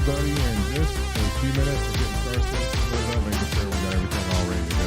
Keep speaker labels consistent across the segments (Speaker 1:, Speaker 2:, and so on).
Speaker 1: everybody, in just a few minutes we're getting started, making sure we got everything all ready to go.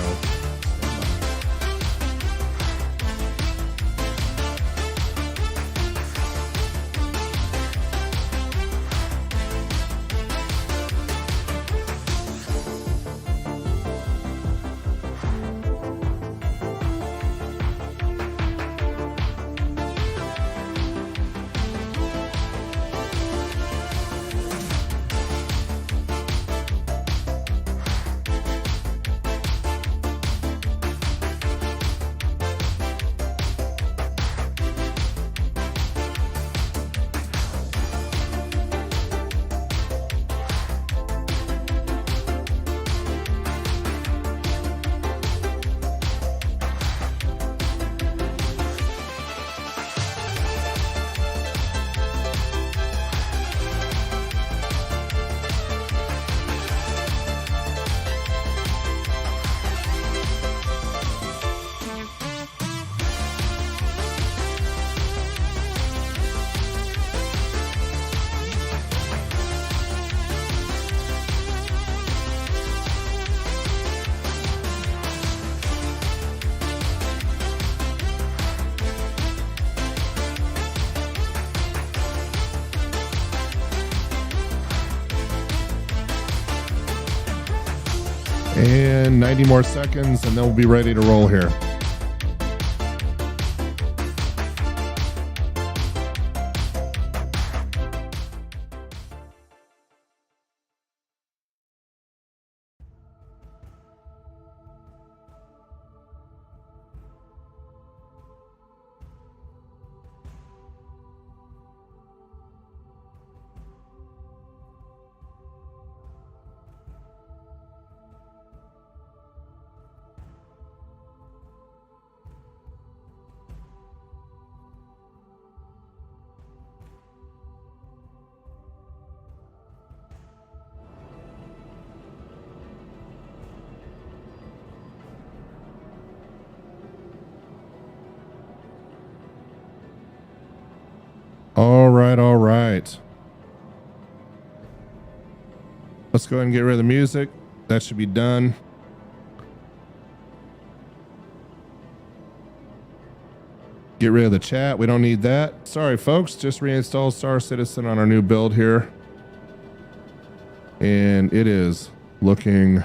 Speaker 1: And 90 more seconds and then we'll be ready to roll here. All right. Let's go ahead and get rid of the music. That should be done. Get rid of the chat. We don't need that. Sorry, folks. Just reinstalled Star Citizen on our new build here. And it is looking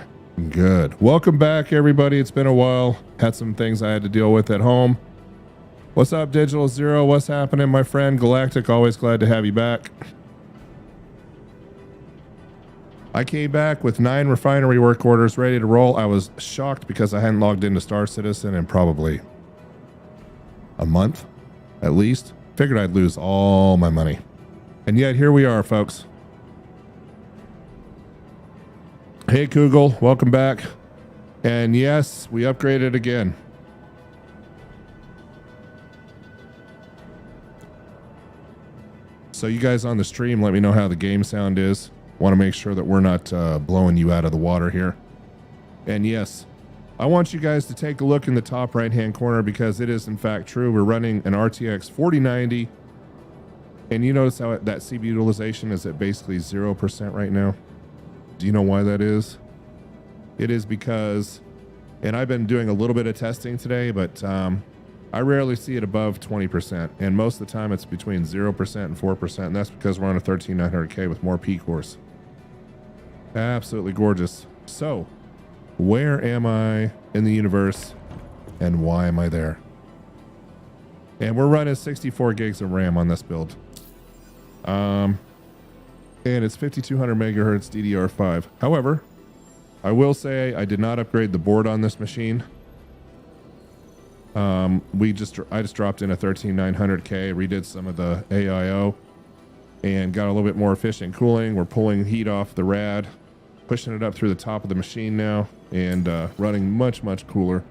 Speaker 1: good. Welcome back, everybody. It's been a while. Had some things I had to deal with at home. What's up, Digital Zero? What's happening, my friend? Galactic, always glad to have you back. I came back with 9 refinery work orders ready to roll. I was shocked because I hadn't logged into Star Citizen in probably a month, at least. Figured I'd lose all my money. And yet, here we are, folks. Hey, Kugel, welcome back. And yes, we upgraded again. So you guys on the stream, let me know how the game sound is. Want to make sure that we're not blowing you out of the water here. And yes, I want you guys to take a look in the top right-hand corner because it is in fact true. We're running an RTX 4090. And you notice how that CPU utilization is at basically 0% right now. Do you know why that is? It is because, and I've been doing a little bit of testing today, but I rarely see it above 20%, and most of the time it's between 0% and 4%, and that's because we're on a 13900K with more P cores. Absolutely gorgeous. So, where am I in the universe, and why am I there? And we're running 64 gigs of RAM on this build. And it's 5200 megahertz DDR5. However, I will say I did not upgrade the board on this machine. I just dropped in a 13900K, redid some of the AIO, and got a little bit more efficient cooling. We're pulling heat off the rad, pushing it up through the top of the machine now, and running much cooler.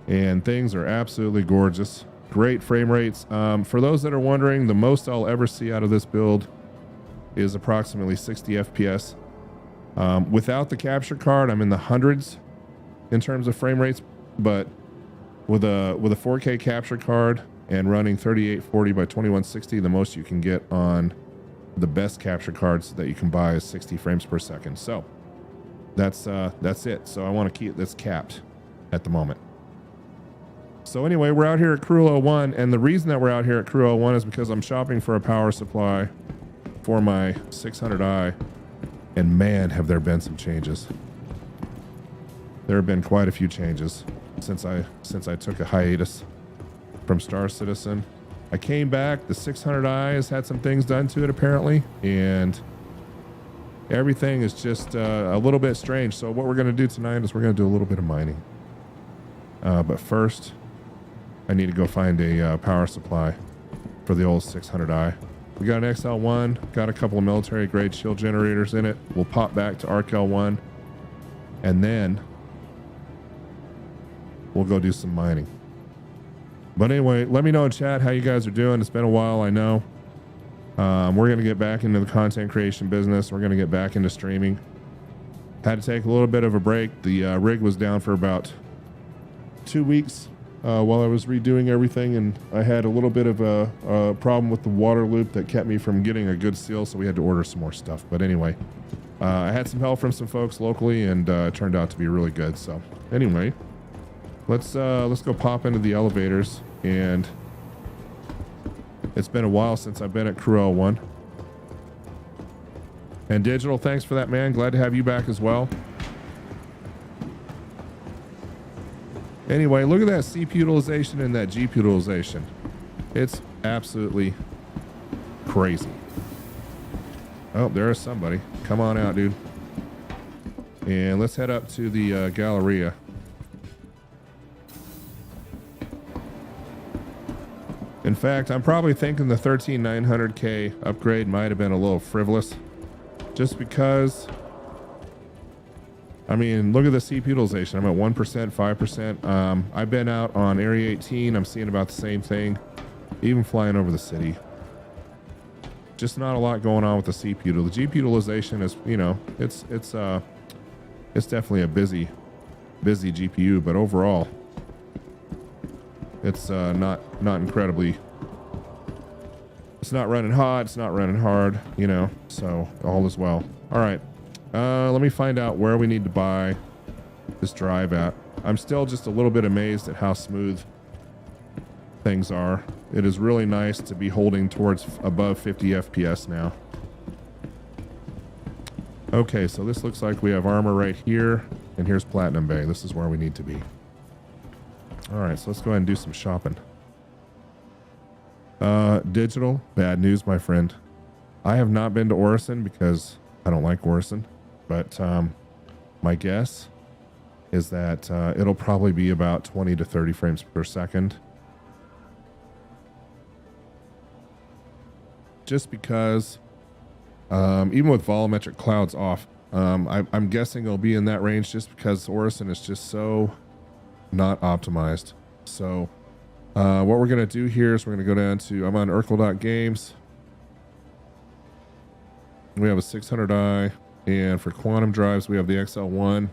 Speaker 1: And things are absolutely gorgeous. Great frame rates. For those that are wondering, the most I'll ever see out of this build is approximately 60 FPS. Without the capture card, I'm in the hundreds in terms of frame rates, but with a 4K capture card and running 3840 by 2160, the most you can get on the best capture cards that you can buy is 60 frames per second. So that's it. So I want to keep this capped at the moment. So anyway, we're out here at Crew 01, and the reason that we're out here at Crew 01 is because I'm shopping for a power supply for my 600i, and man, have there been some changes. There have been quite a few changes since I took a hiatus from Star Citizen. I came back, the 600i has had some things done to it apparently, and everything is just a little bit strange. So what we're going to do tonight is we're going to do a little bit of mining. But first, I need to go find a power supply for the old 600i. We got an XL1, got a couple of military grade shield generators in it. We'll pop back to ArcL1, and then we'll go do some mining. But anyway, let me know in chat how you guys are doing. It's been a while, I know. We're going to get back into the content creation business. We're going to get back into streaming. Had to take a little bit of a break. The rig was down for about 2 weeks while I was redoing everything, and I had a little bit of a problem with the water loop that kept me from getting a good seal, so we had to order some more stuff. But anyway, I had some help from some folks locally, and it turned out to be really good. So anyway, let's go pop into the elevators. And it's been a while since I've been at Crew 01. And Digital, thanks for that, man. Glad to have you back as well. Anyway, look at that CPU utilization and that GPU utilization. It's absolutely crazy. Oh, there's somebody. Come on out, dude. And let's head up to the Galleria. In fact, I'm probably thinking the 13900K upgrade might have been a little frivolous, just because, I mean, look at the CPU utilization. I'm at 1%, 5%. I've been out on Area 18. I'm seeing about the same thing, even flying over the city. Just not a lot going on with the CPU. The GPU utilization is, you know, it's definitely a busy GPU, but overall, it's not incredibly. It's not running hot. It's not running hard. You know, so all is well. All right. Let me find out where we need to buy this drive at. I'm still just a little bit amazed at how smooth things are. It is really nice to be holding towards above 50 FPS now. Okay, so this looks like we have armor right here, and here's Platinum Bay. This is where we need to be. All right, so let's go ahead and do some shopping. Digital, bad news, my friend. I have not been to Orison because I don't like Orison, but my guess is that it'll probably be about 20 to 30 frames per second. Just because, even with volumetric clouds off, I'm guessing it'll be in that range just because Orison is just so not optimized. So what we're going to do here is we're going to go down to, I'm on Urkel.games. We have a 600i, and for quantum drives we have the XL1,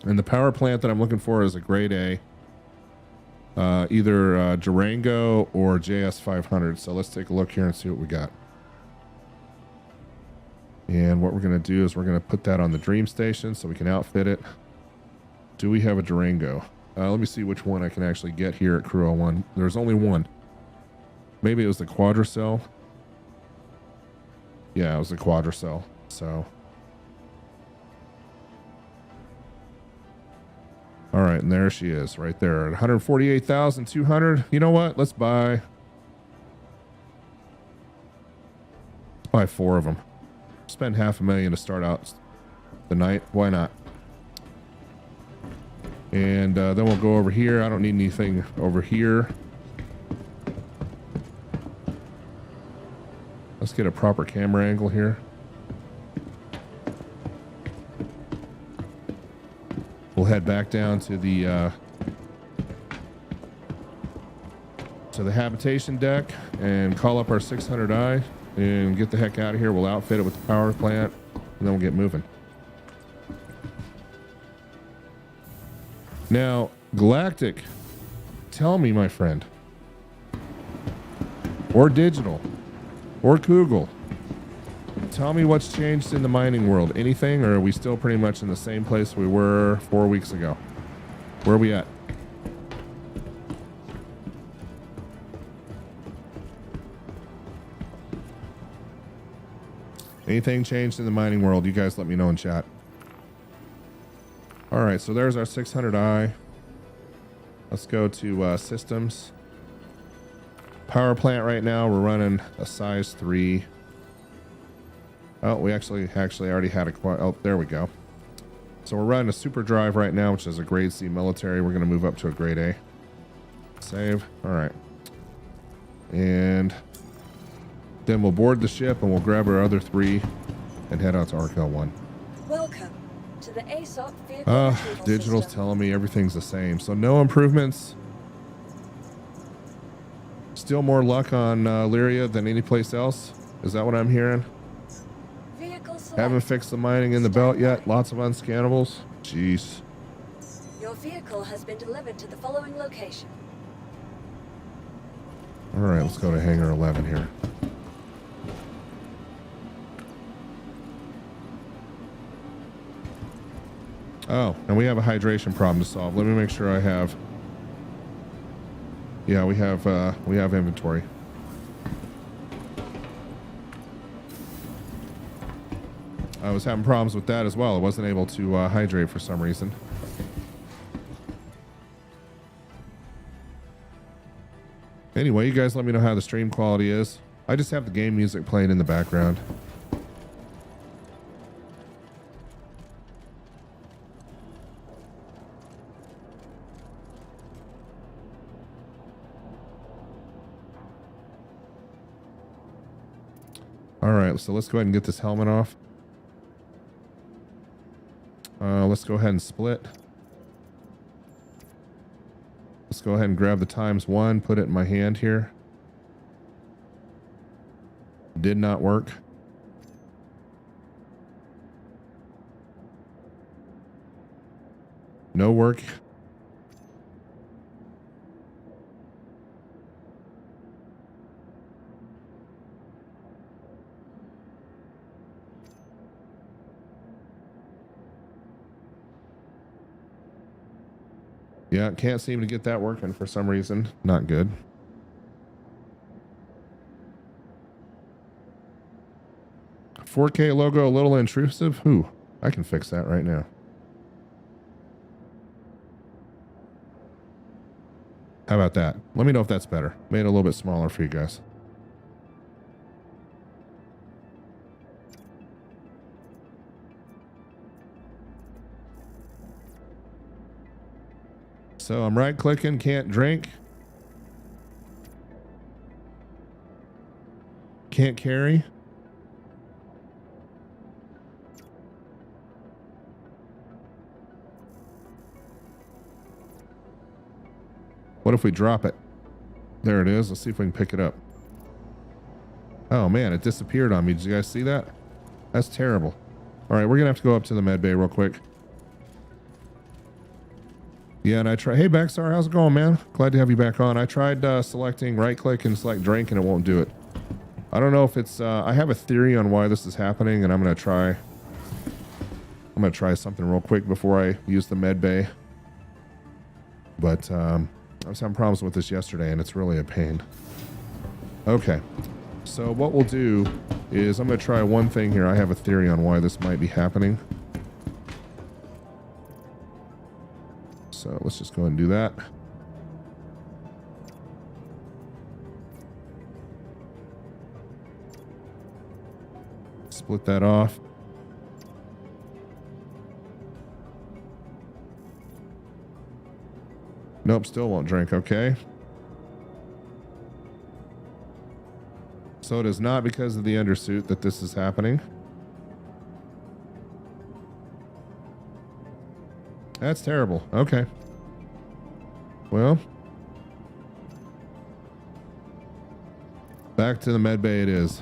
Speaker 1: and the power plant that I'm looking for is a grade A, either Durango or JS500. So let's take a look here and see what we got. And what we're going to do is we're going to put that on the Dream Station so we can outfit it. Do we have a Durango? Let me see which one I can actually get here at Crew 01. There's only one. Maybe it was the Quadracell. Yeah, it was the Quadracell. So, all right, and there she is, right there at 148,200. You know what? Let's buy 4 of them. Spend $500,000 to start out the night. Why not? And then we'll go over here. I don't need anything over here. Let's get a proper camera angle here. We'll head back down to the habitation deck and call up our 600i and get the heck out of here. We'll outfit it with the power plant, and then we'll get moving. Now, Galactic, tell me, my friend, or Digital, or Kugel, tell me what's changed in the mining world. Anything, or are we still pretty much in the same place we were 4 weeks ago? Where are we at? Anything changed in the mining world? You guys let me know in chat. All right, so there's our 600i. Let's go to systems. Power plant right now, we're running a size 3. Oh, we actually already had a... Oh, there we go. So we're running a super drive right now, which is a grade C military. We're going to move up to a grade A. Save. All right. And then we'll board the ship and we'll grab our other 3 and head out to Arkel 1.
Speaker 2: Welcome to the ASOP vehicle
Speaker 1: digital's
Speaker 2: system.
Speaker 1: telling me everything's the same. So no improvements. Still more luck on Lyria than any place else. Is that what I'm hearing? Haven't fixed the mining in the belt yet. Lots of unscannables. Jeez.
Speaker 2: Your vehicle has been delivered to the following location.
Speaker 1: All right, let's go to hangar 11 here. Oh, and we have a hydration problem to solve. Let me make sure I have. Yeah, we have inventory. I was having problems with that as well. I wasn't able to hydrate for some reason. Anyway, you guys let me know how the stream quality is. I just have the game music playing in the background. All right, so let's go ahead and get this helmet off. Let's go ahead and split. Let's go ahead and grab the ×1, put it in my hand here. Did not work. No work. Yeah, can't seem to get that working for some reason. Not good. $4K logo a little intrusive? Who? I can fix that right now. How about that? Let me know if that's better. Made it a little bit smaller for you guys. So I'm right clicking, can't drink. Can't carry. What if we drop it? There it is. Let's see if we can pick it up. Oh man, it disappeared on me. Did you guys see that? That's terrible. All right, we're gonna have to go up to the med bay real quick. Yeah, and I try. Hey, Backstar, how's it going, man? Glad to have you back on. I tried selecting right click and select drink, and it won't do it. I don't know if it's. I have a theory on why this is happening, and I'm gonna try something real quick before I use the med bay. But I was having problems with this yesterday, and it's really a pain. Okay, so what we'll do is I'm gonna try one thing here. I have a theory on why this might be happening. So let's just go ahead and do that. Split that off. Nope, still won't drink. Okay. So it is not because of the undersuit that this is happening. That's terrible. Okay. Well, back to the med bay it is.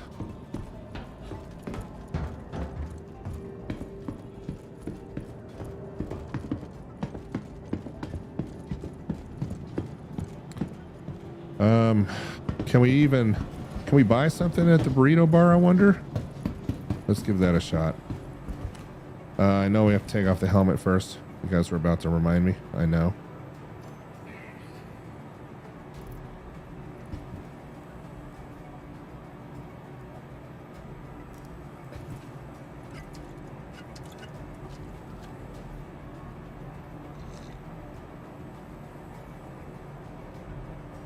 Speaker 1: Can we buy something at the burrito bar, I wonder? Let's give that a shot. I know we have to take off the helmet first. You guys were about to remind me. I know.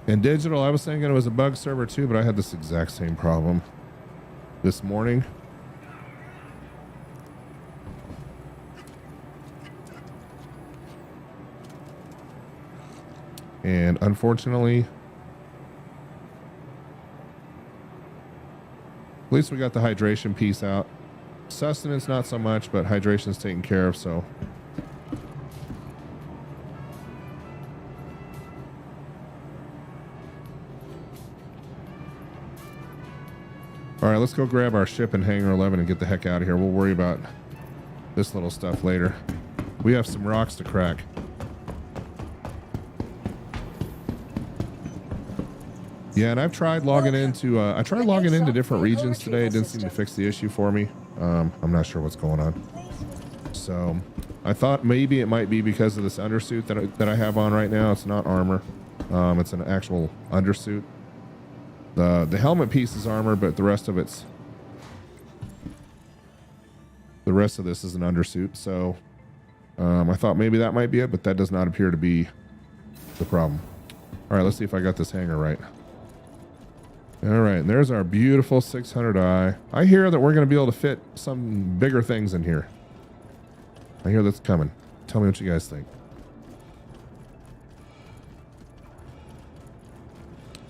Speaker 1: And digital, I was thinking it was a bug server too, but I had this exact same problem this morning. And unfortunately, at least we got the hydration piece out. Sustenance, not so much, but hydration's taken care of, so. All right, let's go grab our ship in Hangar 11 and get the heck out of here. We'll worry about this little stuff later. We have some rocks to crack. Yeah, and I've tried logging into different regions today. It didn't seem to fix the issue for me. I'm not sure what's going on. So I thought maybe it might be because of this undersuit that I have on right now. It's not armor. It's an actual undersuit. The helmet piece is armor, but the rest of this is an undersuit. So I thought maybe that might be it, but that does not appear to be the problem. All right, let's see if I got this hangar right. All right, and there's our beautiful 600i. I hear that we're going to be able to fit some bigger things in here. I hear that's coming. Tell me what you guys think.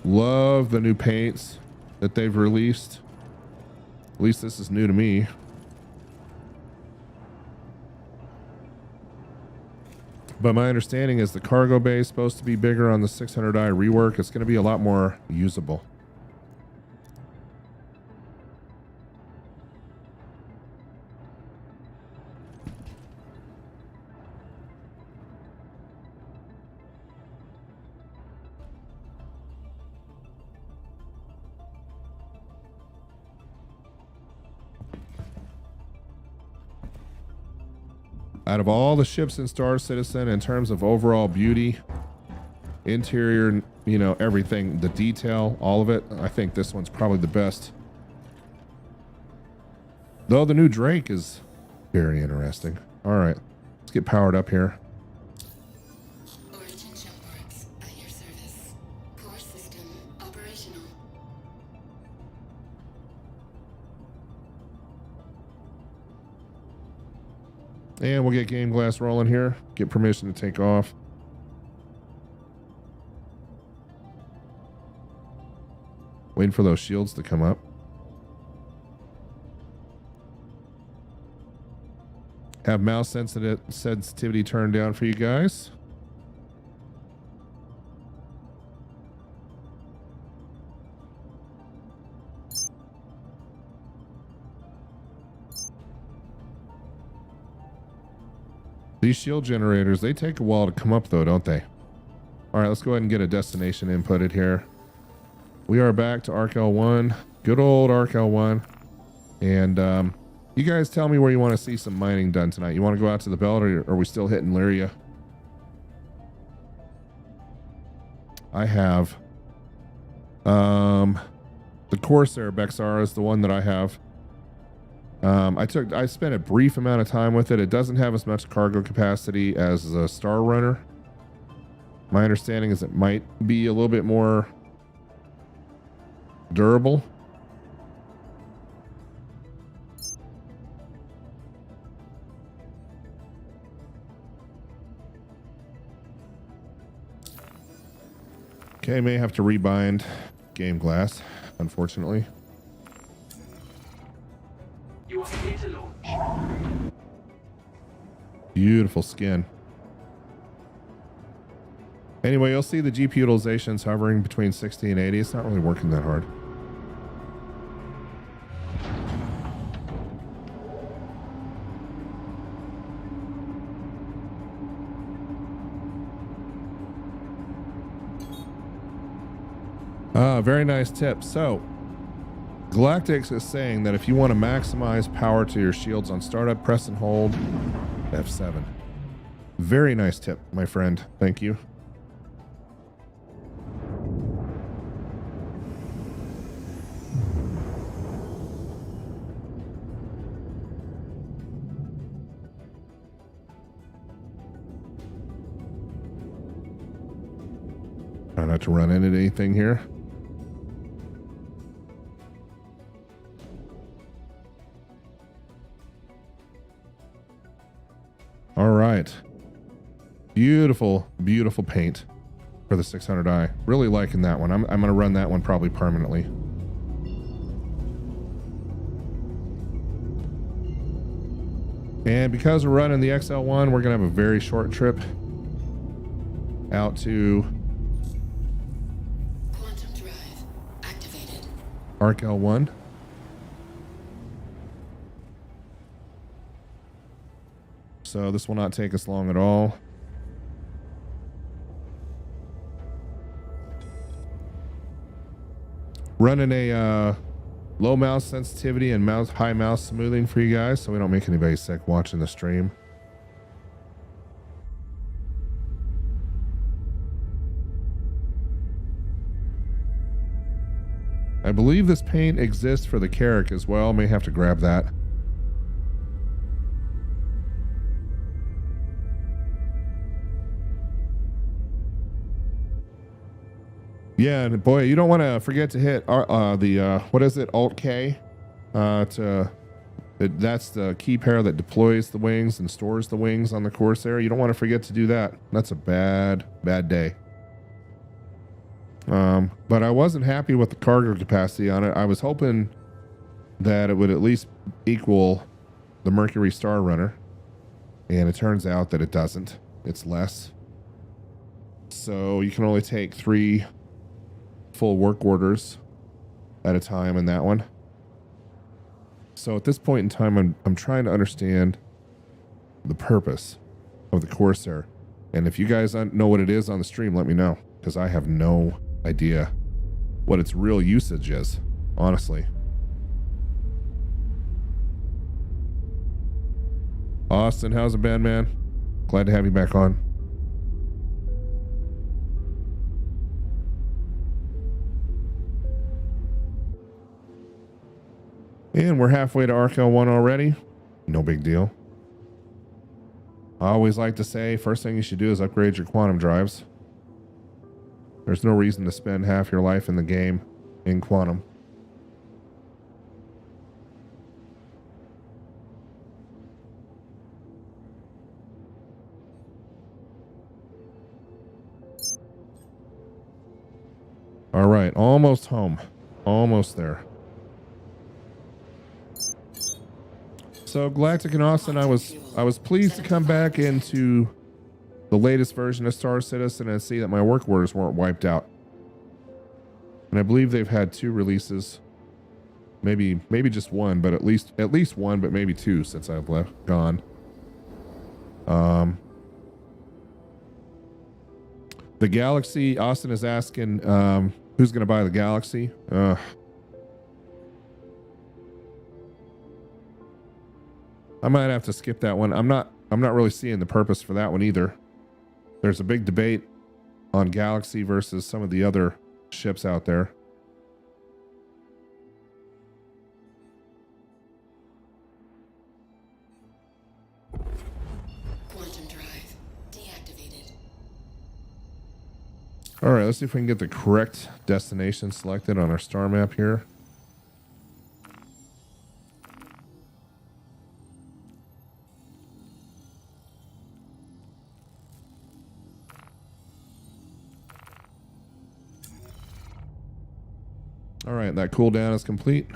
Speaker 1: Love the new paints that they've released. At least this is new to me. But my understanding is the cargo bay is supposed to be bigger on the 600i rework. It's going to be a lot more usable. Out of all the ships in Star Citizen, in terms of overall beauty, interior, you know, everything, the detail, all of it, I think this one's probably the best. Though the new Drake is very interesting. All right, let's get powered up here.
Speaker 3: Origin shipports at your service. Core system operational.
Speaker 1: And we'll get game glass rolling here. Get permission to take off. Waiting for those shields to come up. Have mouse sensitivity turned down for you guys. These shield generators, they take a while to come up though, don't they? All right, let's go ahead and get a destination inputted here. We are back to Arc L1, good old Arc L1. And you guys tell me where you want to see some mining done tonight. You want to go out to the belt, or are we still hitting Lyria? I have the Corsair Bexar is the one that I have. I spent a brief amount of time with it. It doesn't have as much cargo capacity as a Star Runner. My understanding is it might be a little bit more durable. Okay, may have to rebind game glass, unfortunately.
Speaker 4: You are clear to launch.
Speaker 1: Beautiful skin. Anyway, you'll see the GPU utilization's hovering between 60 and 80. It's not really working that hard. Very nice tip. So Galactics is saying that if you want to maximize power to your shields on startup, press and hold F7. Very nice tip, my friend. Thank you. Try not to run into anything here. All right. Beautiful, beautiful paint for the 600i. Really liking that one. I'm going to run that one probably permanently. And because we're running the XL1, we're going to have a very short trip out to
Speaker 3: Quantum drive activated.
Speaker 1: Arc L1. So this will not take us long at all. Running a low mouse sensitivity and high mouse smoothing for you guys so we don't make anybody sick watching the stream. I believe this paint exists for the Carrack as well. May have to grab that. Yeah, and boy, you don't want to forget to hit what is it, Alt K, that's the key pair that deploys the wings and stores the wings on the Corsair. You don't want to forget to do that. That's a bad day. But I wasn't happy with the cargo capacity on it. I was hoping that it would at least equal the Mercury Star Runner, and it turns out that it doesn't. It's less. So you can only take 3 full work orders at a time in that one. So at this point in time, I'm trying to understand the purpose of the Corsair. And if you guys know what it is on the stream, let me know, because I have no idea what its real usage is, honestly. Austin, how's it been, man? Glad to have you back on. And we're halfway to Arc L1 already. No big deal. I always like to say, first thing you should do is upgrade your quantum drives. There's no reason to spend half your life in the game in quantum. All right, almost home. Almost there. So Galactic and Austin, I was pleased to come back into the latest version of Star Citizen and see that my work orders weren't wiped out. And I believe they've had 2 releases, maybe just one, but at least one, but maybe 2 since I've gone. The Galaxy, Austin is asking, who's going to buy the Galaxy? I might have to skip that one. I'm not really seeing the purpose for that one either. There's a big debate on Galaxy versus some of the other ships out there.
Speaker 3: Quantum drive deactivated.
Speaker 1: All right, let's see if we can get the correct destination selected on our star map here. All right, that cooldown is complete.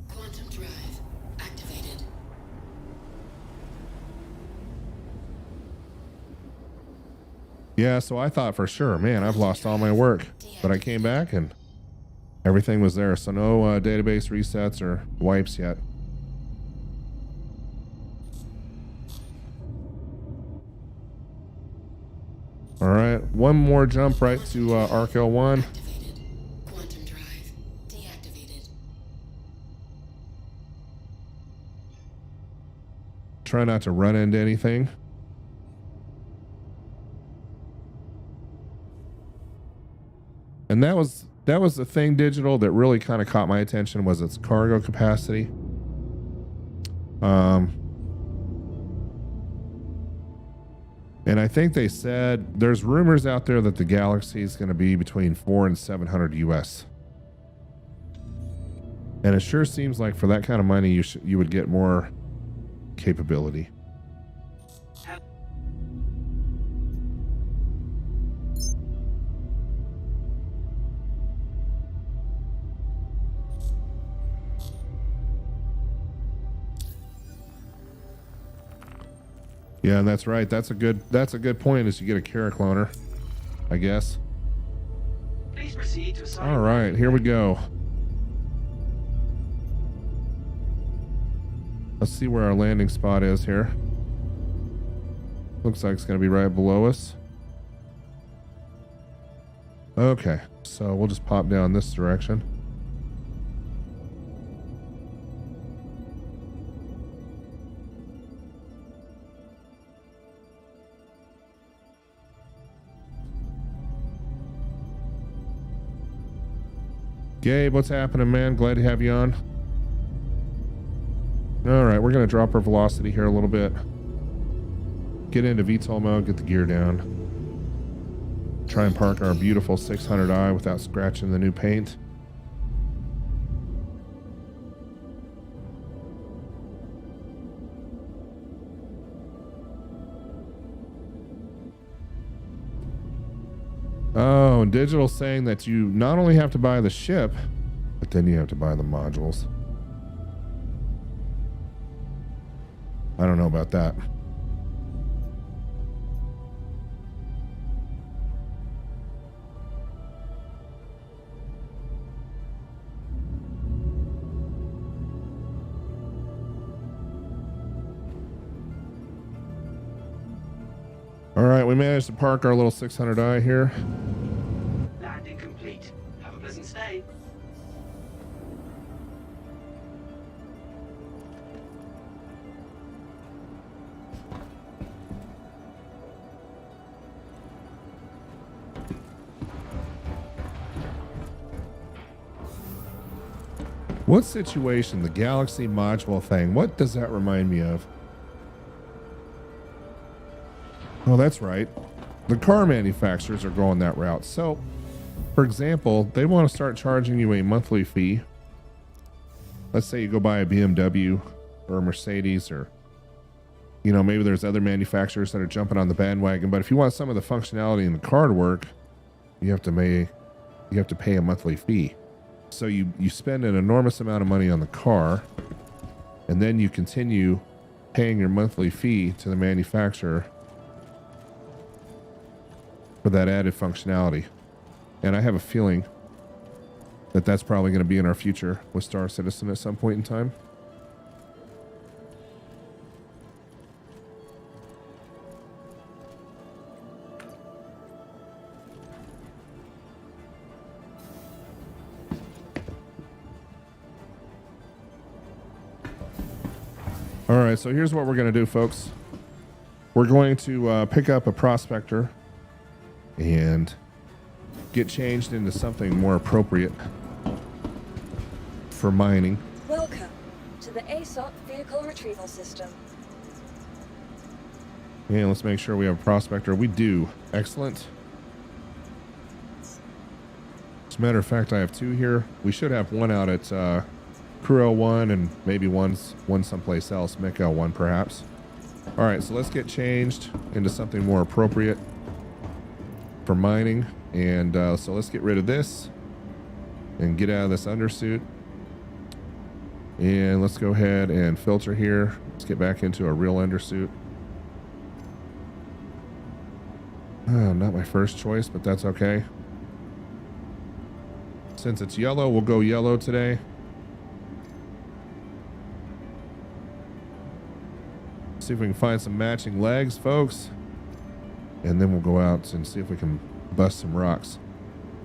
Speaker 3: Quantum drive activated.
Speaker 1: Yeah, so I thought for sure, man, I've lost all my work. But I came back and everything was there. So no database resets or wipes yet. All right, one more jump right to Arc L1.
Speaker 3: Activated. Quantum drive deactivated.
Speaker 1: Try not to run into anything. And that was the thing, Digital, that really kind of caught my attention, was its cargo capacity. And I think they said there's rumors out there that the Galaxy is going to be between 400 and 700 US. And it sure seems like for that kind of money, you would get more capability. Yeah, that's right. That's a good point, is you get a Kara cloner, I guess.
Speaker 4: Please proceed to assign.
Speaker 1: All right, here we go. Let's see where our landing spot is here. Looks like it's going to be right below us. Okay, so we'll just pop down this direction. Gabe, what's happening, man? Glad to have you on. All right, we're going to drop our velocity here a little bit. Get into VTOL mode, get the gear down. Try and park our beautiful 600i without scratching the new paint. Oh, and Digital saying that you not only have to buy the ship, but then you have to buy the modules. I don't know about that. All right, we managed to park our little 600i here.
Speaker 4: Landing complete. Have a pleasant stay.
Speaker 1: What situation? The Galaxy module thing. What does that remind me of? Oh, that's right. The car manufacturers are going that route. So, for example, they want to start charging you a monthly fee. Let's say you go buy a BMW or a Mercedes, or, you know, maybe there's other manufacturers that are jumping on the bandwagon. But if you want some of the functionality in the car to work, you have to pay a monthly fee. So you spend an enormous amount of money on the car, and then you continue paying your monthly fee to the manufacturer for that added functionality. And I have a feeling that that's probably going to be in our future with Star Citizen at some point in time. All right, so here's what we're going to do, folks. We're going to pick up a prospector and get changed into something more appropriate for mining.
Speaker 2: Welcome to the ASOP Vehicle Retrieval System.
Speaker 1: And let's make sure we have a prospector. We do. Excellent. As a matter of fact, I have two here. We should have one out at Crew L1 and maybe one someplace else, Mick L1 perhaps. All right, so let's get changed into something more appropriate for mining. And so let's get rid of this and get out of this undersuit. And let's go ahead and filter here. Let's get back into a real undersuit. Not my first choice, but that's okay. Since it's yellow, we'll go yellow today. See if we can find some matching legs, folks. And then we'll go out and see if we can bust some rocks.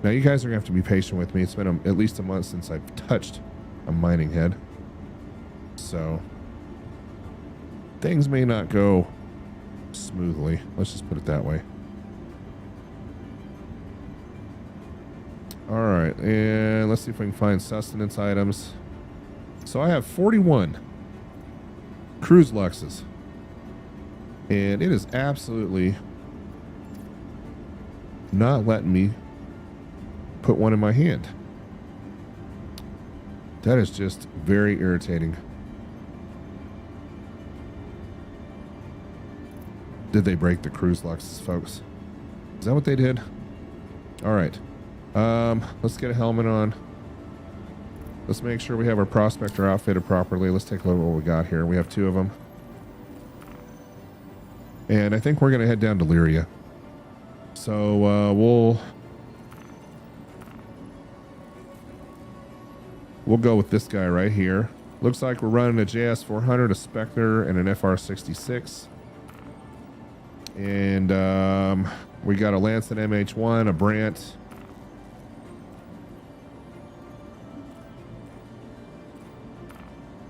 Speaker 1: Now, you guys are going to have to be patient with me. It's been at least a month since I've touched a mining head. So, things may not go smoothly. Let's just put it that way. All right, and let's see if we can find sustenance items. So I have 41 cruise luxes, and it is absolutely not letting me put one in my hand. That is just very irritating. Did they break the cruise luxes, folks? Is that what they did? All right. Let's get a helmet on. Let's make sure we have our prospector outfitted properly. Let's take a look at what we got here. We have 2 of them. And I think we're going to head down to Lyria. So we'll go with this guy right here. Looks like we're running a JS400, a Spectre, and an FR66. And we got a Lancet MH1, a Brant.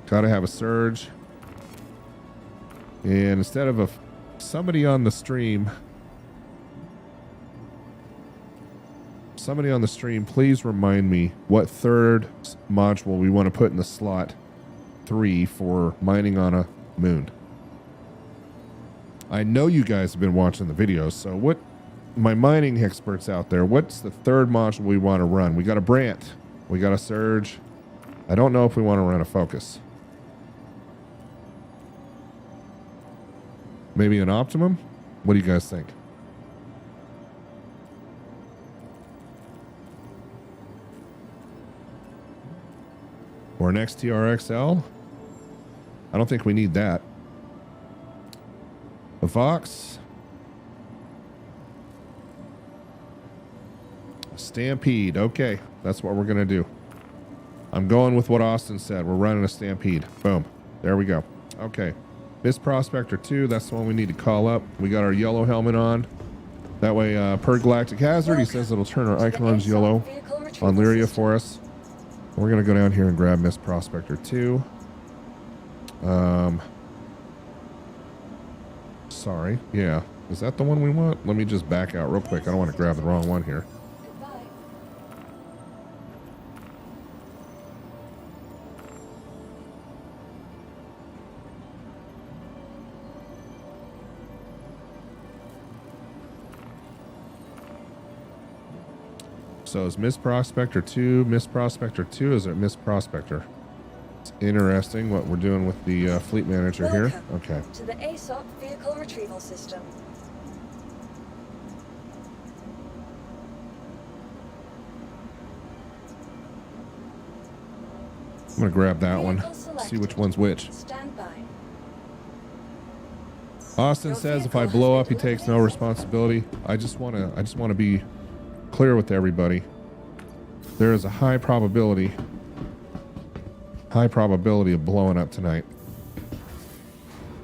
Speaker 1: Gotta have a Surge. And instead of somebody on the stream, please remind me what third module we want to put in the slot 3 for mining on a moon. I know you guys have been watching the videos, so what, my mining experts out there, what's the third module we want to run? We got a Brant, we got a Surge. I don't know if we want to run a Focus. Maybe an Optimum? What do you guys think? Or an XTRXL? I don't think we need that. A Vox. A Stampede. Okay, that's what we're going to do. I'm going with what Austin said. We're running a Stampede. Boom. There we go. Okay. Miss Prospector 2, that's the one we need to call up. We got our yellow helmet on. That way, per Galactic Hazard, he says it'll turn our icons yellow on Lyria for us. We're going to go down here and grab Miss Prospector 2. Sorry. Yeah. Is that the one we want? Let me just back out real quick. I don't want to grab the wrong one here.
Speaker 2: Goodbye.
Speaker 1: So is Miss Prospector 2, Miss Prospector 2, is it Miss Prospector? It's interesting what we're doing with the fleet manager here. Okay.
Speaker 2: To the ASOP vehicle retrieval system.
Speaker 1: I'm going to grab that one, see which one's which.
Speaker 2: Stand by.
Speaker 1: Austin says if I blow up, he takes no responsibility. I just want to be clear with everybody. There is a high probability of blowing up tonight,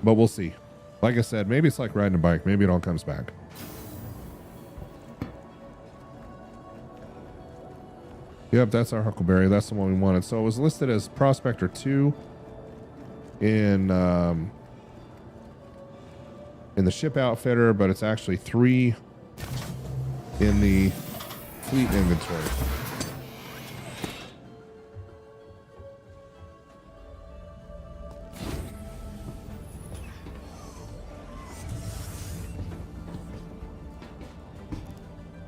Speaker 1: but we'll see. Like I said, maybe it's like riding a bike. Maybe it all comes back. Yep, that's our Huckleberry. That's the one we wanted. So it was listed as Prospector 2 in the ship outfitter, but it's actually 3 in the fleet inventory.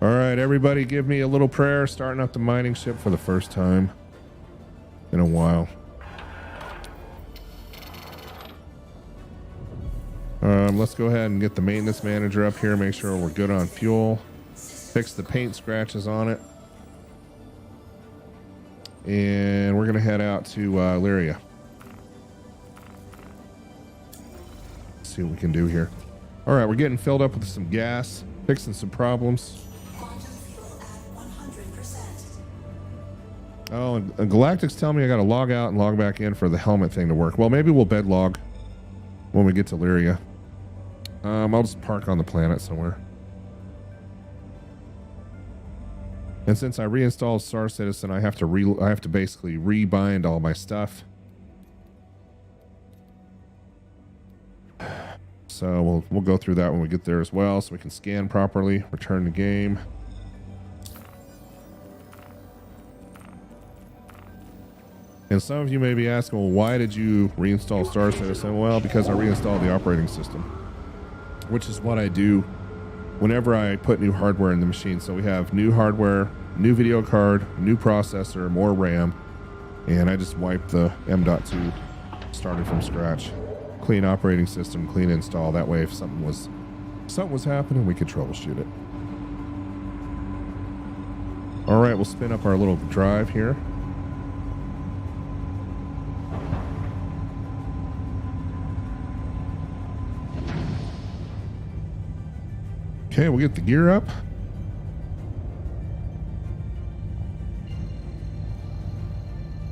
Speaker 1: All right, everybody give me a little prayer, starting up the mining ship for the first time in a while. Let's go ahead and get the maintenance manager up here, make sure we're good on fuel, fix the paint scratches on it, and we're gonna head out to Lyria. See what we can do here. All right, we're getting filled up with some gas, fixing some problems. Oh, and Galactic's telling me I got to log out and log back in for the helmet thing to work. Well, maybe we'll bed log when we get to Lyria. I'll just park on the planet somewhere. And since I reinstalled Star Citizen, I have to basically rebind all my stuff. So we'll go through that when we get there as well, so we can scan properly, return the game. And some of you may be asking, well, why did you reinstall Star Citizen? Well, because I reinstalled the operating system, which is what I do whenever I put new hardware in the machine. So we have new hardware, new video card, new processor, more RAM, and I just wiped the M.2, started from scratch. Clean operating system, clean install. That way if something was happening, we could troubleshoot it. All right, we'll spin up our little drive here. Okay, we'll get the gear up.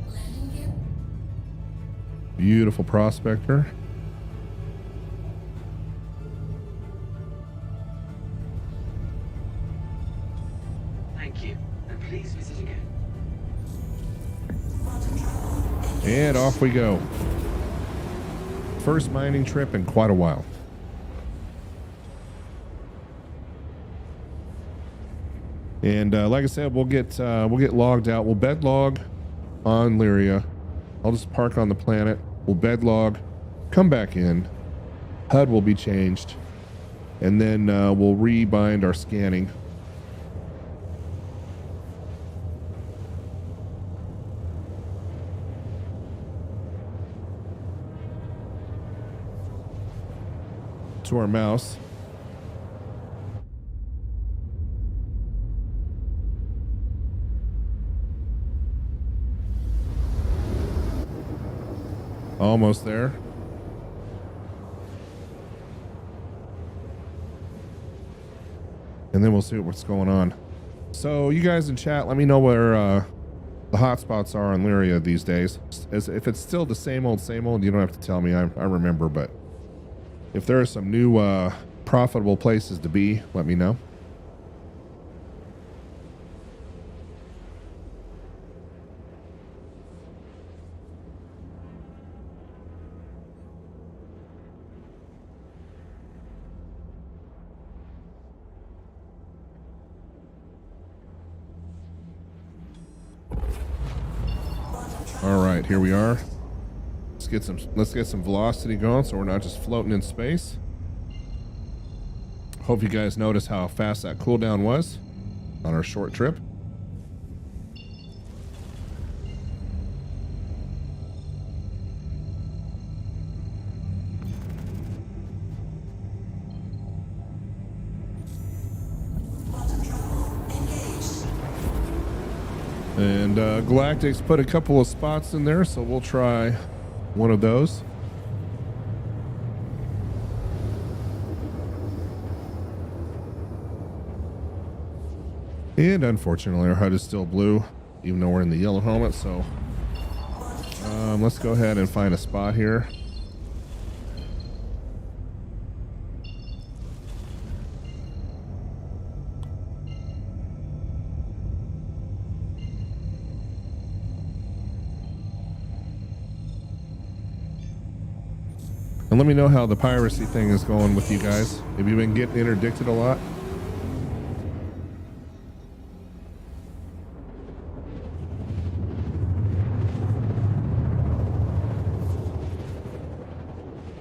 Speaker 3: Landing gear.
Speaker 1: Beautiful prospector.
Speaker 4: Thank you. And please visit again.
Speaker 1: And off we go. First mining trip in quite a while. And like I said, we'll get logged out. We'll bed log on Lyria. I'll just park on the planet. We'll bed log, come back in. HUD will be changed, and then we'll rebind our scanning. To our mouse. Almost there. And then we'll see what's going on. So you guys in chat, let me know where the hotspots are on Lyria these days. As if it's still the same old, you don't have to tell me. I remember, but if there are some new profitable places to be, let me know. All right, here we are. Let's get some velocity going so we're not just floating in space. Hope you guys noticed how fast that cooldown was on our short trip. And Galactic's put a couple of spots in there, so we'll try one of those. And unfortunately, our HUD is still blue, even though we're in the yellow helmet. So let's go ahead and find a spot here. And let me know how the piracy thing is going with you guys. Have you been getting interdicted a lot?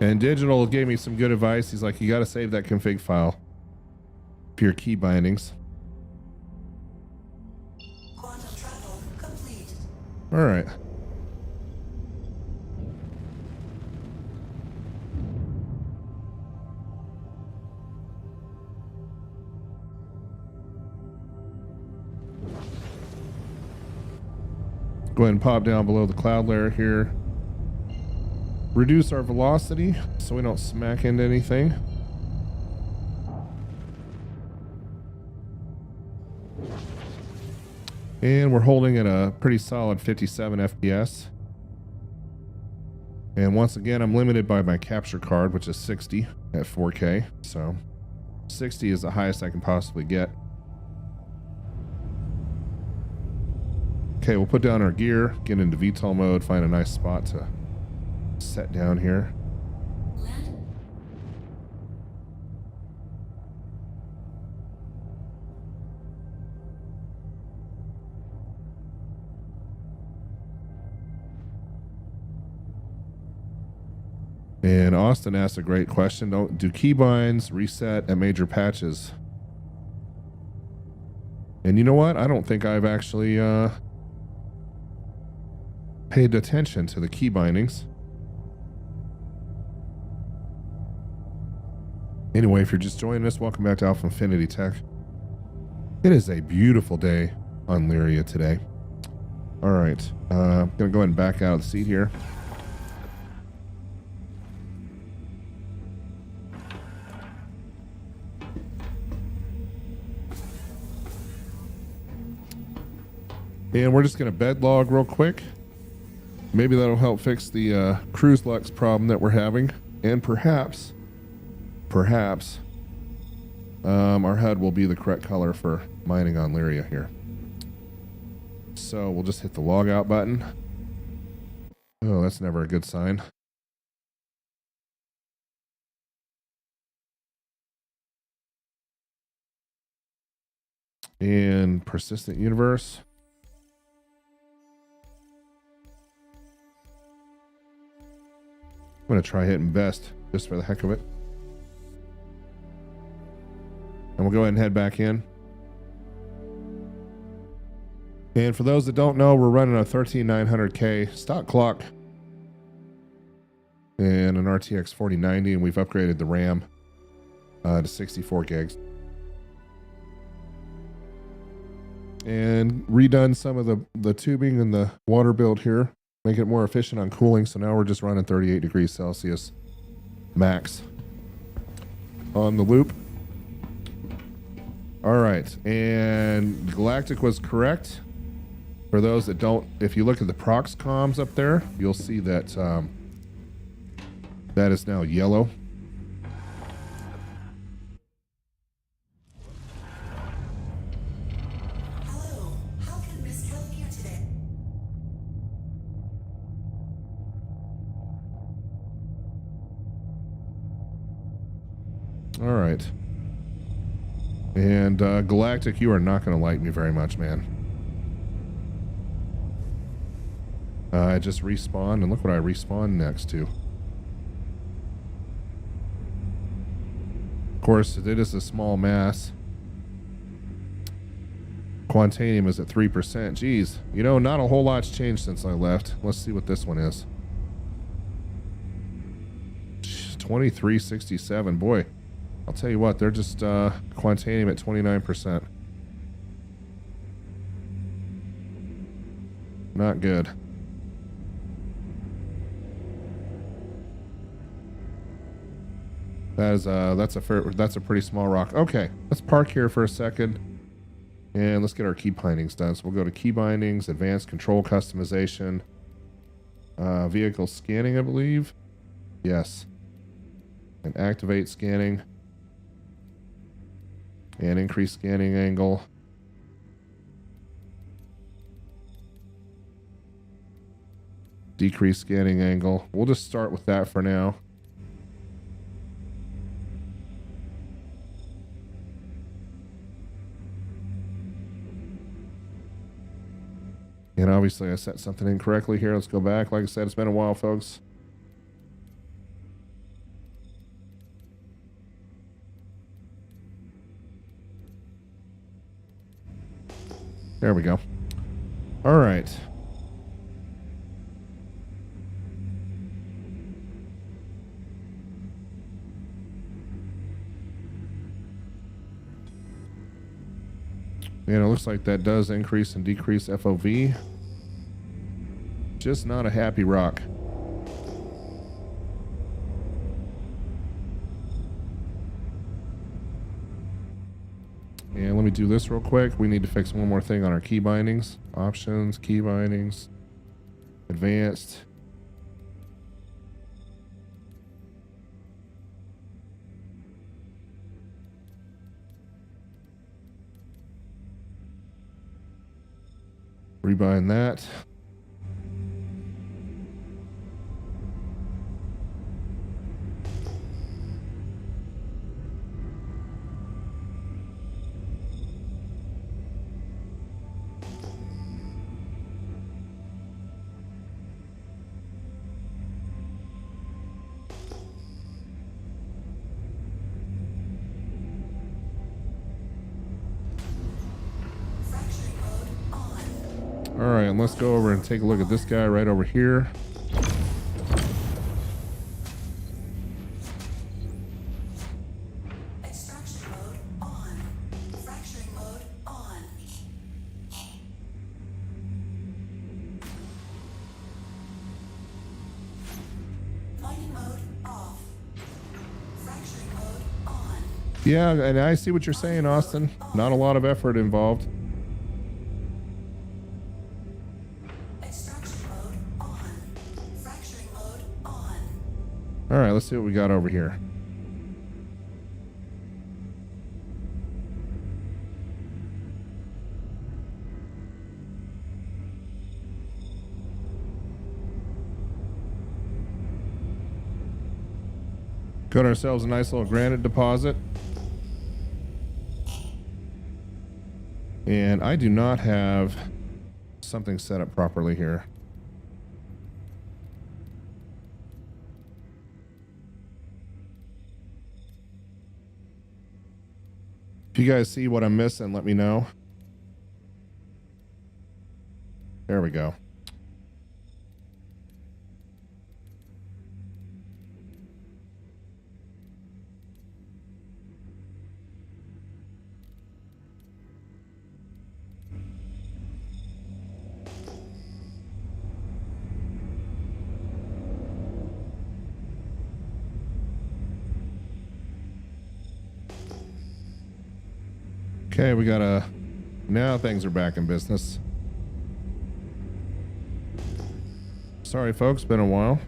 Speaker 1: And Digital gave me some good advice. He's like, you got to save that config file for your key bindings.
Speaker 3: Quantum travel complete.
Speaker 1: All right. Go ahead and pop down below the cloud layer here. Reduce our velocity so we don't smack into anything. And we're holding at a pretty solid 57 FPS. And once again, I'm limited by my capture card, which is 60 at 4K. So 60 is the highest I can possibly get. Okay, we'll put down our gear, get into VTOL mode, find a nice spot to set down here.
Speaker 3: Land.
Speaker 1: And Austin asked a great question. Do keybinds reset at major patches? And you know what? I don't think I've actually paid attention to the key bindings. Anyway, if you're just joining us, welcome back to AlphaInfinity Tech. It is a beautiful day on Lyria today. All right, I'm gonna go ahead and back out of the seat here. And we're just gonna bed log real quick. Maybe that'll help fix the cruise lux problem that we're having, and perhaps our HUD will be the correct color for mining on Lyria here. So we'll just hit the log out button. Oh, that's never a good sign. And persistent universe. I'm going to try hitting best just for the heck of it. And we'll go ahead and head back in. And for those that don't know, we're running a 13900K stock clock and an RTX 4090, and we've upgraded the RAM to 64 gigs. And redone some of the tubing and the water build here, make it more efficient on cooling. So now we're just running 38 degrees Celsius max on the loop. All right, and Galactic was correct. For those that don't, if you look at the prox comms up there, you'll see that that is now yellow.
Speaker 3: Hello, how can Miss help you today?
Speaker 1: All right. And Galactic, you are not going to like me very much, man. I just respawned, and look what I respawned next to. Of course, it is a small mass. Quantanium is at 3%. Geez, you know, not a whole lot's changed since I left. Let's see what this one is. 2367. Boy, I'll tell you what, they're just Quantanium at 29%. Not good. That is that's a pretty small rock. Okay, let's park here for a second, and let's get our key bindings done. So we'll go to key bindings, advanced control customization, vehicle scanning, I believe. Yes, and activate scanning, and increase scanning angle. Decrease scanning angle. We'll just start with that for now. And obviously I set something incorrectly here. Let's go back. Like I said, it's been a while, folks. There we go. All right. And it looks like that does increase and decrease FOV. Just not a happy rock. And let me do this real quick. We need to fix one more thing on our key bindings. Options, key bindings, advanced. Rebind that. All right, and let's go over and take a look at this guy right over here.
Speaker 3: Extraction mode on. Fracturing mode on. Mining mode off. Fracturing mode on.
Speaker 1: Yeah, and I see what you're saying, Austin. Not a lot of effort involved.
Speaker 3: Extraction mode on. Fracturing mode on.
Speaker 1: All right, let's see what we got over here. Got ourselves a nice little granite deposit. And I do not have something set up properly here. If you guys see what I'm missing, let me know. There we go. Okay, we got a... Now things are back in business. Sorry, folks, been a while.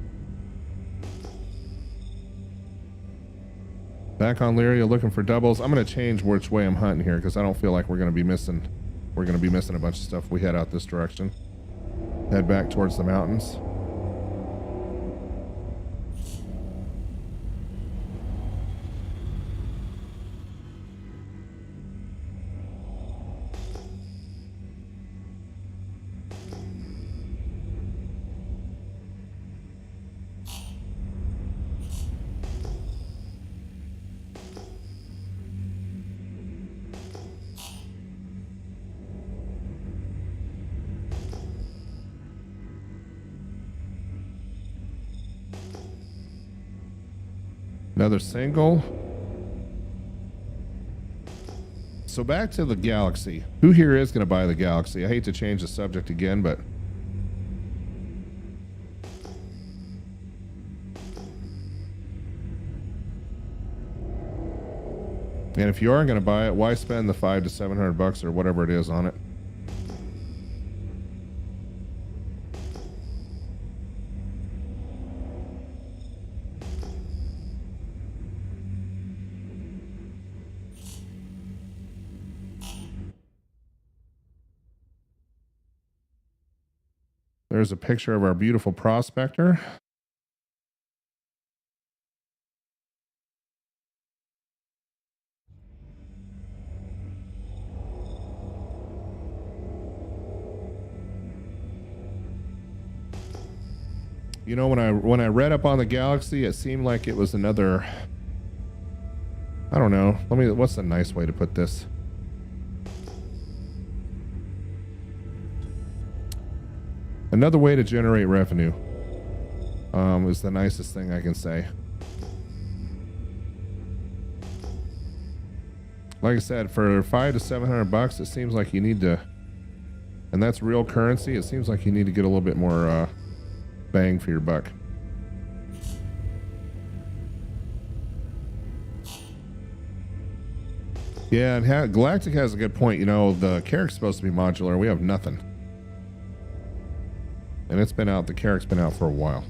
Speaker 1: Back on Lyria looking for doubles. I'm going to change which way I'm hunting here because I don't feel like we're going to be missing... We're going to be missing a bunch of stuff. We head out this direction. Head back towards the mountains. Another single. So back to the Galaxy. Who here is going to buy the Galaxy? I hate to change the subject again, but... And if you are going to buy it, why spend the $500 to $700 or whatever it is on it? There's a picture of our beautiful prospector. You know, when I read up on the Galaxy, it seemed like it was another... I don't know. What's a nice way to put this? Another way to generate revenue is the nicest thing I can say. Like I said, for $500 to $700, it seems like you need to, and that's real currency. It seems like you need to get a little bit more bang for your buck. Yeah, and Galactic has a good point. You know, the Carrick's supposed to be modular. We have nothing. And it's been out, the Carrick's been out for a while.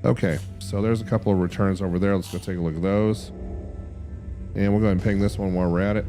Speaker 1: Okay, so there's a couple of returns over there. Let's go take a look at those. And we'll go ahead and ping this one while we're at it.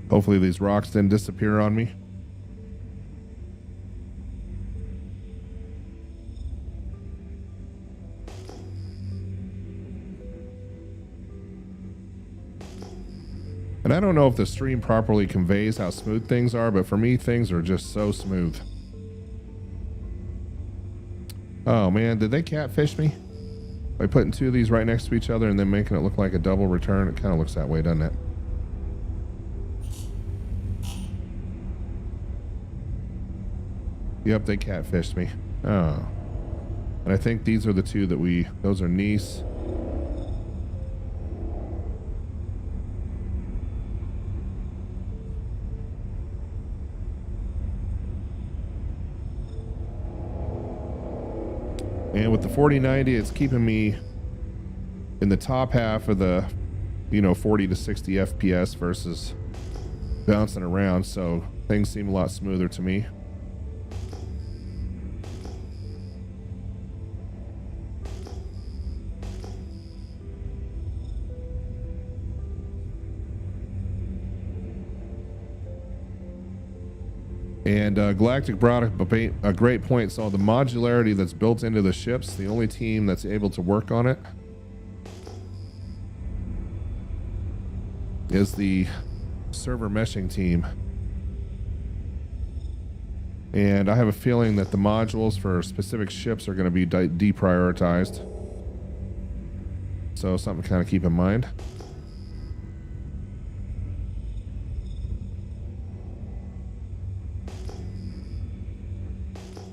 Speaker 1: Hopefully these rocks didn't disappear on me. And I don't know if the stream properly conveys how smooth things are, but for me, things are just so smooth. Oh man, did they catfish me? By putting two of these right next to each other and then making it look like a double return? It kind of looks that way, doesn't it? Yep, they catfished me. Oh. And I think these are the two that those are Nice. And with the 4090, it's keeping me in the top half of the, 40 to 60 FPS versus bouncing around. So things seem a lot smoother to me. And Galactic brought up a great point. So the modularity that's built into the ships, the only team that's able to work on it is the server meshing team. And I have a feeling that the modules for specific ships are going to be deprioritized. So something to kind of keep in mind.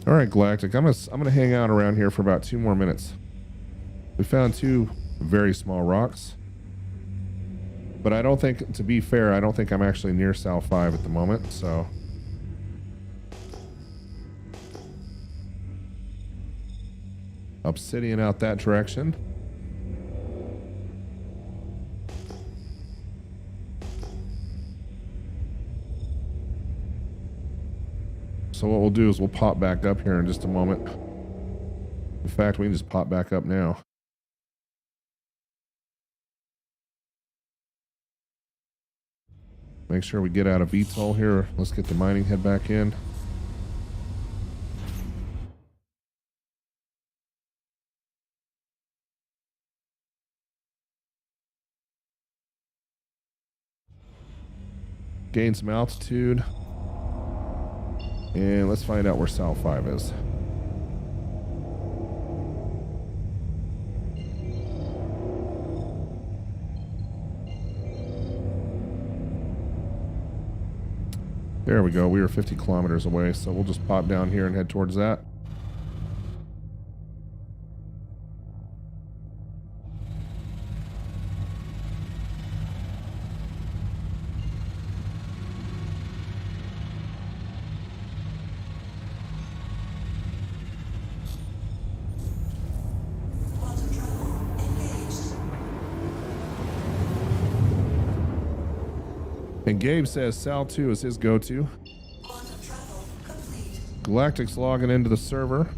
Speaker 1: All right, Galactic, I'm gonna hang out around here for about 2 more minutes. We found 2 very small rocks, but I don't think, to be fair, I don't think I'm actually near Sal 5 at the moment, so. Obsidian out that direction. So what we'll do is we'll pop back up here in just a moment. In fact, we can just pop back up now. Make sure we get out of VTOL here. Let's get the mining head back in. Gain some altitude. And let's find out where Sal 5 is. There we go. We were 50 kilometers away, so we'll just pop down here and head towards that. And Gabe says Sal 2 is his go-to. Galactic's logging into the server.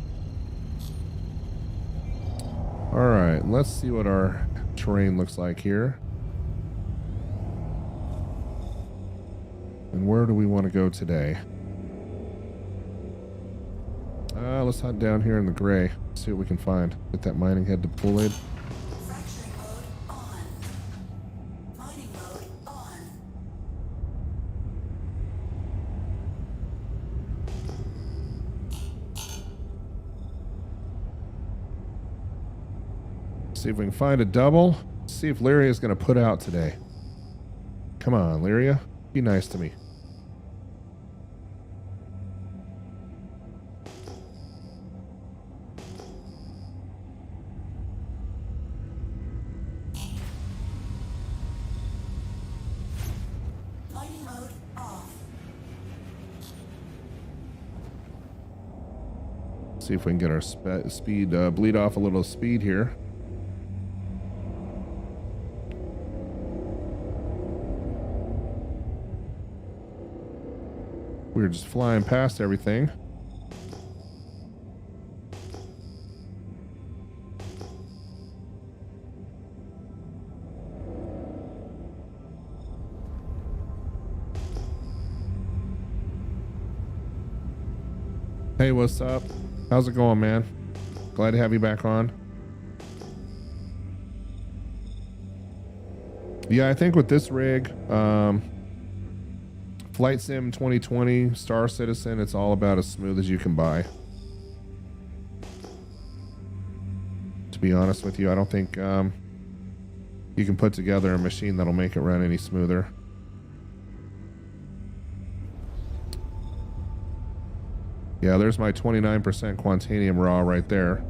Speaker 1: All right, let's see what our terrain looks like here. And where do we want to go today? Let's hunt down here in the gray. See what we can find. Get that mining head deployed. See if we can find a double. See if Lyria is going to put out today. Come on, Lyria. Be nice to me.
Speaker 3: Lighting mode off.
Speaker 1: See if we can get our speed, bleed off a little speed here. We were just flying past everything. Hey, what's up? How's it going, man? Glad to have you back on. Yeah, I think with this rig, Flight Sim 2020, Star Citizen, it's all about as smooth as you can buy. To be honest with you, I don't think you can put together a machine that'll make it run any smoother. Yeah, there's my 29% Quantanium raw right there.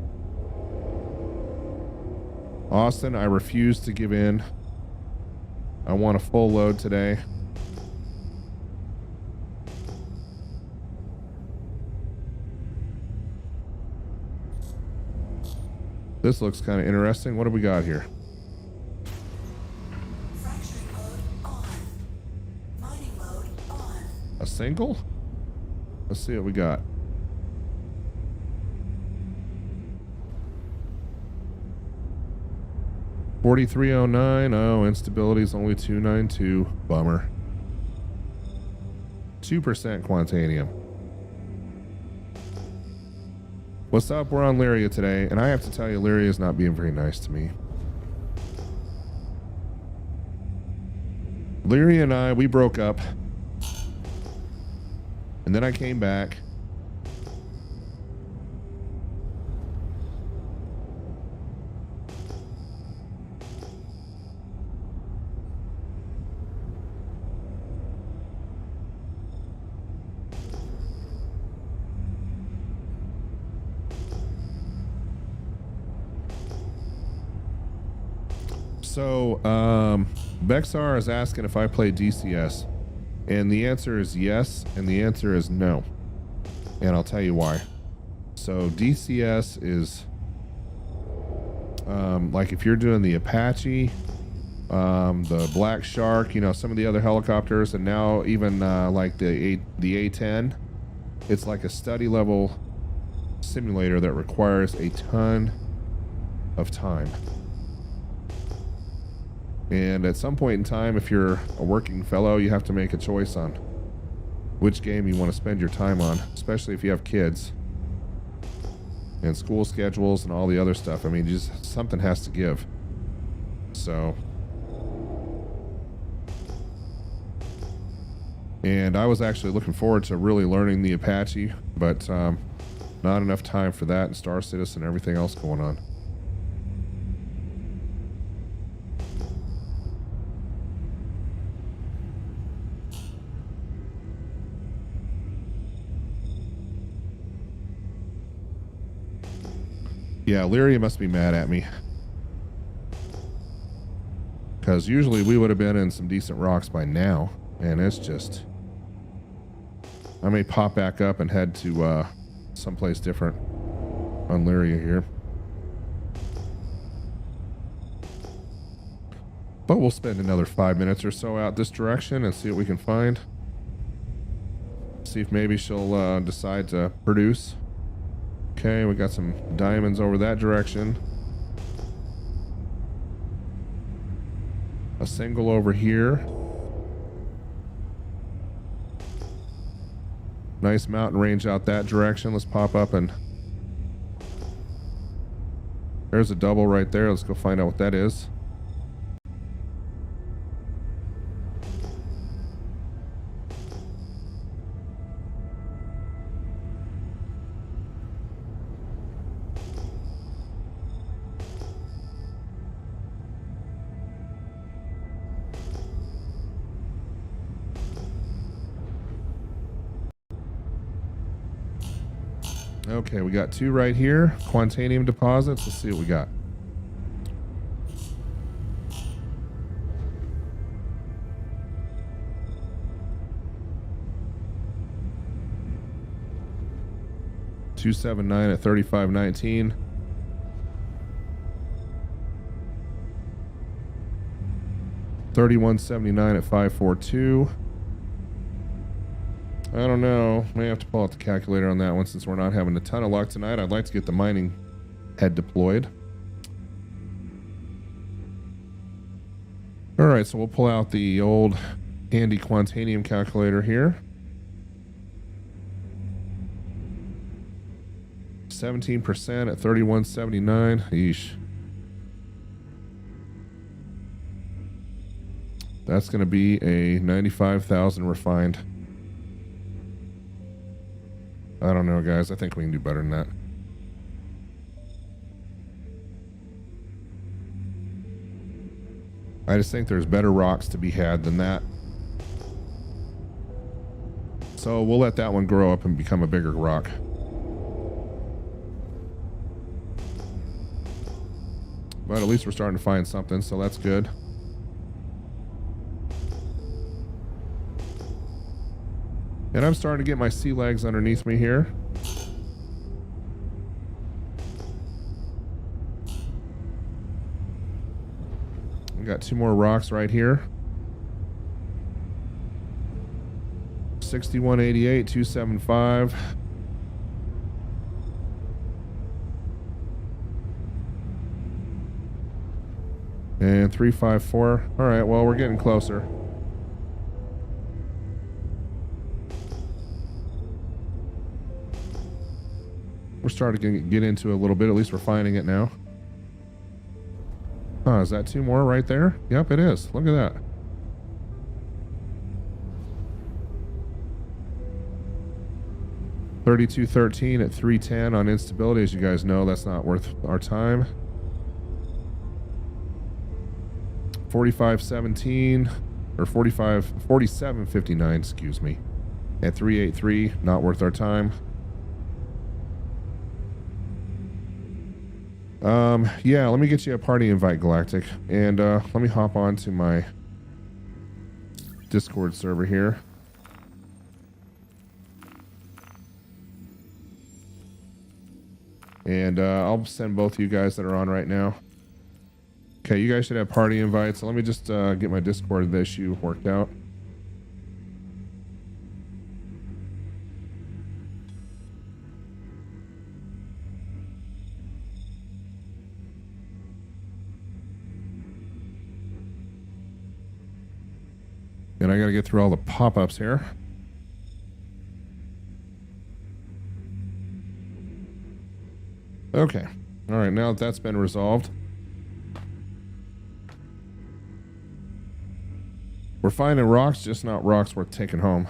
Speaker 1: Austin, I refuse to give in. I want a full load today. This looks kind of interesting. What do we got here?
Speaker 3: Fracturing mode on. Mining mode on.
Speaker 1: A single? Let's see what we got. $43.09. Oh, instability is only 292. Bummer. 2% Quantanium. What's up? We're on Lyria today, and I have to tell you, Lyria is not being very nice to me. Lyria and I, we broke up. And then I came back. So, Bexar is asking if I play DCS. And the answer is yes, and the answer is no. And I'll tell you why. So, DCS is, like if you're doing the Apache, the Black Shark, you know, some of the other helicopters, and now even like the A-10, it's like a study level simulator that requires a ton of time. And at some point in time, if you're a working fellow, you have to make a choice on which game you want to spend your time on, especially if you have kids and school schedules and all the other stuff. I mean, just something has to give. So, and I was actually looking forward to really learning the Apache, but not enough time for that, and Star Citizen and everything else going on. Yeah, Lyria must be mad at me. Because usually we would have been in some decent rocks by now. And it's just... I may pop back up and head to someplace different on Lyria here. But we'll spend another 5 minutes or so out this direction and see what we can find. See if maybe she'll decide to produce. Okay, we got some diamonds over that direction. A single over here. Nice mountain range out that direction. Let's pop up and... There's a double right there. Let's go find out what that is. Okay, we got two right here. Quantanium deposits. Let's see what we got. $279 at $35.19. $31.79 at $542. I don't know. May have to pull out the calculator on that one since we're not having a ton of luck tonight. I'd like to get the mining head deployed. All right, so we'll pull out the old handy Quantanium calculator here. 17% at $31.79. Yeesh. That's going to be a 95,000 refined. I don't know, guys. I think we can do better than that. I just think there's better rocks to be had than that. So we'll let that one grow up and become a bigger rock. But at least we're starting to find something, so that's good. And I'm starting to get my sea legs underneath me here. We got 2 more rocks right here. 6188, 275. And 354. All right, well, we're getting closer. We're starting to get into it a little bit. At least we're finding it now. Huh, is that 2 more right there? Yep, it is. Look at that. $32.13 at 310 on instability. As you guys know, that's not worth our time. 45.17 or 47.59, excuse me, at 383. Not worth our time. Yeah, let me get you a party invite, Galactic, and let me hop on to my Discord server here. And I'll send both of you guys that are on right now. Okay, you guys should have party invites. So let me just get my Discord issue worked out. And I got to get through all the pop-ups here. Okay. All right, now that that's been resolved, we're finding rocks, just not rocks worth taking home.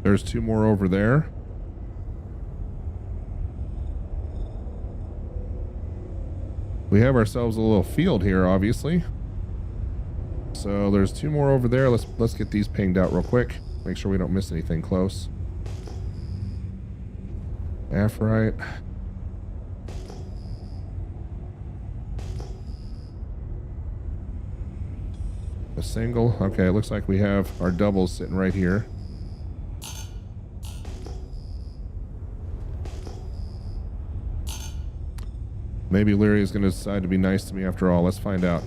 Speaker 1: There's 2 more over there. We have ourselves a little field here, obviously. So there's 2 more over there. Let's get these pinged out real quick. Make sure we don't miss anything close. Aphorite. A single. Okay, it looks like we have our doubles sitting right here. Maybe Lyria is going to decide to be nice to me after all. Let's find out.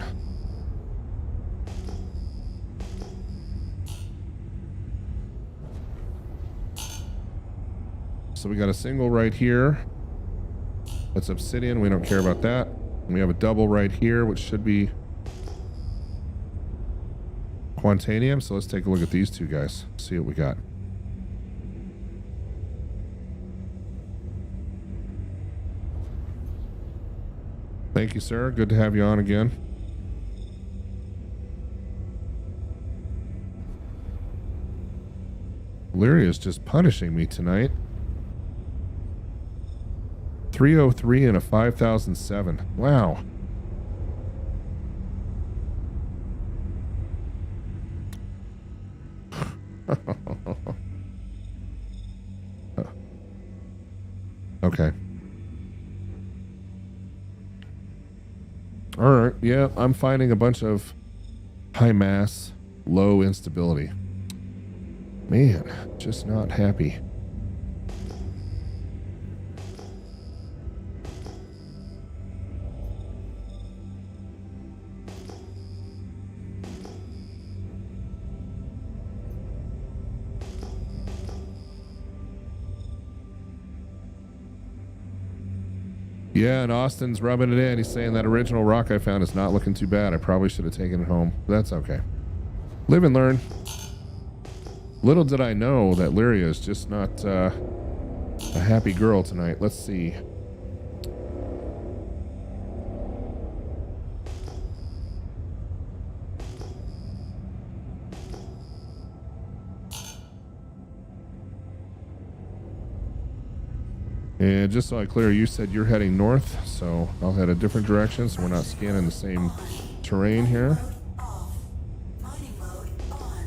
Speaker 1: So we got a single right here. That's obsidian. We don't care about that. And we have a double right here, which should be Quantanium. So let's take a look at these 2 guys. See what we got. Thank you, sir. Good to have you on again. Lyria is just punishing me tonight. 303 and a 5007. Wow. Okay. All right. Yeah, I'm finding a bunch of high mass, low instability. Man, just not happy. Yeah, and Austin's rubbing it in. He's saying that original rock I found is not looking too bad. I probably should have taken it home. That's okay. Live and learn. Little did I know that Lyria is just not a happy girl tonight. Let's see. And just so I clear, you said you're heading north, so I'll head a different direction so we're not scanning the same terrain here.
Speaker 3: Mining mode on.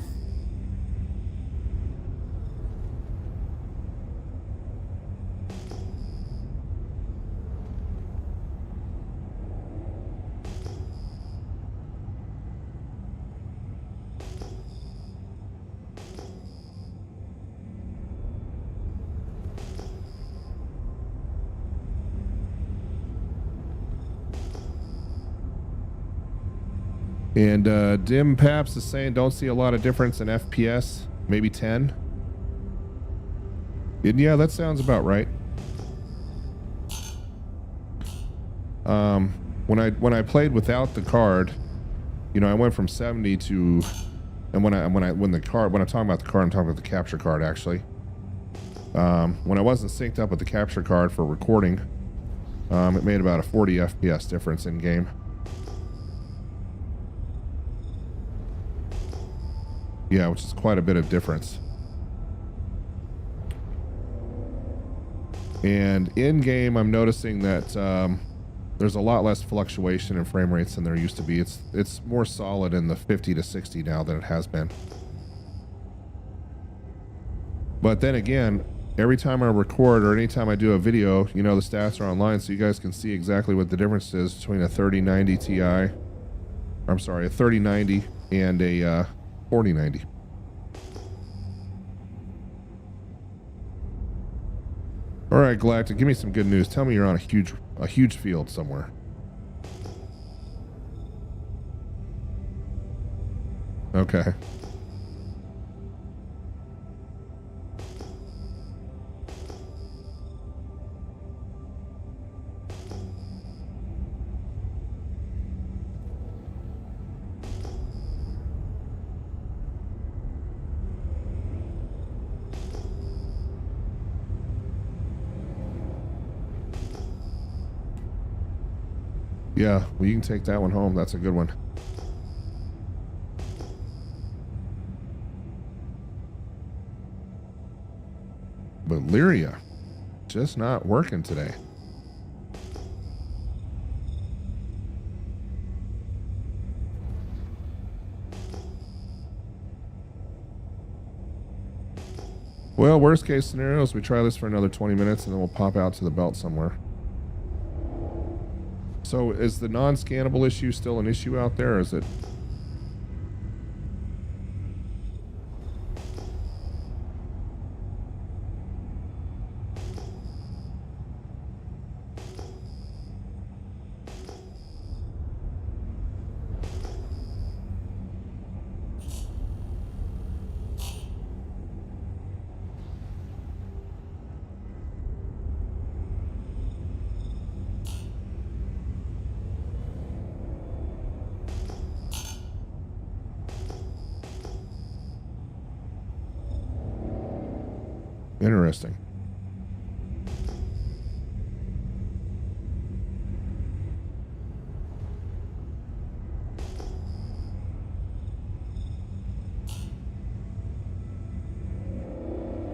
Speaker 1: And Dim Paps is saying don't see a lot of difference in FPS, maybe 10. And yeah, that sounds about right. When I played without the card, you know, I went from 70 to, and when I'm talking about the card, I'm talking about the capture card actually. When I wasn't synced up with the capture card for recording, it made about a 40 FPS difference in game. Yeah, which is quite a bit of difference. And in game, I'm noticing that there's a lot less fluctuation in frame rates than there used to be. It's more solid in the 50 to 60 now than it has been. But then again, every time I record or anytime I do a video, you know, the stats are online, so you guys can see exactly what the difference is between a 3090 Ti, I'm sorry, a 3090 and a 4090. All right, Galactic, give me some good news. Tell me you're on a huge field somewhere. Okay. Yeah, well, you can take that one home. That's a good one. But Lyria, just not working today. Well, worst case scenario is we try this for another 20 minutes and then we'll pop out to the belt somewhere. So is the non-scannable issue still an issue out there, or is it? Interesting.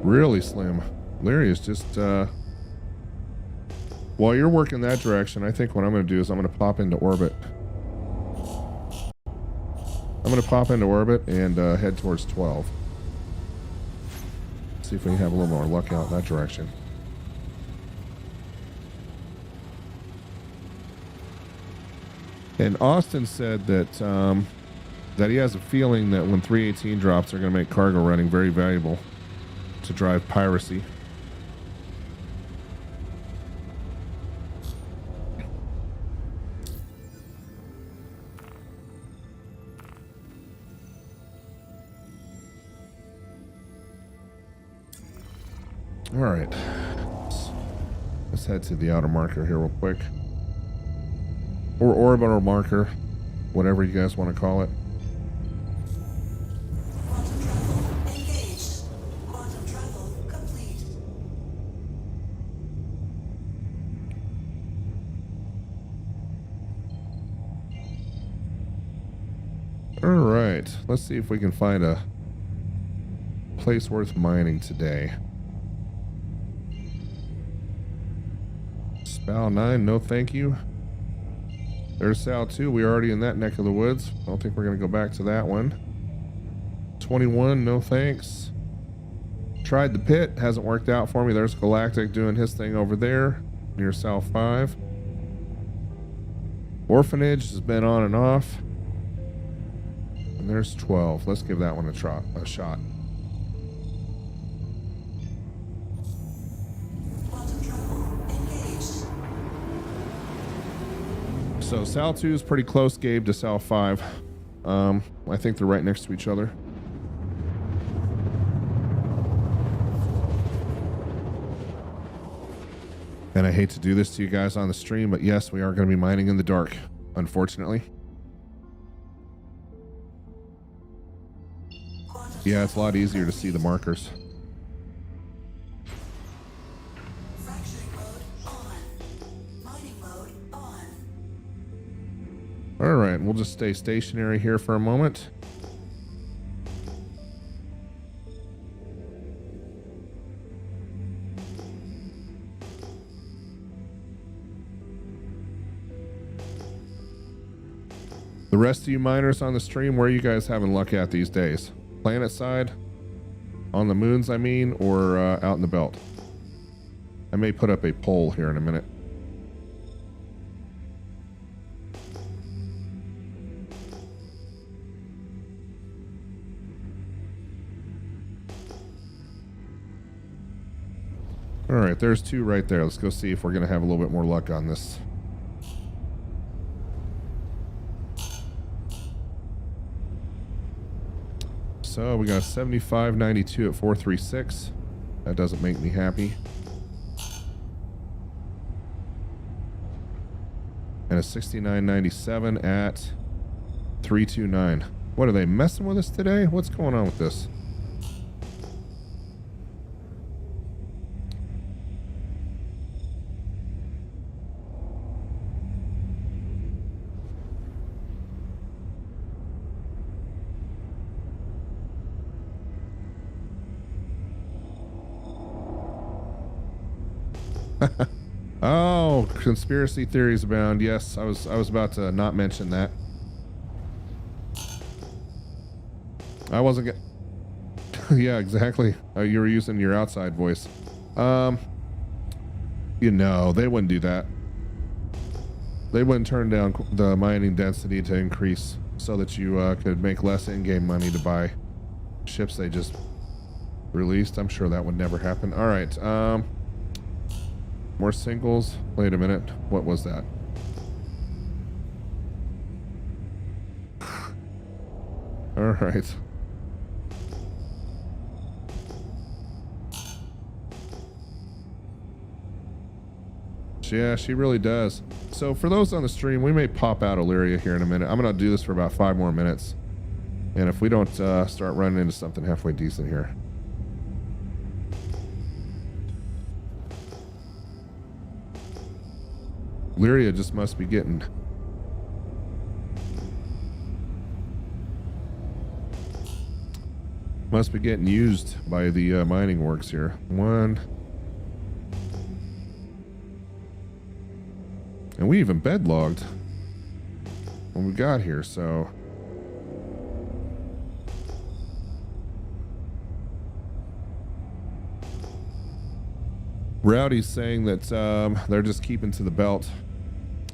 Speaker 1: Really slim. Lyria is just while you're working that direction, I think what I'm going to do is I'm going to pop into orbit. I'm going to pop into orbit and head towards 12. See if we can have a little more luck out in that direction. And Austin said that that he has a feeling that when 318 drops, they're going to make cargo running very valuable to drive piracy. All right, let's head to the outer marker here real quick, or orbital marker, whatever you guys want to call it. right, let's see if we can find a place worth mining today. Spal 9, no thank you. There's Sal 2, we're already in that neck of the woods. I don't think we're going to go back to that one. 21, no thanks. Tried the pit, hasn't worked out for me. There's Galactic doing his thing over there near Sal 5. Orphanage has been on and off. And there's 12. Let's give that one a shot. So Sal 2 is pretty close, Gabe, to Sal 5. I think they're right next to each other. And I hate to do this to you guys on the stream, but yes, we are going to be mining in the dark, unfortunately. Yeah, it's a lot easier to see the markers. All right, we'll just stay stationary here for a moment. The rest of you miners on the stream, where are you guys having luck at these days? Planet side? On the moons, I mean, or out in the belt? I may put up a poll here in a minute. All right, there's 2 right there. Let's go see if we're going to have a little bit more luck on this. So we got a 75.92 at 436. That doesn't make me happy. And a 69.97 at 329. What, are they messing with us today? What's going on with this? Oh, conspiracy theories abound. Yes, I was about to not mention that. I wasn't yeah, exactly. You were using your outside voice. You know, they wouldn't do that. They wouldn't turn down the mining density to increase so that you could make less in-game money to buy ships they just released. I'm sure that would never happen. All right. More singles. Wait a minute. What was that? All right. Yeah, she really does. So for those on the stream, we may pop out of Lyria here in a minute. I'm going to do this for about 5 more minutes. And if we don't start running into something halfway decent here. Lyria just must be getting... must be getting used by the mining works here. 1... And we even bed logged when we got here, so... Rowdy's saying that they're just keeping to the belt.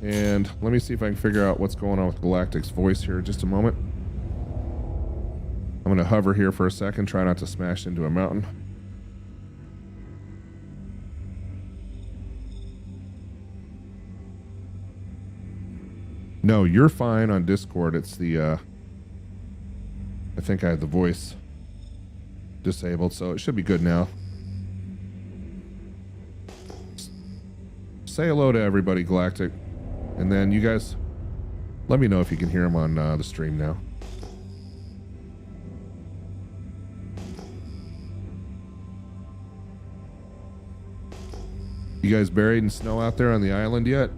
Speaker 1: And let me see if I can figure out what's going on with Galactic's voice here in just a moment. I'm going to hover here for a second, try not to smash into a mountain. No, you're fine on Discord. It's the, I think I had the voice disabled, so it should be good now. Say hello to everybody, Galactic. And then you guys, let me know if you can hear him on the stream now. You guys buried in snow out there on the island yet?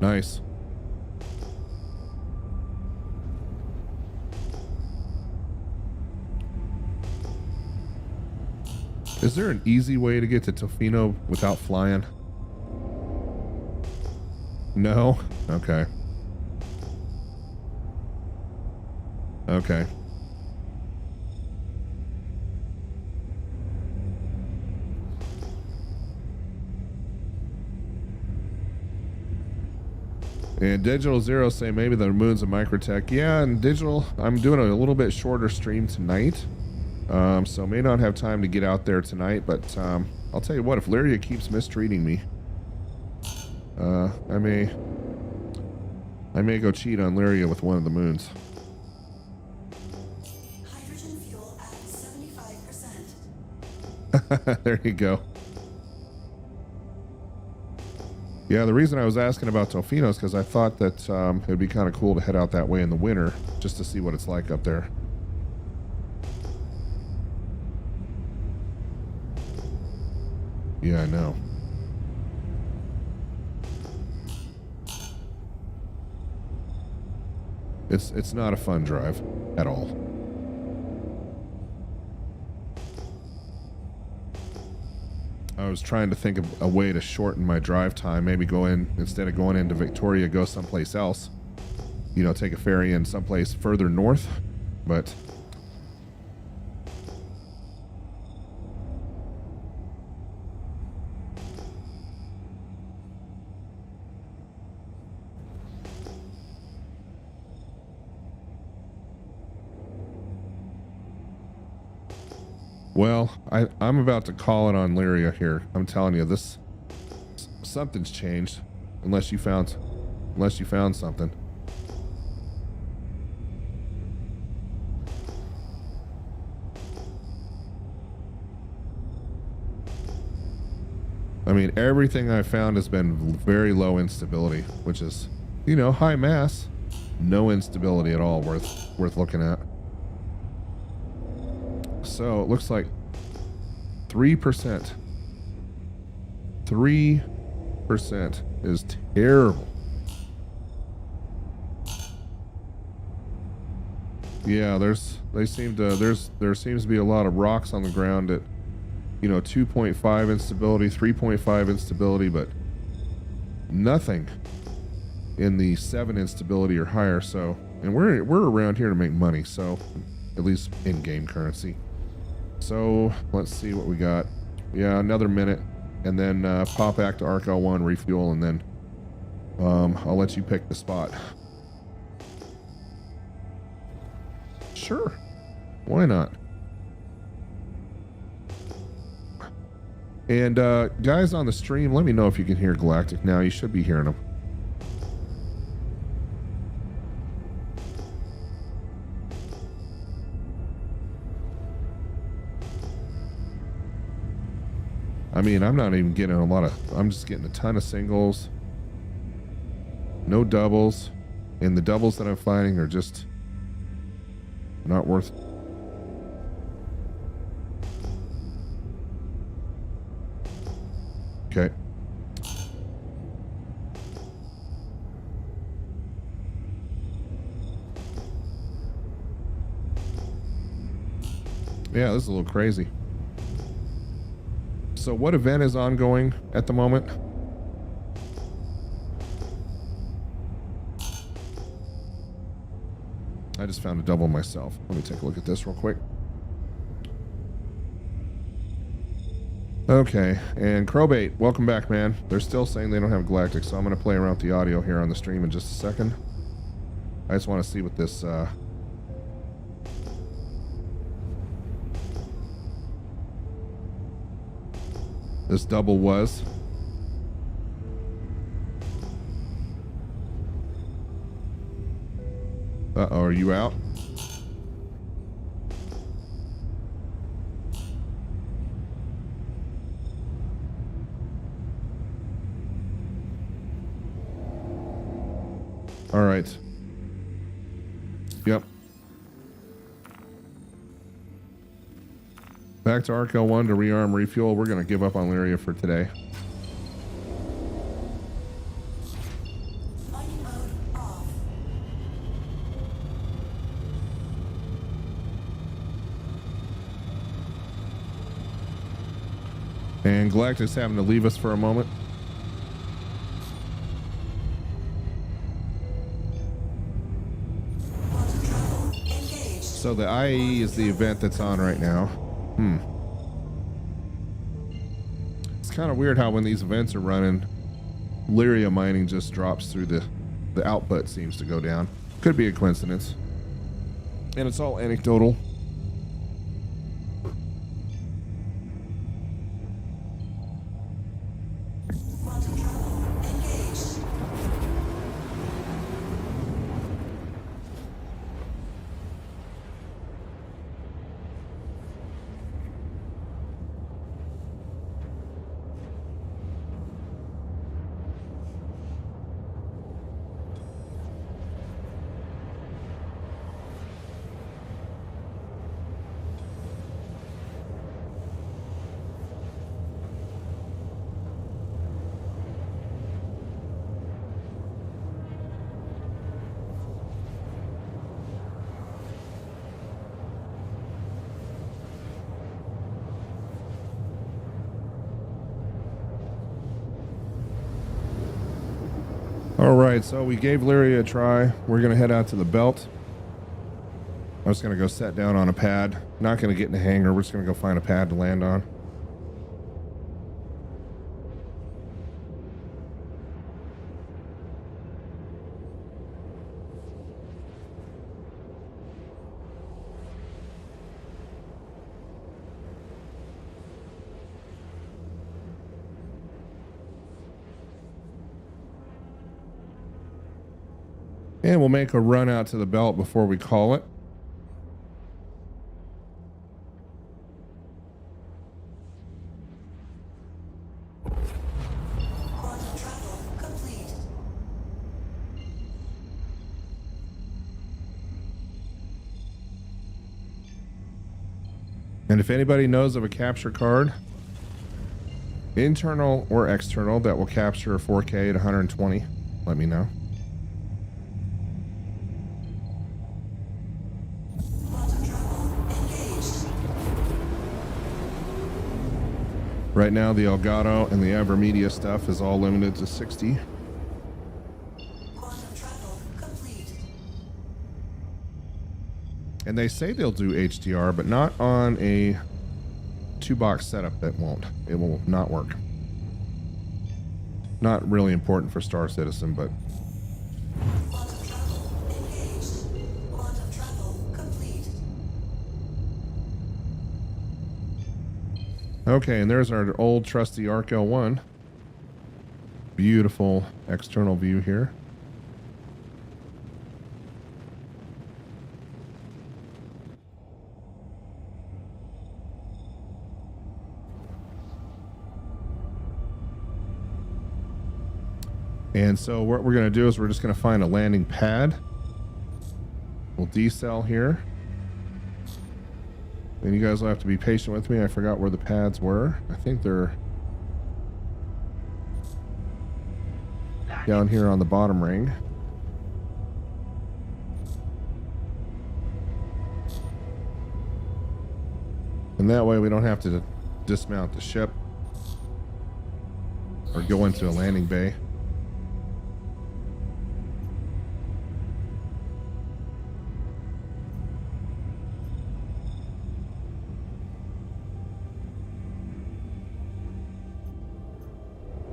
Speaker 1: Nice. Is there an easy way to get to Tofino without flying? No? Okay. Okay. And Digital Zero say maybe the moon's a microtech. Yeah, and Digital, I'm doing a little bit shorter stream tonight. So may not have time to get out there tonight, but I'll tell you what, if Lyria keeps mistreating me, I may go cheat on Lyria with one of the moons.
Speaker 3: Hydrogen fuel at 75%.
Speaker 1: There you go. Yeah, the reason I was asking about Tofino is because I thought that it would be kind of cool to head out that way in the winter just to see what it's like up there. Yeah, I know. It's not a fun drive at all. I was trying to think of a way to shorten my drive time. Maybe go in, instead of going into Victoria, go someplace else. You know, take a ferry in someplace further north. But well, I'm about to call it on Lyria here. I'm telling you, something's changed. Unless you found something. I mean, everything I found has been very low instability, which is, you know, high mass, no instability at all worth looking at. So it looks like 3%. 3% is terrible. Yeah, there seems to be a lot of rocks on the ground at, you know, 2.5 instability, 3.5 instability, but nothing in the 7 instability or higher. So, and we're around here to make money, so at least in game currency. So let's see what we got. Yeah, another minute, and then pop back to Arc L1, refuel, and then I'll let you pick the spot. Sure, why not? And guys on the stream, let me know if you can hear Galactic now. You should be hearing him. I mean, I'm not even getting I'm just getting a ton of singles. No doubles. And the doubles that I'm finding are just not worth. Okay. Yeah, this is a little crazy. So what event is ongoing at the moment? I just found a double myself. Let me take a look at this real quick. Okay, and Crowbait, welcome back, man. They're still saying they don't have Galactic, so I'm going to play around with the audio here on the stream in just a second. I just want to see what this this double was. Uh-oh, are you out? All right. Yep. Back to Arc L1 to rearm, refuel. We're going to give up on Lyria for today. And Galactic's having to leave us for a moment. So the IAE is the event that's on right now. It's kind of weird how when these events are running, Lyria mining just drops through the output seems to go down. Could be a coincidence. And it's all anecdotal. All right, so we gave Lyria a try. We're going to head out to the belt. I'm just going to go set down on a pad. Not going to get in a hangar. We're just going to go find a pad to land on. And we'll make a run out to the belt before we call it. And if anybody knows of a capture card, internal or external, that will capture 4K at 120, let me know. Right now, the Elgato and the Avermedia stuff is all limited to 60. And they say they'll do HDR, but not on a 2-box setup. That won't. It will not work. Not really important for Star Citizen, but... Okay, and there's our old trusty Arc L1. Beautiful external view here. And so what we're going to do is we're just going to find a landing pad. We'll decel here. And you guys will have to be patient with me. I forgot where the pads were. I think they're down here on the bottom ring. And that way we don't have to dismount the ship or go into a landing bay.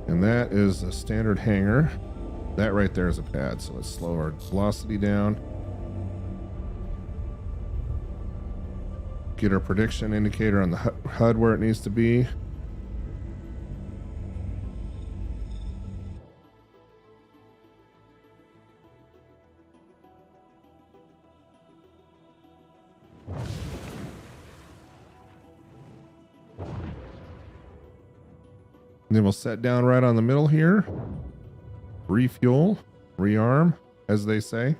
Speaker 1: And that is a standard hangar. That right there is a pad, so let's slow our velocity down. Get our prediction indicator on the HUD where it needs to be. And then we'll set down right on the middle here. Refuel, rearm, as they say.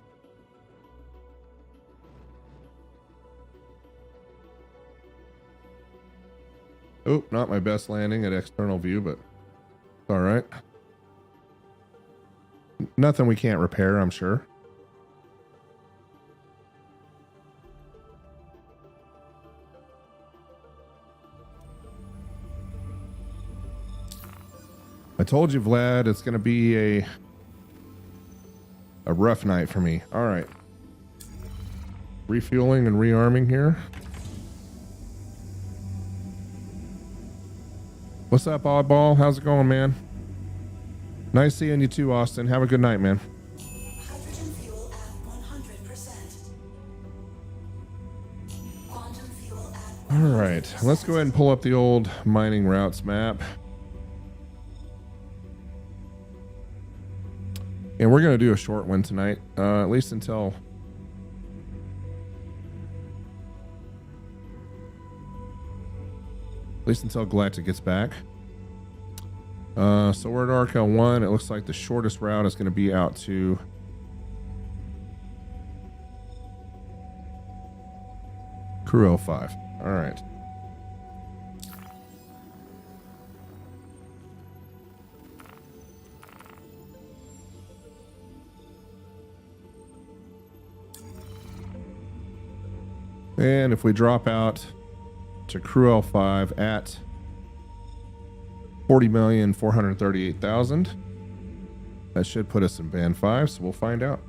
Speaker 1: Oh, not my best landing at external view, but it's all right. Nothing we can't repair, I'm sure. I told you, Vlad, it's going to be a rough night for me. All right. Refueling and rearming here. What's up, Oddball? How's it going, man? Nice seeing you too, Austin. Have a good night, man.
Speaker 3: Hydrogen fuel at 100%. Quantum fuel at
Speaker 1: All right. Let's go ahead and pull up the old mining routes map. And we're going to do a short one tonight, at least until Galactic gets back. So we're at Arc 1. It looks like the shortest route is going to be out to Crew 05. All right. And if we drop out to Crew 05 at 40,438,000, that should put us in band 5, so we'll find out.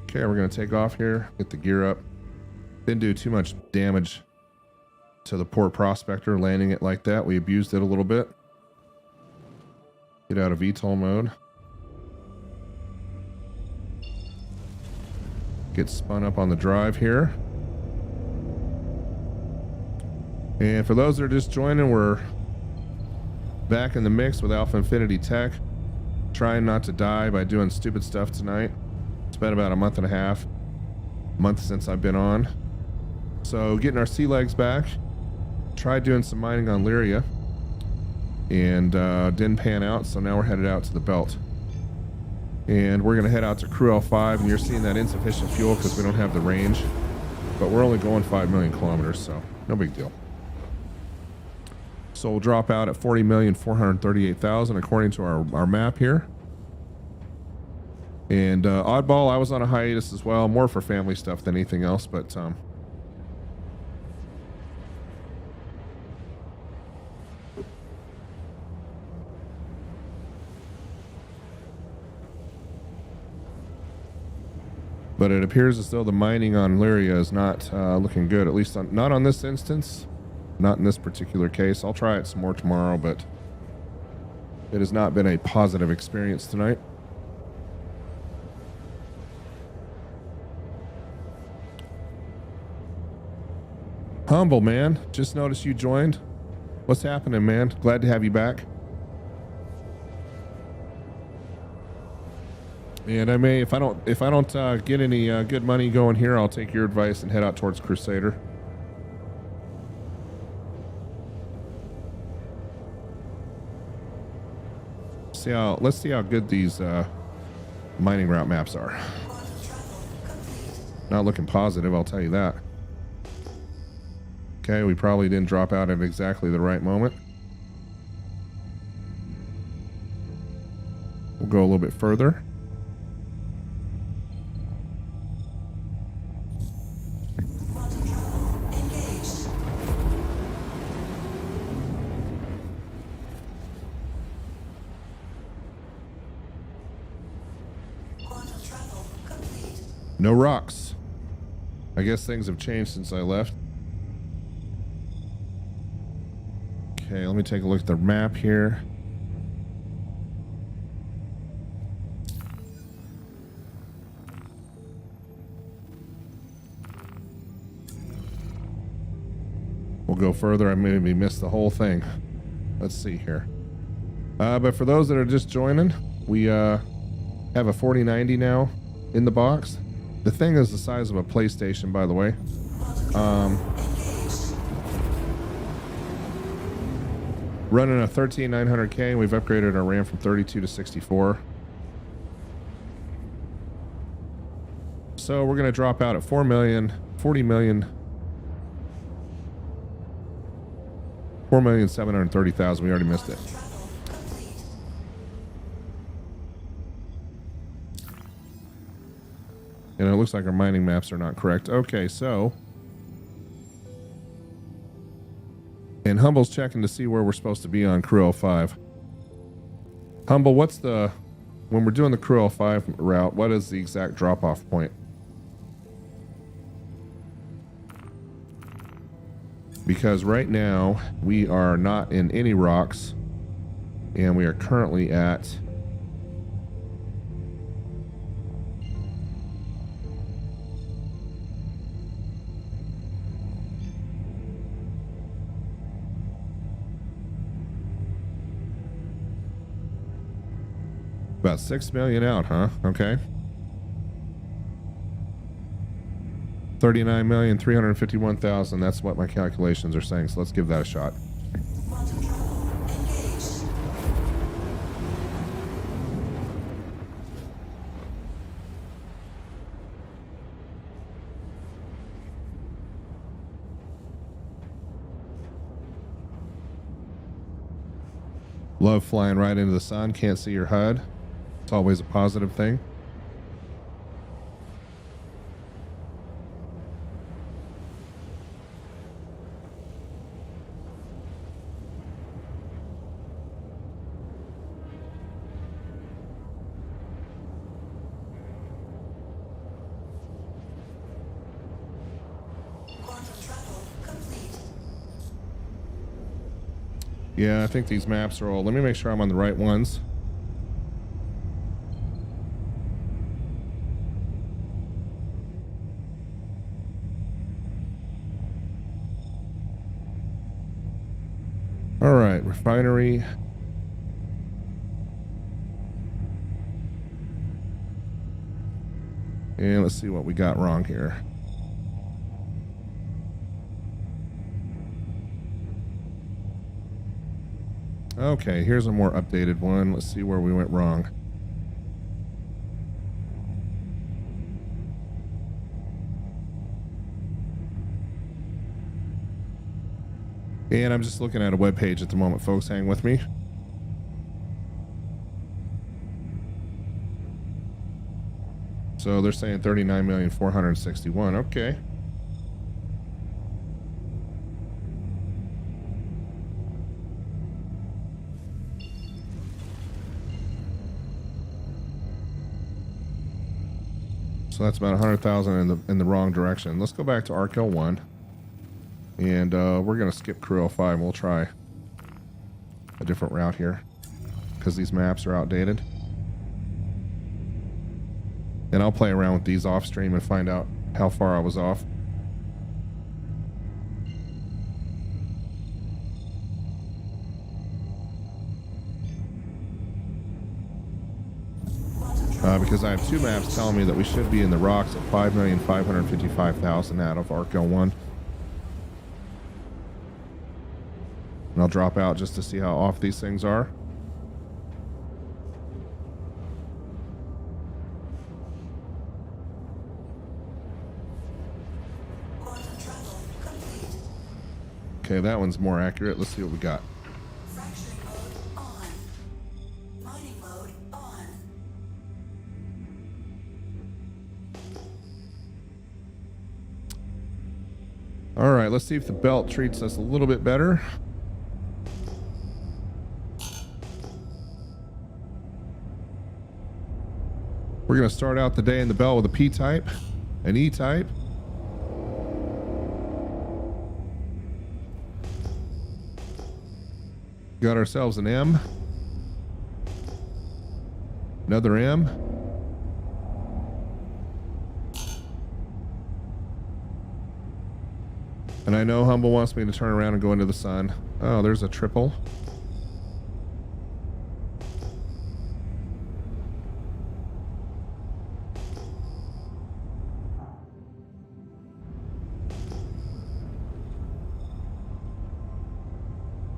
Speaker 1: Okay, we're going to take off here, get the gear up. Didn't do too much damage to the Port Prospector landing it like that. We abused it a little bit. Get out of VTOL mode. Get spun up on the drive here. And for those that are just joining, we're back in the mix with AlphaInfinity Tech. Trying not to die by doing stupid stuff tonight. It's been about a month since I've been on. So getting our sea legs back. Tried doing some mining on Lyria. And didn't pan out, so now we're headed out to the belt. And we're going to head out to Crew L5, and you're seeing that insufficient fuel because we don't have the range. But we're only going 5 million kilometers, so no big deal. So we'll drop out at 40,438,000 according to our map here. And Oddball, I was on a hiatus as well, more for family stuff than anything else, but it appears as though the mining on Lyria is not looking good, at least not on this instance. Not in this particular case. I'll try it some more tomorrow, but it has not been a positive experience tonight. Humble, man. Just noticed you joined. What's happening, man? Glad to have you back. And I may, if I don't get any good money going here, I'll take your advice and head out towards Crusader. Let's see how good these mining route maps are. Not looking positive, I'll tell you that. Okay, we probably didn't drop out at exactly the right moment. We'll go a little bit further. No rocks. I guess things have changed since I left. Okay, let me take a look at the map here. We'll go further. I maybe missed the whole thing. Let's see here. But for those that are just joining, we have a 4090 now in the box. The thing is the size of a PlayStation, by the way. Running a 13900K, and we've upgraded our RAM from 32 to 64. So we're going to drop out at 40 million, 4,730,000. We already missed it. And it looks like our mining maps are not correct. Okay, so. And Humble's checking to see where we're supposed to be on Crew 05. Humble, what's the, when we're doing the Crew L5 route, what is the exact drop-off point? Because right now we are not in any rocks, and we are currently at about 6 million out, huh? Okay. 39,351,000. That's what my calculations are saying. So let's give that a shot. Love flying right into the sun. Can't see your HUD. It's always a positive thing. Yeah, I think these maps are all... Let me make sure I'm on the right ones. All right, refinery. And let's see what we got wrong here. Okay, here's a more updated one. Let's see where we went wrong. And I'm just looking at a web page at the moment, folks. Hang with me. So they're saying 39,461,000. Okay. So that's about 100,000 in the wrong direction. Let's go back to ArcL1. And we're going to skip Crew L5. We'll try a different route here because these maps are outdated. And I'll play around with these off stream and find out how far I was off. Because I have two maps telling me that we should be in the rocks at 5,555,000 out of ArcL1. And I'll drop out just to see how off these things are. Okay, that one's more accurate. Let's see what we got.
Speaker 3: Fracturing mode on. Mining mode on.
Speaker 1: All right, let's see if the belt treats us a little bit better. We're going to start out the day in the belt with a P-type, an E-type. Got ourselves an M. Another M. And I know Humble wants me to turn around and go into the sun. Oh, there's a triple.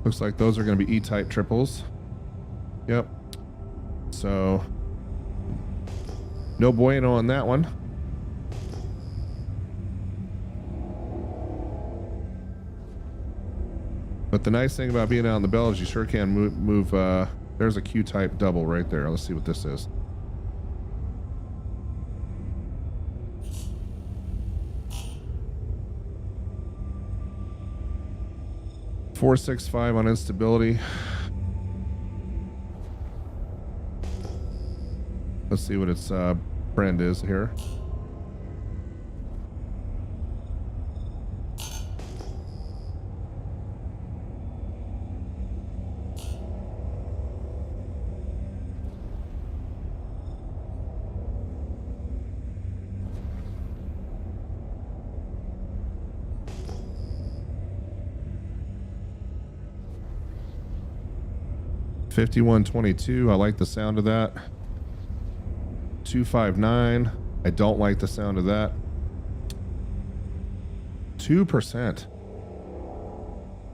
Speaker 1: Looks like those are going to be E-type triples. Yep. So, no bueno on that one. But the nice thing about being out in the belt is you sure can move there's a Q-type double right there. Let's see what this is. .465 on instability. Let's see what its friend is here. $51.22. I like the sound of that. 259. I don't like the sound of that. 2%.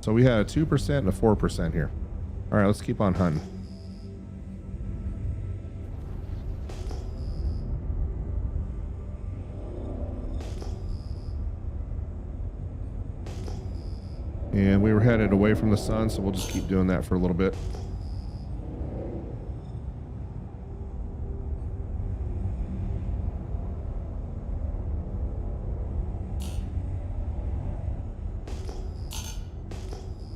Speaker 1: So we had a 2% and a 4% here. All right, let's keep on hunting. And we were headed away from the sun, so we'll just keep doing that for a little bit.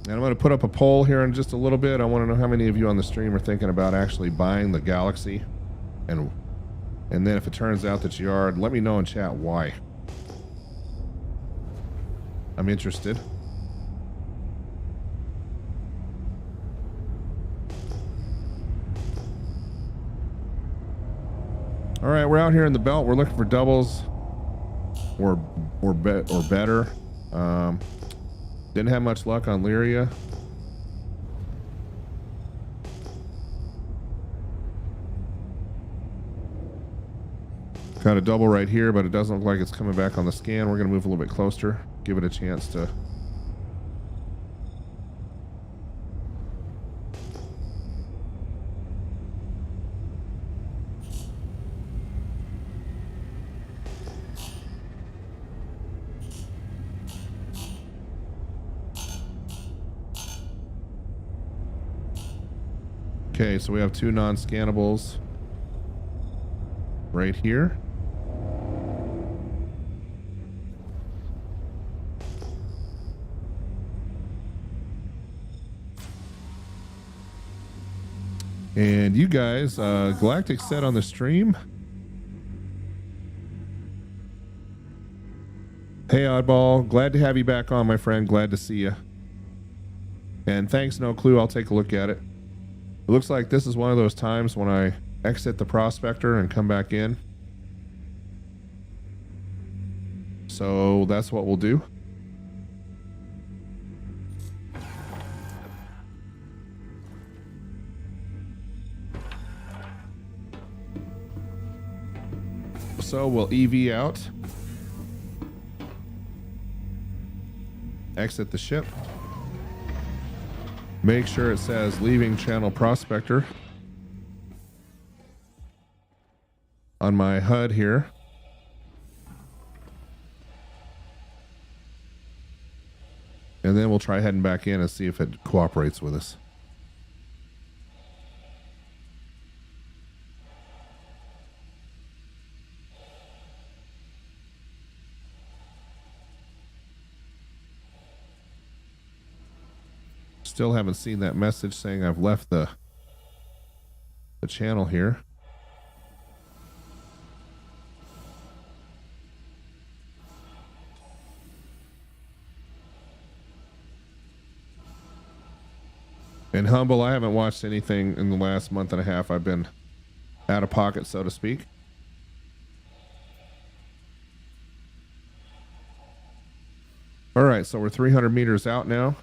Speaker 1: And I'm going to put up a poll here in just a little bit. I want to know how many of you on the stream are thinking about actually buying the Galaxy. And then if it turns out that you are, let me know in chat why. I'm interested. All right, we're out here in the belt. We're looking for doubles or better. Didn't have much luck on Lyria. Got a double right here, but it doesn't look like it's coming back on the scan. We're going to move a little bit closer, give it a chance to. Okay, so we have two non-scannables right here. And you guys, Galactic said on the stream. Hey, Oddball, glad to have you back on, my friend. Glad to see you. And thanks, No Clue. I'll take a look at it. It looks like this is one of those times when I exit the prospector and come back in. So that's what we'll do. So we'll EV out. Exit the ship. Make sure it says leaving channel prospector on my HUD here. And then we'll try heading back in and see if it cooperates with us. Still haven't seen that message saying I've left the channel here. And Humble, I haven't watched anything in the last month and a half. I've been out of pocket, so to speak. All right, so we're 300 meters out now.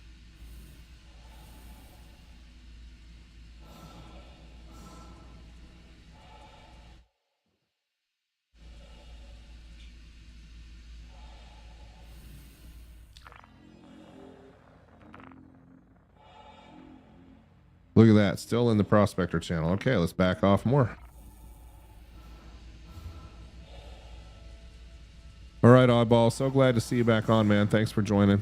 Speaker 1: Look at that, still in the prospector channel. Okay, let's back off more. All right, Oddball, so glad to see you back on, man. Thanks for joining.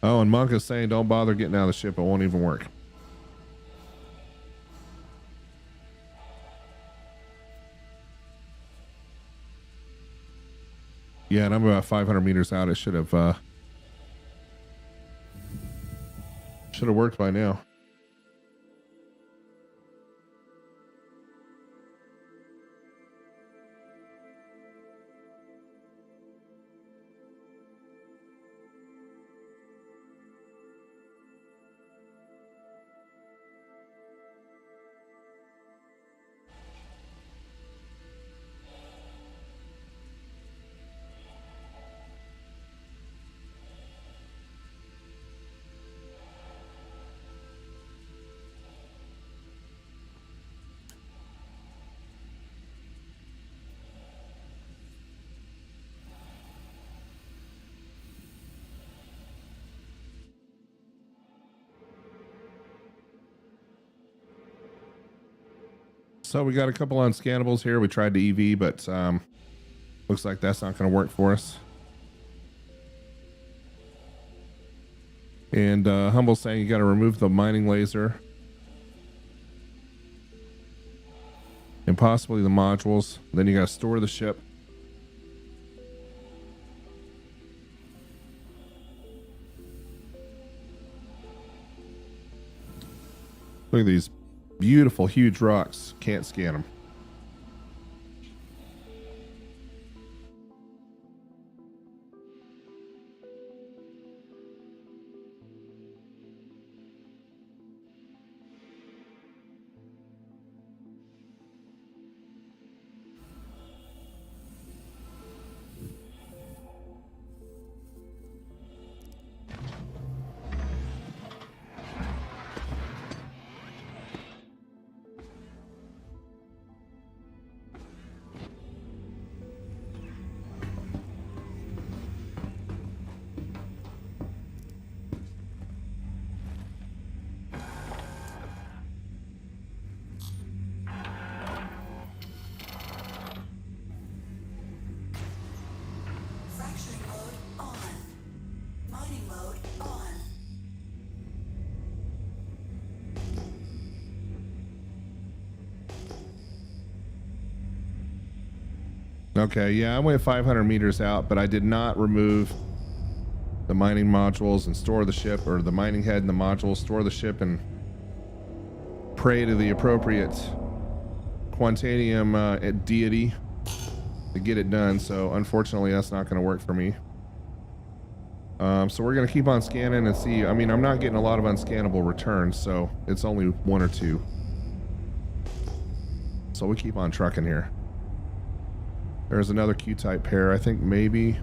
Speaker 1: Oh, and Monk is saying don't bother getting out of the ship. It won't even work. Yeah, and I'm about 500 meters out. It should have Should have worked by now. So we got a couple unscannables here. We tried the EV, but looks like that's not going to work for us. And Humble's saying you got to remove the mining laser and possibly the modules. Then you got to store the ship. Look at these beautiful, huge rocks. Can't scan them. Okay, yeah, I went 500 meters out, but I did not remove the mining modules and store the ship, or the mining head and the modules, store the ship and pray to the appropriate Quantanium deity to get it done. So unfortunately, that's not going to work for me. So we're going to keep on scanning and see. I mean, I'm not getting a lot of unscannable returns, so it's only one or two. So we keep on trucking here. There's another Q-type pair. I think maybe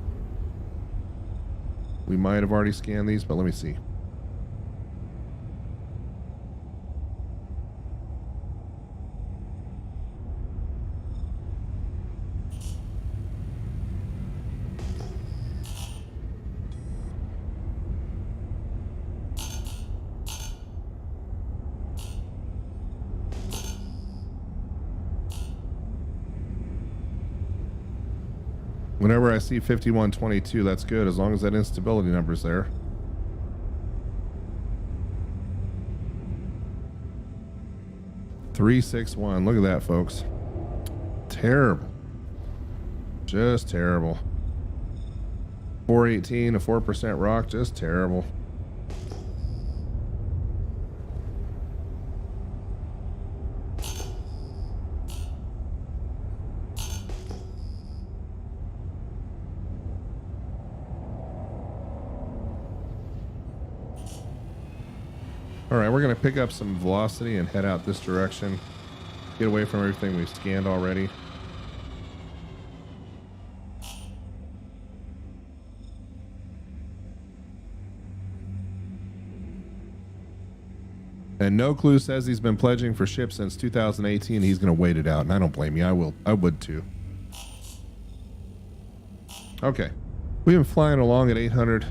Speaker 1: we might have already scanned these, but let me see. Whenever I see 5122, that's good, as long as that instability number's there. $361. Look at that, folks. Terrible. Just terrible. 418, a 4% rock, just terrible. All right, we're going to pick up some velocity and head out this direction. Get away from everything we've scanned already. And No Clue says he's been pledging for ships since 2018. He's going to wait it out, and I don't blame you. I would too. Okay, we've been flying along at 800.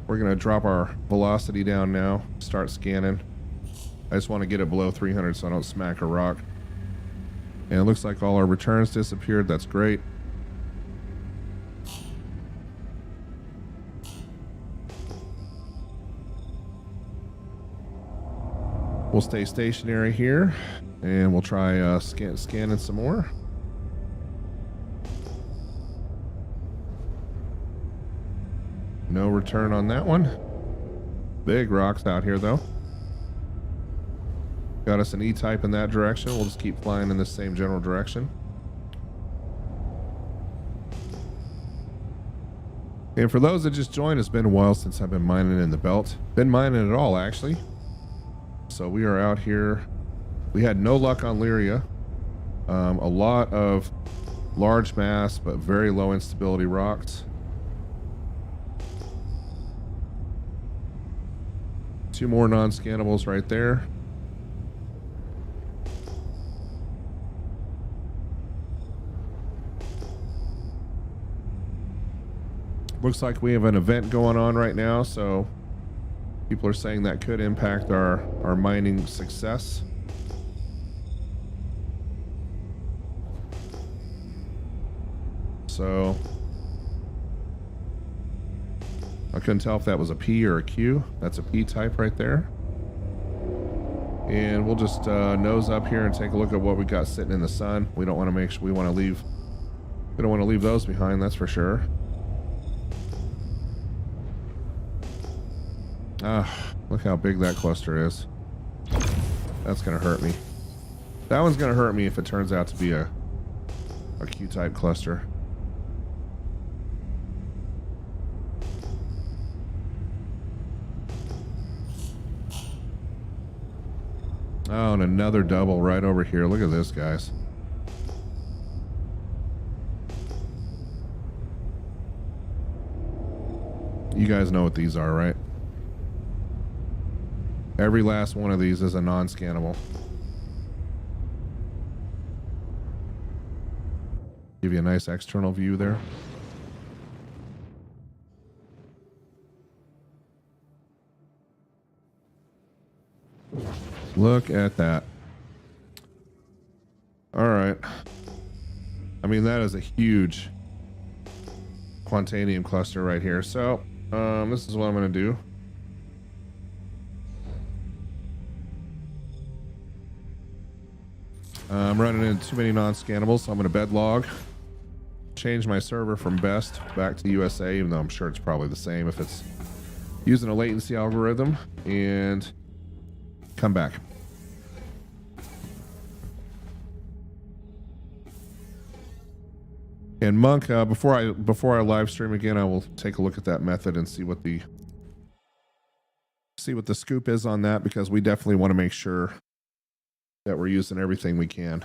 Speaker 1: We're going to drop our velocity down now, start scanning. I just want to get it below 300 so I don't smack a rock. And it looks like all our returns disappeared. That's great. We'll stay stationary here, and we'll try scanning some more. No return on that one. Big rocks out here, though. Got us an E-type in that direction. We'll just keep flying in the same general direction. And for those that just joined, it's been a while since I've been mining in the belt. Been mining at all, actually. So we are out here. We had no luck on Lyria. A lot of large mass, but very low instability rocks. Two more non-scannables right there. Looks like we have an event going on right now, so people are saying that could impact our mining success. So I couldn't tell if that was a P or a Q. That's a P type right there. And we'll just nose up here and take a look at what we got sitting in the sun. We don't want to make sure we don't want to leave those behind, that's for sure. Ah, look how big that cluster is. That's gonna hurt me. That one's gonna hurt me if it turns out to be a Q-type cluster. Oh, and another double right over here. Look at this, guys. You guys know what these are, right? Every last one of these is a non-scannable. Give you a nice external view there. Look at that. All right. I mean, that is a huge Quantanium cluster right here. So, this is what I'm going to do. I'm running into too many non-scannables, so I'm going to bed log. Change my server from best back to USA, even though I'm sure it's probably the same if it's using a latency algorithm, and come back. And Monk, before I live stream again, I will take a look at that method and see what the scoop is on that, because we definitely want to make sure that we're using everything we can.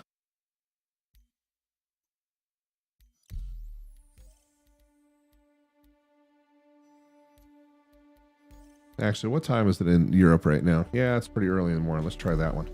Speaker 1: Actually, what time is it in Europe right now? Yeah, it's pretty early in the morning. Let's try that one.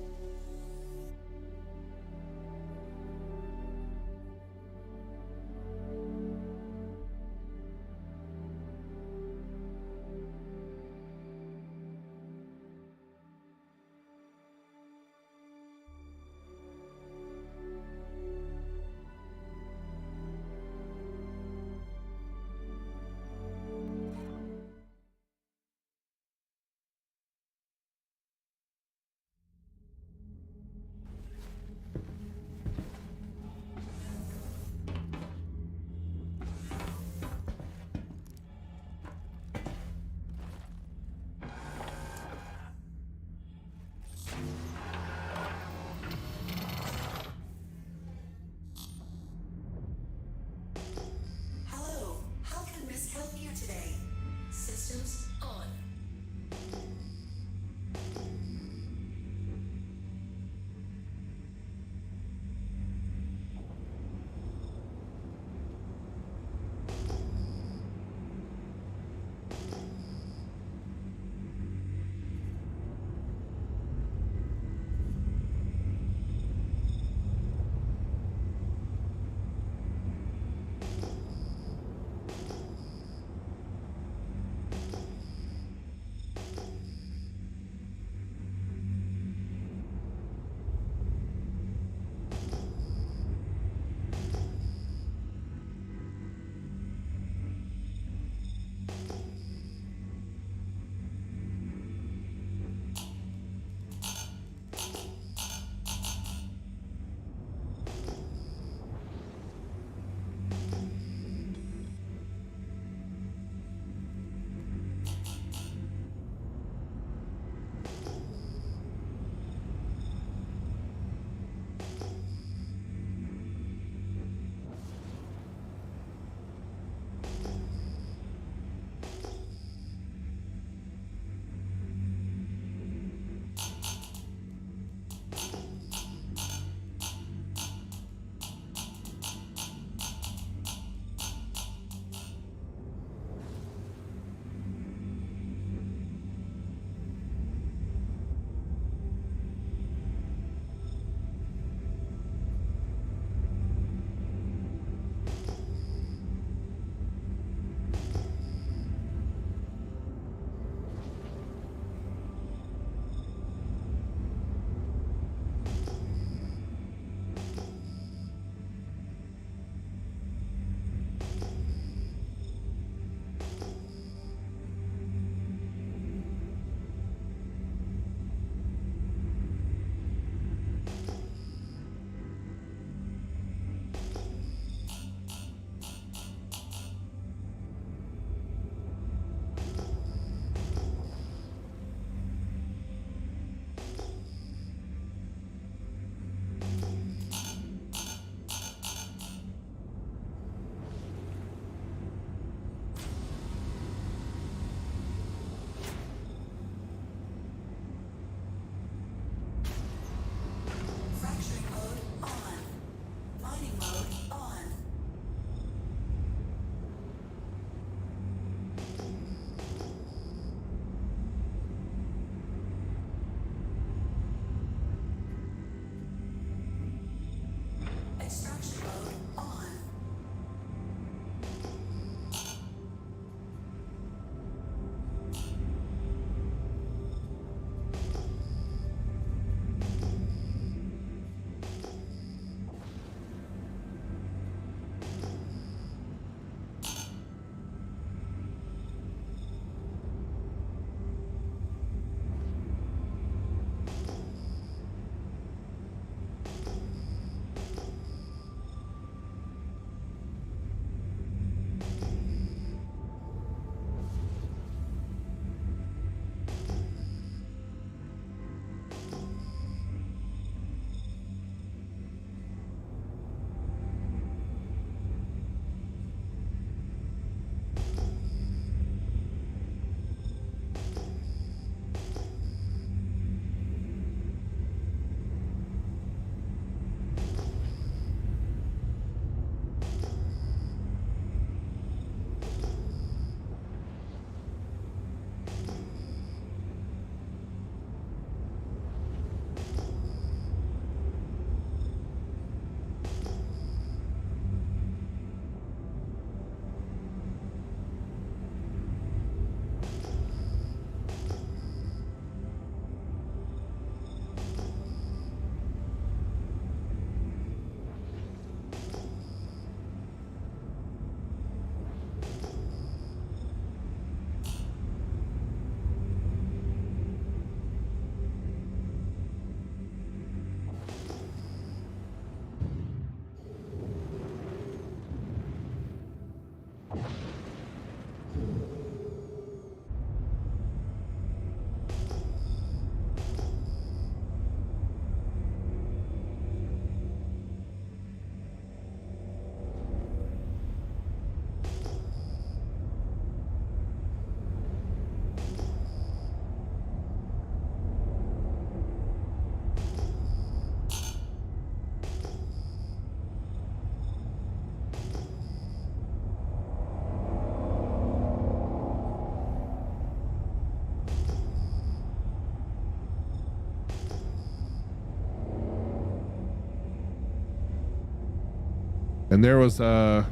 Speaker 1: And there was a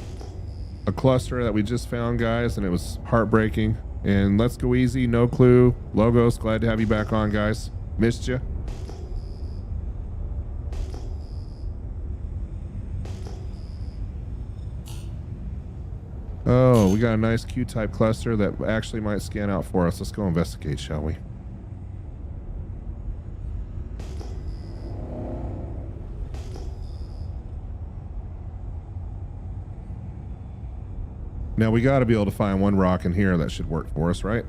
Speaker 1: cluster that we just found, guys, and it was heartbreaking. And let's go easy, no clue. Logos, glad to have you back on, guys. Missed you. Oh, we got a nice Q-type cluster that actually might scan out for us. Let's go investigate, shall we? Now we got to be able to find one rock in here that should work for us, right?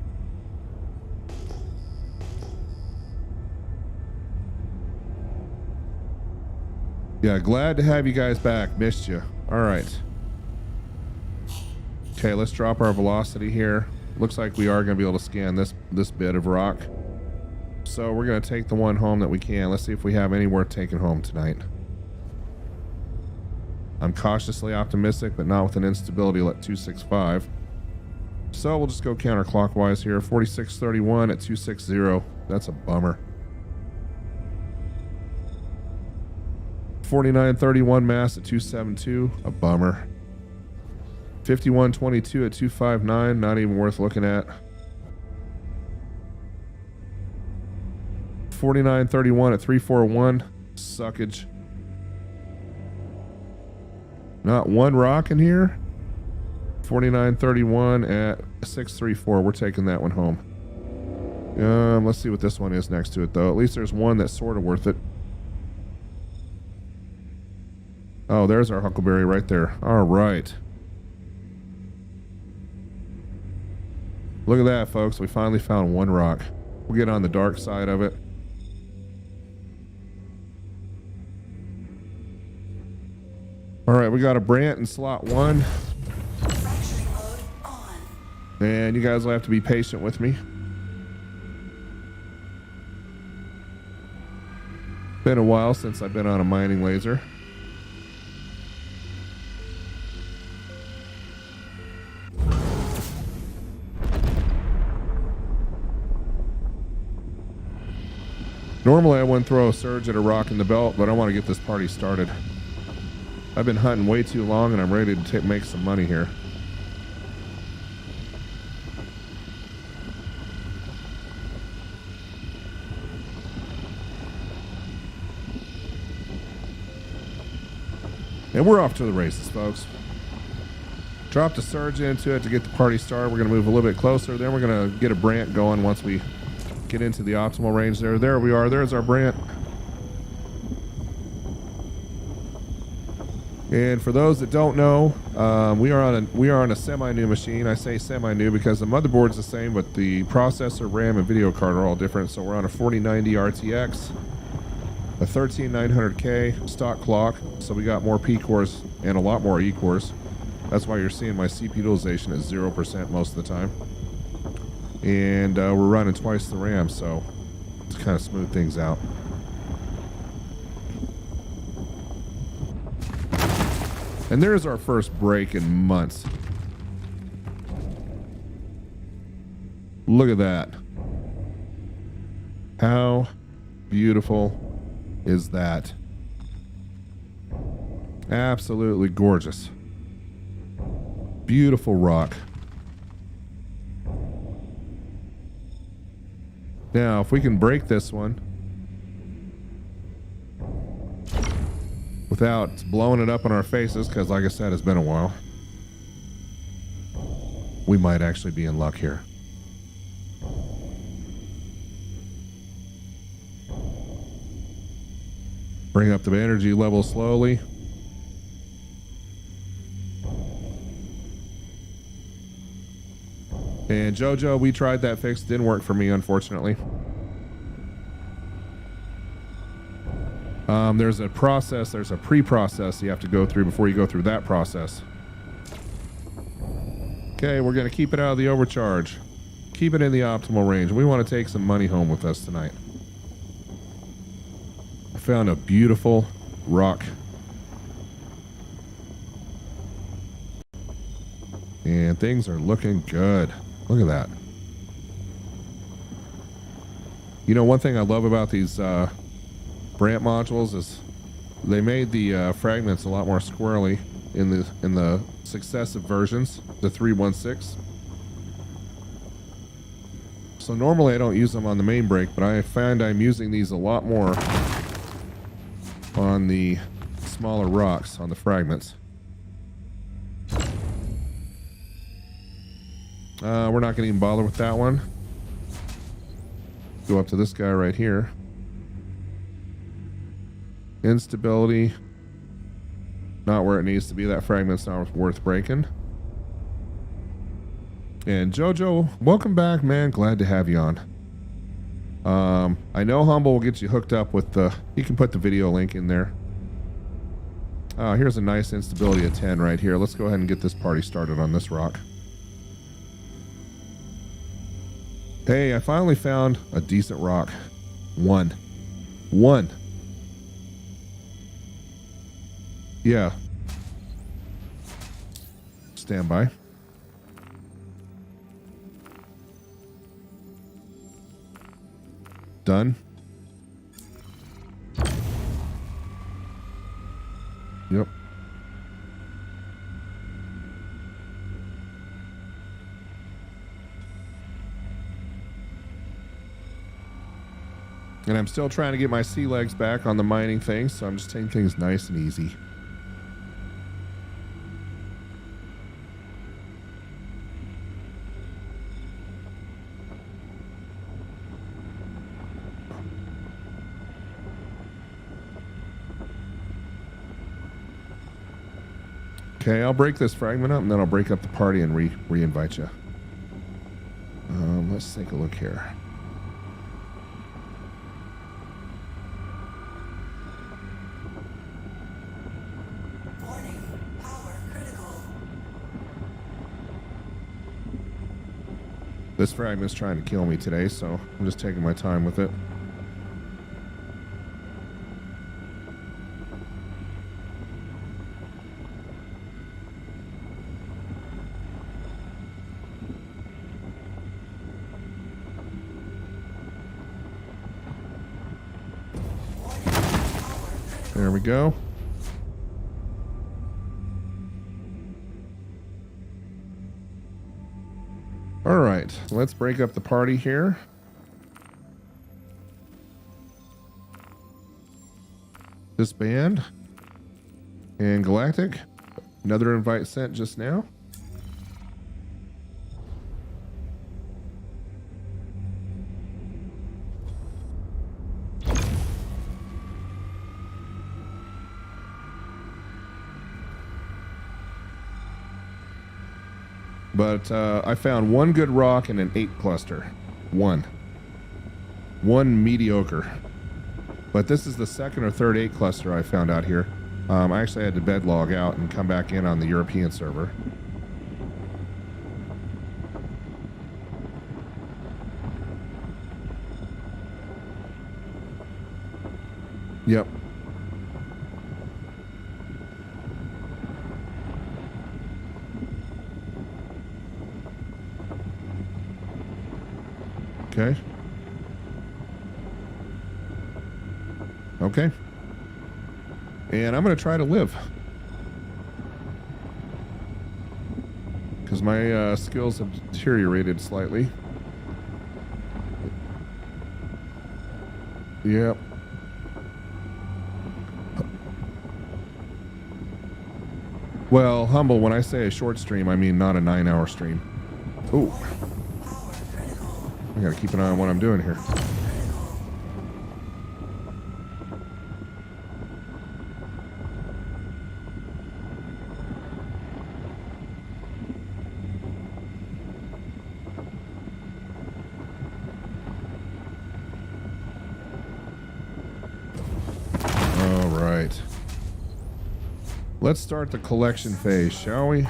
Speaker 1: Yeah, glad to have you guys back. Missed you. All right. Okay, let's drop our velocity here. Looks like we are going to be able to scan this bit of rock. So we're going to take the one home that we can. Let's see if we have any worth taking home tonight. I'm cautiously optimistic, but not with an instability at 265. So we'll just go counterclockwise here. 4631 at 260. That's a bummer. 4931 mass at 272. A bummer. 5122 at 259. Not even worth looking at. 4931 at 341. Suckage. Not one rock in here. 4931 at 634. We're taking that one home. Let's see what this one is next to it, though. At least there's one that's sort of worth it. Oh, there's our huckleberry right there. All right. Look at that, folks. We finally found one rock. We'll get on the dark side of it. All right, we got a Brant in slot 1. And you guys will have to be patient with me. Been a while since I've been on a mining laser. Normally I wouldn't throw a surge at a rock in the belt, but I want to get this party started. I've been hunting way too long and I'm ready to make some money here. And we're off to the races, folks. Dropped a surge into it to get the party started. We're going to move a little bit closer. Then we're going to get a Brant going once we get into the optimal range there. There we are. There's our Brant. And for those that don't know, we are on a semi-new machine. I say semi-new because the motherboard's the same, but the processor, RAM, and video card are all different. So we're on a 4090 RTX, a 13900K stock clock. So we got more P cores and a lot more E cores. That's why you're seeing my CPU utilization at 0% most of the time. And we're running twice the RAM, so to kind of smooth things out. And there's our first break in months. Look at that. How beautiful is that? Absolutely gorgeous. Beautiful rock. Now, if we can break this one without blowing it up in our faces, because like I said, it's been a while, we might actually be in luck here. Bring up the energy level slowly. And Jojo, we tried that fix. Didn't work for me, unfortunately. There's a process, there's a pre-process you have to go through before you go through that process. Okay, we're going to keep it out of the overcharge. Keep it in the optimal range. We want to take some money home with us tonight. I found a beautiful rock. And things are looking good. Look at that. You know, one thing I love about these Brant modules is they made the fragments a lot more squirrely in the successive versions, the 316. So normally I don't use them on the main brake, but I find I'm using these a lot more on the smaller rocks, on the fragments. We're not going to even bother with that one. Go up to this guy right here. Instability. Not where it needs to be. That fragment's not worth breaking. And Jojo, welcome back, man. Glad to have you on. I know Humble will get you hooked up with the... You can put the video link in there. Here's a nice instability of 10 right here. Let's go ahead and get this party started on this rock. Hey, I finally found a decent rock. One. Yeah. Stand by. Done. Yep. And I'm still trying to get my sea legs back on the mining thing, so I'm just taking things nice and easy. Okay, I'll break this fragment up, and then I'll break up the party and re-invite you. Let's take a look here.
Speaker 3: Warning, power critical.
Speaker 1: This fragment's trying to kill me today, so I'm just taking my time with it. There we go. All right, let's break up the party here. Disband. And Galactic. Another invite sent just now. But I found one good rock and an 8 cluster. One mediocre. But this is the second or third 8 cluster I found out here. I actually had to bed log out and come back in on the European server. Yep. Okay. Okay. And I'm going to try to live. Because my skills have deteriorated slightly. Yep. Well, Humble, when I say a short stream, I mean not a 9-hour stream. Ooh. I gotta keep an eye on what I'm doing here. All right. Let's start the collection phase, shall we?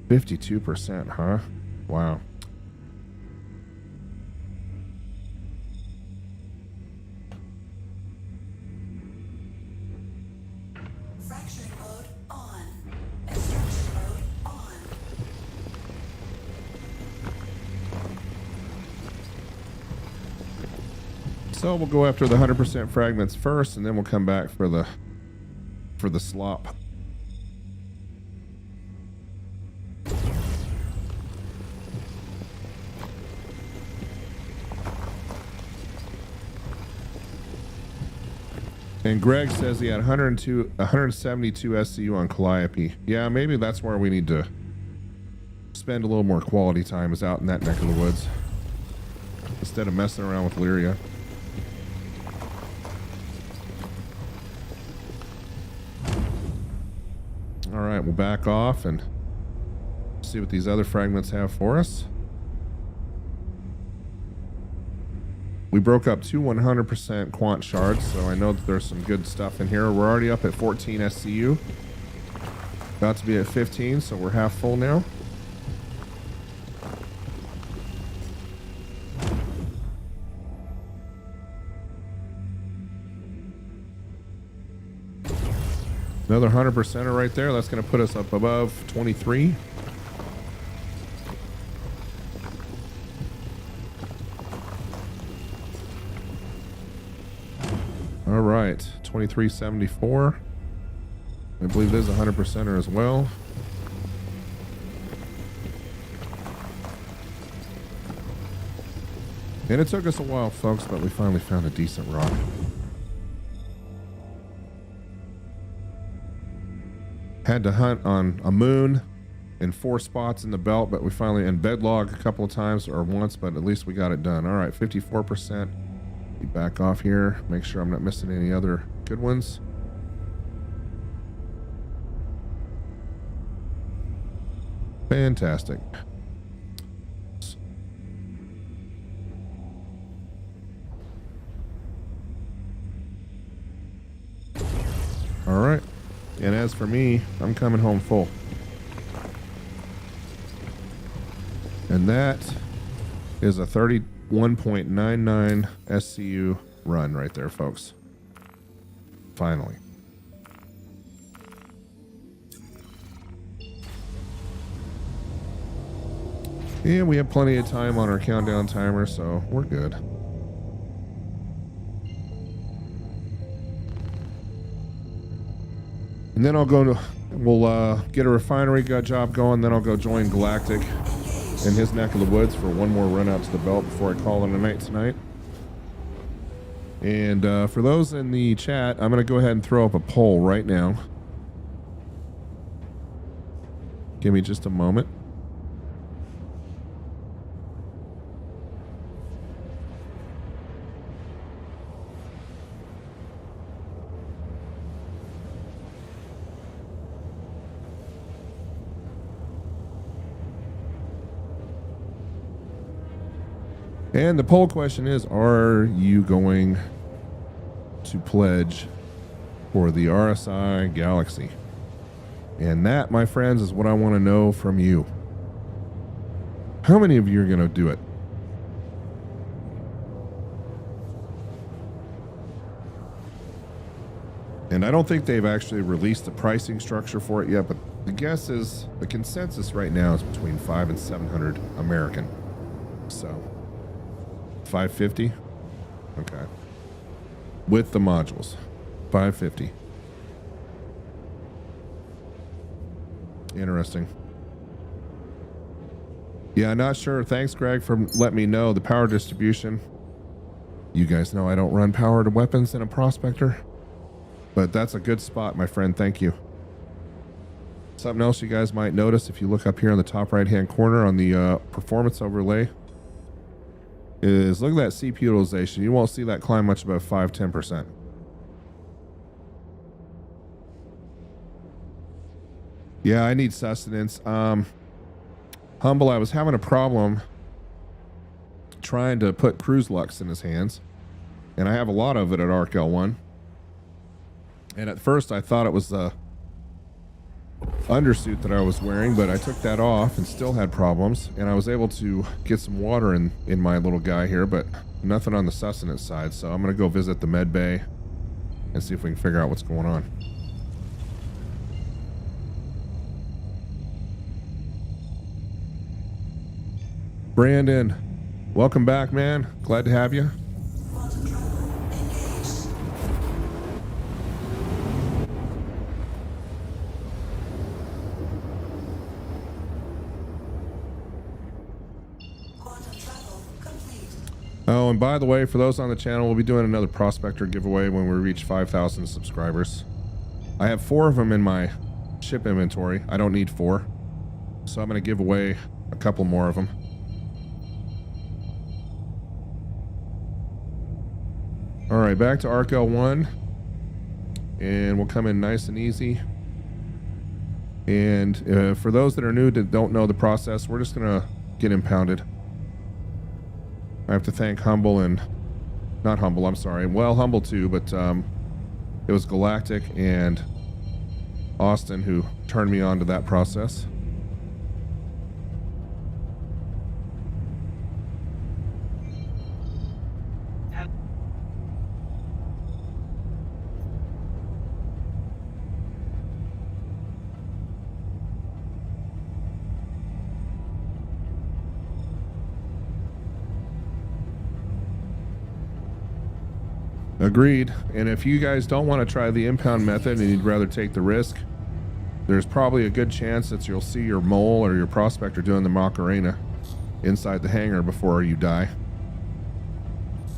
Speaker 1: %, huh? Wow.
Speaker 3: Fracturing mode on. Extraction mode on.
Speaker 1: So we'll go after the 100% fragments first, and then we'll come back for the slop. And Greg says he had 172 SCU on Calliope. Yeah, maybe that's where we need to spend a little more quality time, is out in that neck of the woods instead of messing around with Lyria. All right, we'll back off and see what these other fragments have for us. We broke up 2 100% quant shards, so I know that there's some good stuff in here. We're already up at 14 SCU. About to be at 15, so we're half full now. Another 100%er right there. That's going to put us up above 23. All right, 2374. I believe there's a 100%er as well. And it took us a while, folks, but we finally found a decent rock. Had to hunt on a moon in 4 spots in the belt, but we finally, and bedlog a couple of times or once, but at least we got it done. All right, 54%. Back off here, make sure I'm not missing any other good ones. Fantastic. All right, and as for me, I'm coming home full, and that is a 31.99 SCU run right there, folks. Finally. And we have plenty of time on our countdown timer, so we're good. And then I'll go to, we'll get a refinery job going, then I'll go join Galactic in his neck of the woods for one more run out to the belt before I call it a night tonight. And for those in the chat, I'm going to go ahead and throw up a poll right now. Give me just a moment. And the poll question is, are you going to pledge for the RSI Galaxy? And that, my friends, is what I want to know from you. How many of you are going to do it? And I don't think they've actually released the pricing structure for it yet, but the guess is, the consensus right now is between 500 and 700 American. So 550. Okay. With the modules, 550. Interesting. Yeah, not sure. Thanks, Greg, for letting me know the power distribution. You guys know I don't run powered weapons in a prospector, but that's a good spot, my friend. Thank you. Something else you guys might notice if you look up here in the top right hand corner on the performance overlay is, look at that CPU utilization. You won't see that climb much above 5-10%. Yeah, I need sustenance. Humble, I was having a problem trying to put Cruise Lux in his hands, and I have a lot of it at Arc L1. And at first I thought it was the undersuit that I was wearing, but I took that off and still had problems, and I was able to get some water in my little guy here, but nothing on the sustenance side. So I'm gonna go visit the med bay and see if we can figure out what's going on. Brandon, welcome back, man. Glad to have you. Oh, and by the way, for those on the channel, we'll be doing another prospector giveaway when we reach 5,000 subscribers. I have 4 of them in my ship inventory. I don't need 4. So I'm going to give away a couple more of them. All right, back to Arc L1. And we'll come in nice and easy. And for those that are new that don't know the process, we're just going to get impounded. I have to thank Humble and... Not Humble, I'm sorry. Well, Humble too, but it was Galactic and Austin who turned me on to that process. Agreed. And if you guys don't want to try the impound method and you'd rather take the risk, there's probably a good chance that you'll see your mole or your prospector doing the Macarena inside the hangar before you die.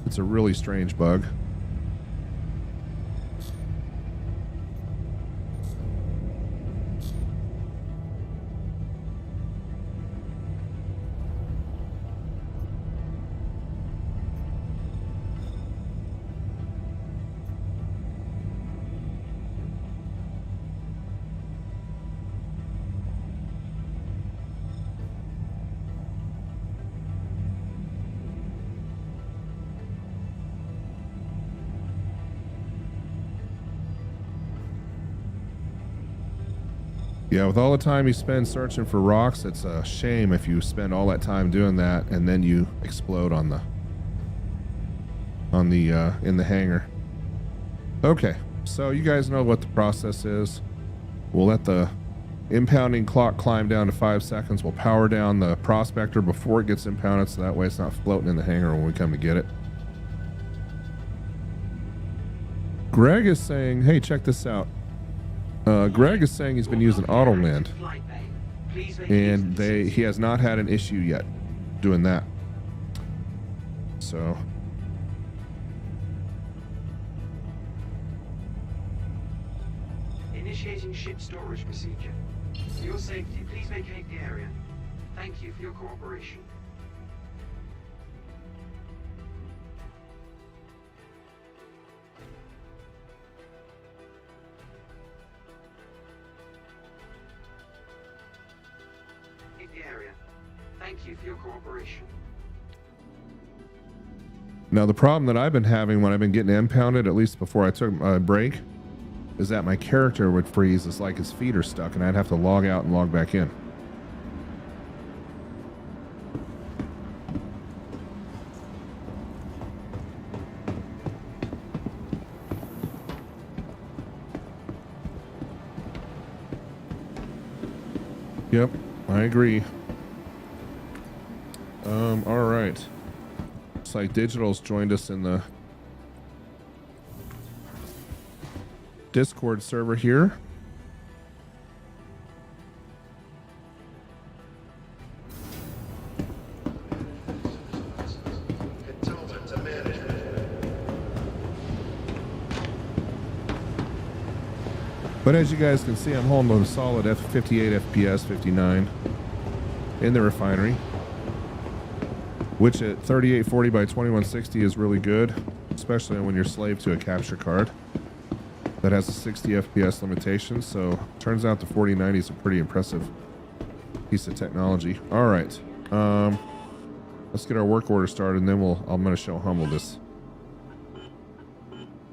Speaker 1: It's a really strange bug. Yeah, with all the time you spend searching for rocks, it's a shame if you spend all that time doing that and then you explode on the in the hangar. Okay, so you guys know what the process is. We'll let the impounding clock climb down to 5 seconds. We'll power down the prospector before it gets impounded, so that way it's not floating in the hangar when we come to get it. Greg is saying, hey, check this out. Greg is saying he's been using Autoland, and he has not had an issue yet doing that. So
Speaker 4: initiating ship storage procedure. For your safety, please vacate the area. Thank you for your cooperation. Area. Thank you for your cooperation.
Speaker 1: Now the problem that I've been having when I've been getting impounded, at least before I took a break, is that my character would freeze. It's like his feet are stuck and I'd have to log out and log back in. Yep, I agree. All right. Looks like Digital's joined us in the Discord server here. But as you guys can see, I'm holding a solid 58 FPS, 59 in the refinery, which at 3840 by 2160 is really good, especially when you're slave to a capture card that has a 60 FPS limitation. So turns out the 4090 is a pretty impressive piece of technology. All right, let's get our work order started, and then I'm going to show Humble this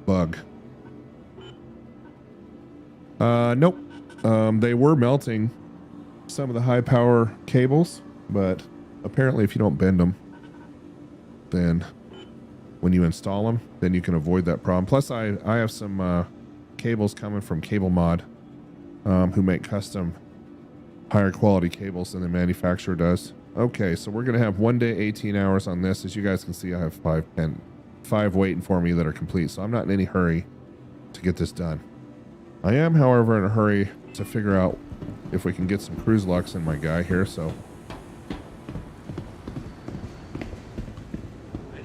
Speaker 1: bug. Nope. They were melting some of the high power cables, but apparently if you don't bend them, then when you install them, then you can avoid that problem. Plus I have some cables coming from Cable Mod, who make custom higher quality cables than the manufacturer does. Okay, so we're gonna have 1 day 18 hours on this. As you guys can see, I have 5 waiting for me that are complete, so I'm not in any hurry to get this done. I am, however, in a hurry to figure out if we can get some cruise locks in my guy here, so.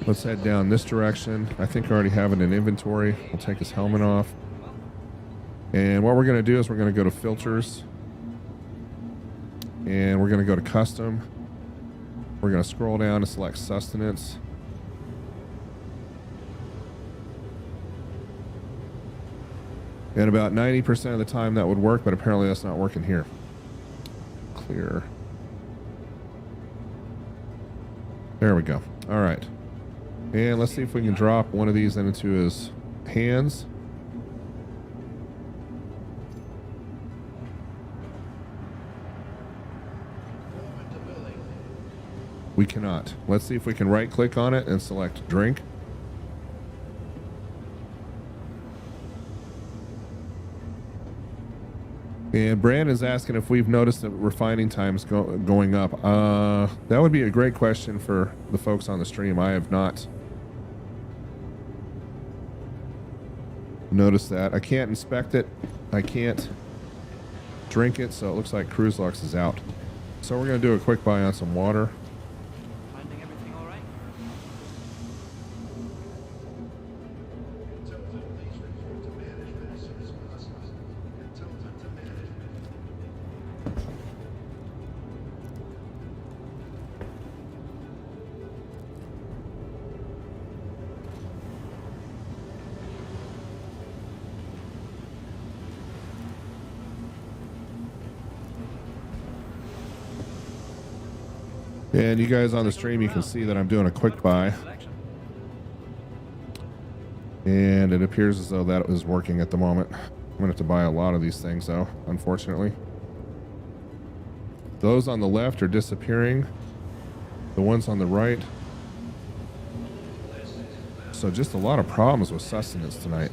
Speaker 1: Let's head down this direction. I think I already have it in inventory. We'll take his helmet off. And what we're going to do is we're going to go to filters. And we're going to go to custom. We're going to scroll down to select sustenance. And about 90% of the time that would work, but apparently that's not working here. Clear. There we go. All right. And let's see if we can drop one of these into his hands. We cannot. Let's see if we can right click on it and select drink. And Brandon's asking if we've noticed that refining times going up. That would be a great question for the folks on the stream. I have not noticed that. I can't inspect it. I can't drink it, so it looks like Cruise Lux is out. So we're going to do a quick buy on some water.
Speaker 5: Finding everything all right?
Speaker 1: And you guys on the stream, you can see that I'm doing a quick buy. And it appears as though that is working at the moment. I'm going to have to buy a lot of these things, though, unfortunately. Those on the left are disappearing. The ones on the right. So just a lot of problems with sustenance tonight.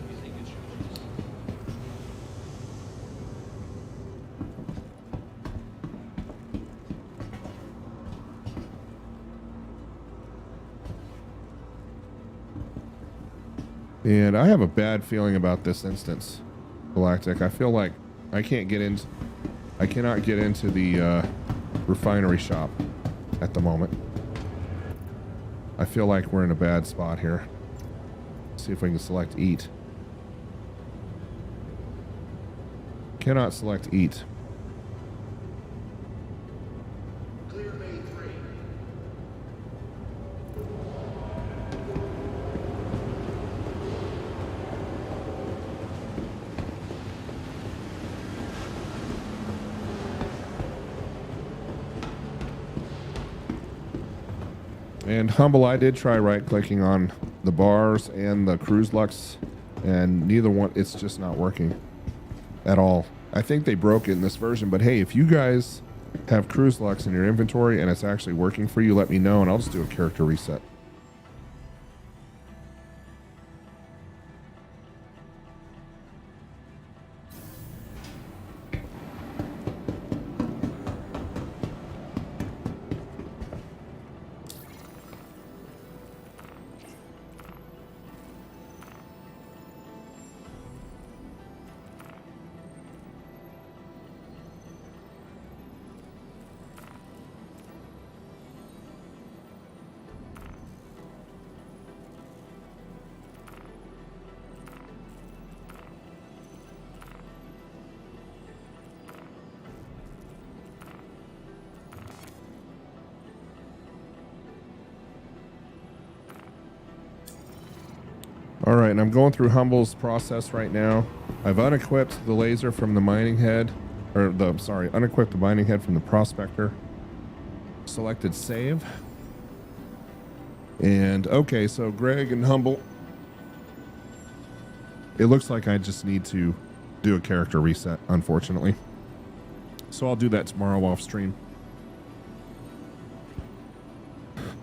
Speaker 1: And I have a bad feeling about this instance, Galactic. I feel like I cannot get into the refinery shop at the moment. I feel like we're in a bad spot here. See if we can select eat. Cannot select eat. And Humble, I did try right-clicking on the bars and the Cruise Lux, and neither one, it's just not working at all. I think they broke it in this version, but hey, if you guys have Cruise Lux in your inventory and it's actually working for you, let me know, and I'll just do a character reset. All right, and I'm going through Humble's process right now. I've unequipped the laser from the mining head, unequipped the mining head from the prospector. Selected save. And okay, so Greg and Humble, it looks like I just need to do a character reset, unfortunately. So I'll do that tomorrow off stream.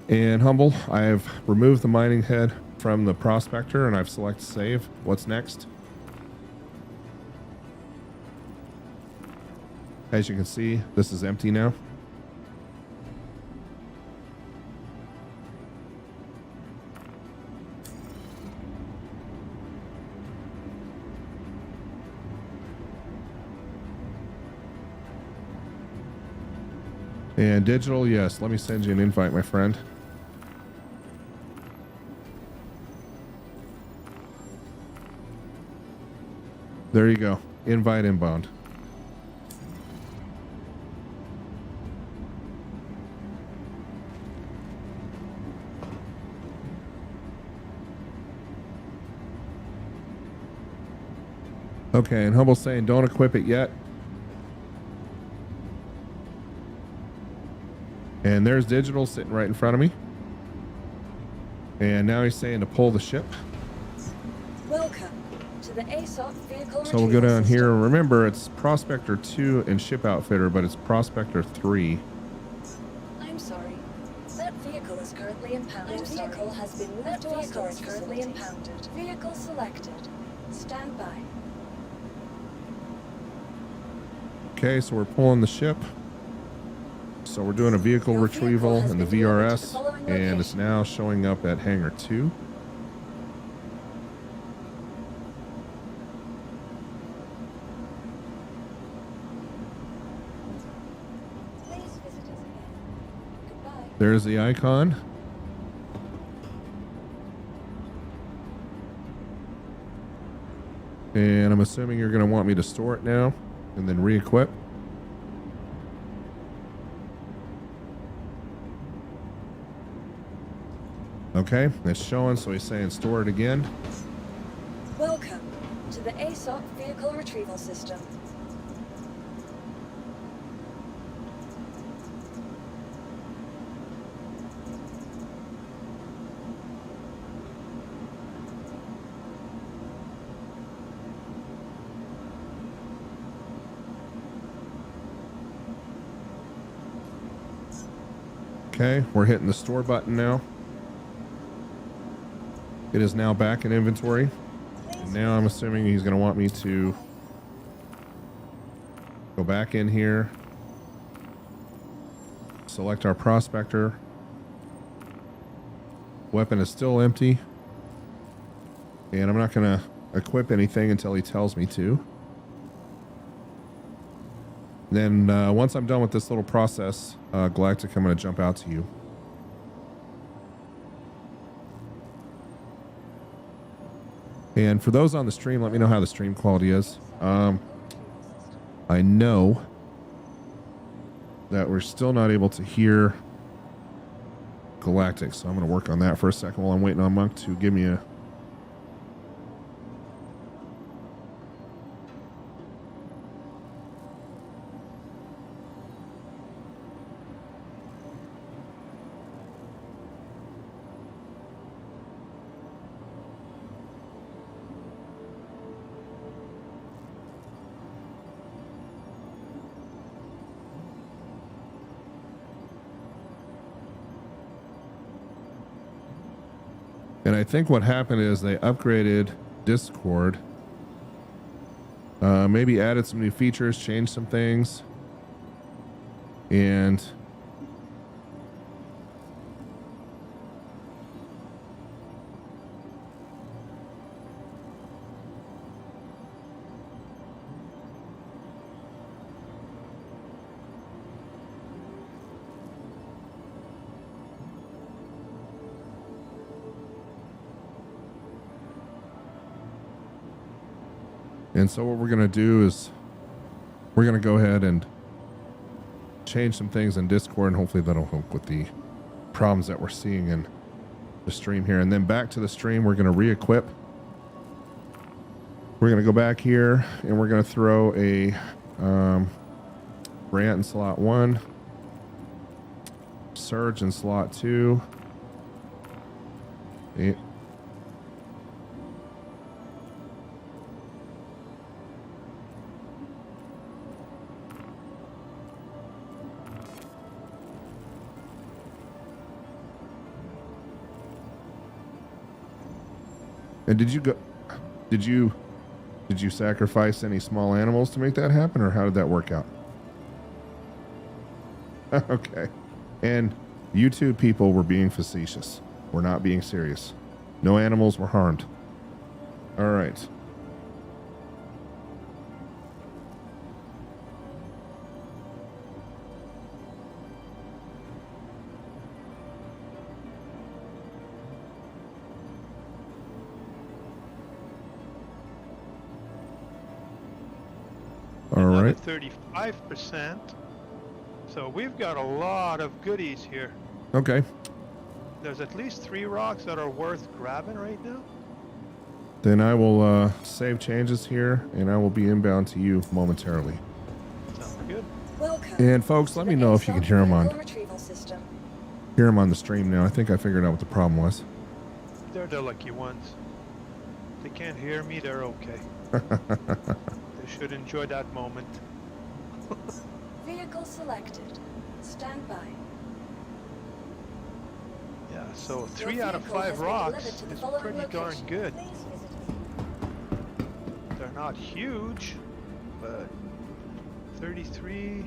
Speaker 1: And Humble, I have removed the mining head from the prospector and I've selected save. What's next? As you can see, this is empty now. And digital, yes, let me send you an invite, my friend. There you go. Invite inbound. Okay, and Hubble's saying don't equip it yet. And there's Digital sitting right in front of me. And now he's saying to pull the ship.
Speaker 2: Welcome to the ASOP vehicle.
Speaker 1: So we'll go down here. Remember, it's Prospector 2 and Ship Outfitter, but it's Prospector 3.
Speaker 2: I'm sorry. That vehicle is currently impounded. That vehicle has been moved to our storage currently impounded. Vehicle selected. Stand by.
Speaker 1: Okay, so we're pulling the ship. So we're doing a vehicle retrieval in the VRS, and it's now showing up at Hangar 2.
Speaker 2: Please visit us again. Goodbye.
Speaker 1: There's the icon. And I'm assuming you're going to want me to store it now and then re-equip. Okay, it's showing, so he's saying store it again.
Speaker 2: Welcome to the ASOP vehicle retrieval system.
Speaker 1: Okay, we're hitting the store button now. It is now back in inventory. And now I'm assuming he's going to want me to go back in here, select our prospector. Weapon is still empty. And I'm not going to equip anything until he tells me to. Then once I'm done with this little process, Galactic, I'm going to jump out to you. And for those on the stream, let me know how the stream quality is. I know that we're still not able to hear Galactic, so I'm going to work on that for a second while I'm waiting on Monk to give me a... And I think what happened is they upgraded Discord, maybe added some new features, changed some things, and so what we're going to do is we're going to go ahead and change some things in Discord, and hopefully that'll help with the problems that we're seeing in the stream here. And then back to the stream, we're going to re-equip. We're going to go back here and we're going to throw a Brant in slot 1, Surge in slot 2. And did you sacrifice any small animals to make that happen, or how did that work out? Okay. And YouTube people were being facetious. We're not being serious. No animals were harmed. All right.
Speaker 6: down
Speaker 1: right.
Speaker 6: to 35%. So we've got a lot of goodies here.
Speaker 1: Okay.
Speaker 6: There's at least 3 rocks that are worth grabbing right now.
Speaker 1: Then I will save changes here, and I will be inbound to you momentarily.
Speaker 6: Sounds good.
Speaker 2: Welcome.
Speaker 1: And folks, let me know if you can hear them on
Speaker 2: Retrieval system.
Speaker 1: the stream now. I think I figured out what the problem was.
Speaker 6: They're the lucky ones. They can't hear me, they're okay. They should enjoy that moment.
Speaker 2: Vehicle selected. Stand by.
Speaker 6: Yeah, so
Speaker 2: Your
Speaker 6: 3 out of
Speaker 2: vehicle
Speaker 6: 5
Speaker 2: has been
Speaker 6: rocks
Speaker 2: delivered to the
Speaker 6: is
Speaker 2: following
Speaker 6: pretty darn
Speaker 2: location.
Speaker 6: good.
Speaker 2: Please visit us.
Speaker 6: They're not huge, but 33,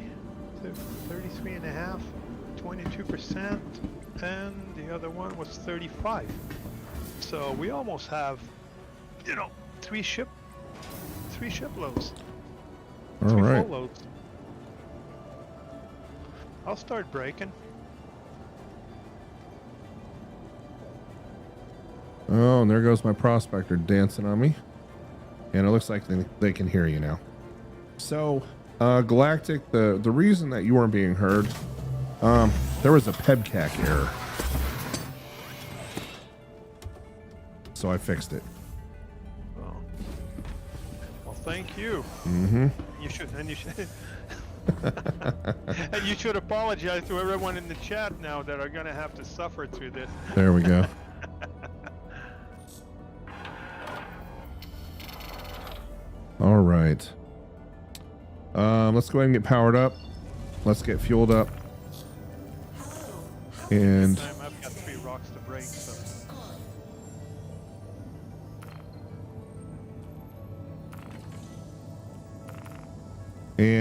Speaker 6: 33 and a half, 22%, and the other one was 35. So we almost have, you know, 3 shiploads.
Speaker 1: All
Speaker 6: 3
Speaker 1: right.
Speaker 6: full loads. I'll start braking.
Speaker 1: Oh, and there goes my prospector dancing on me. And it looks like they can hear you now. So, Galactic, the reason that you weren't being heard, there was a PEBCAC error. So I fixed it.
Speaker 6: Oh. Well, thank you.
Speaker 1: Mm-hmm.
Speaker 6: You should, and you should apologize to everyone in the chat now that are gonna have to suffer through this.
Speaker 1: There we go. All right. Let's go ahead and get powered up. Let's get fueled up. And
Speaker 6: This time I've got 3 rocks to break, so.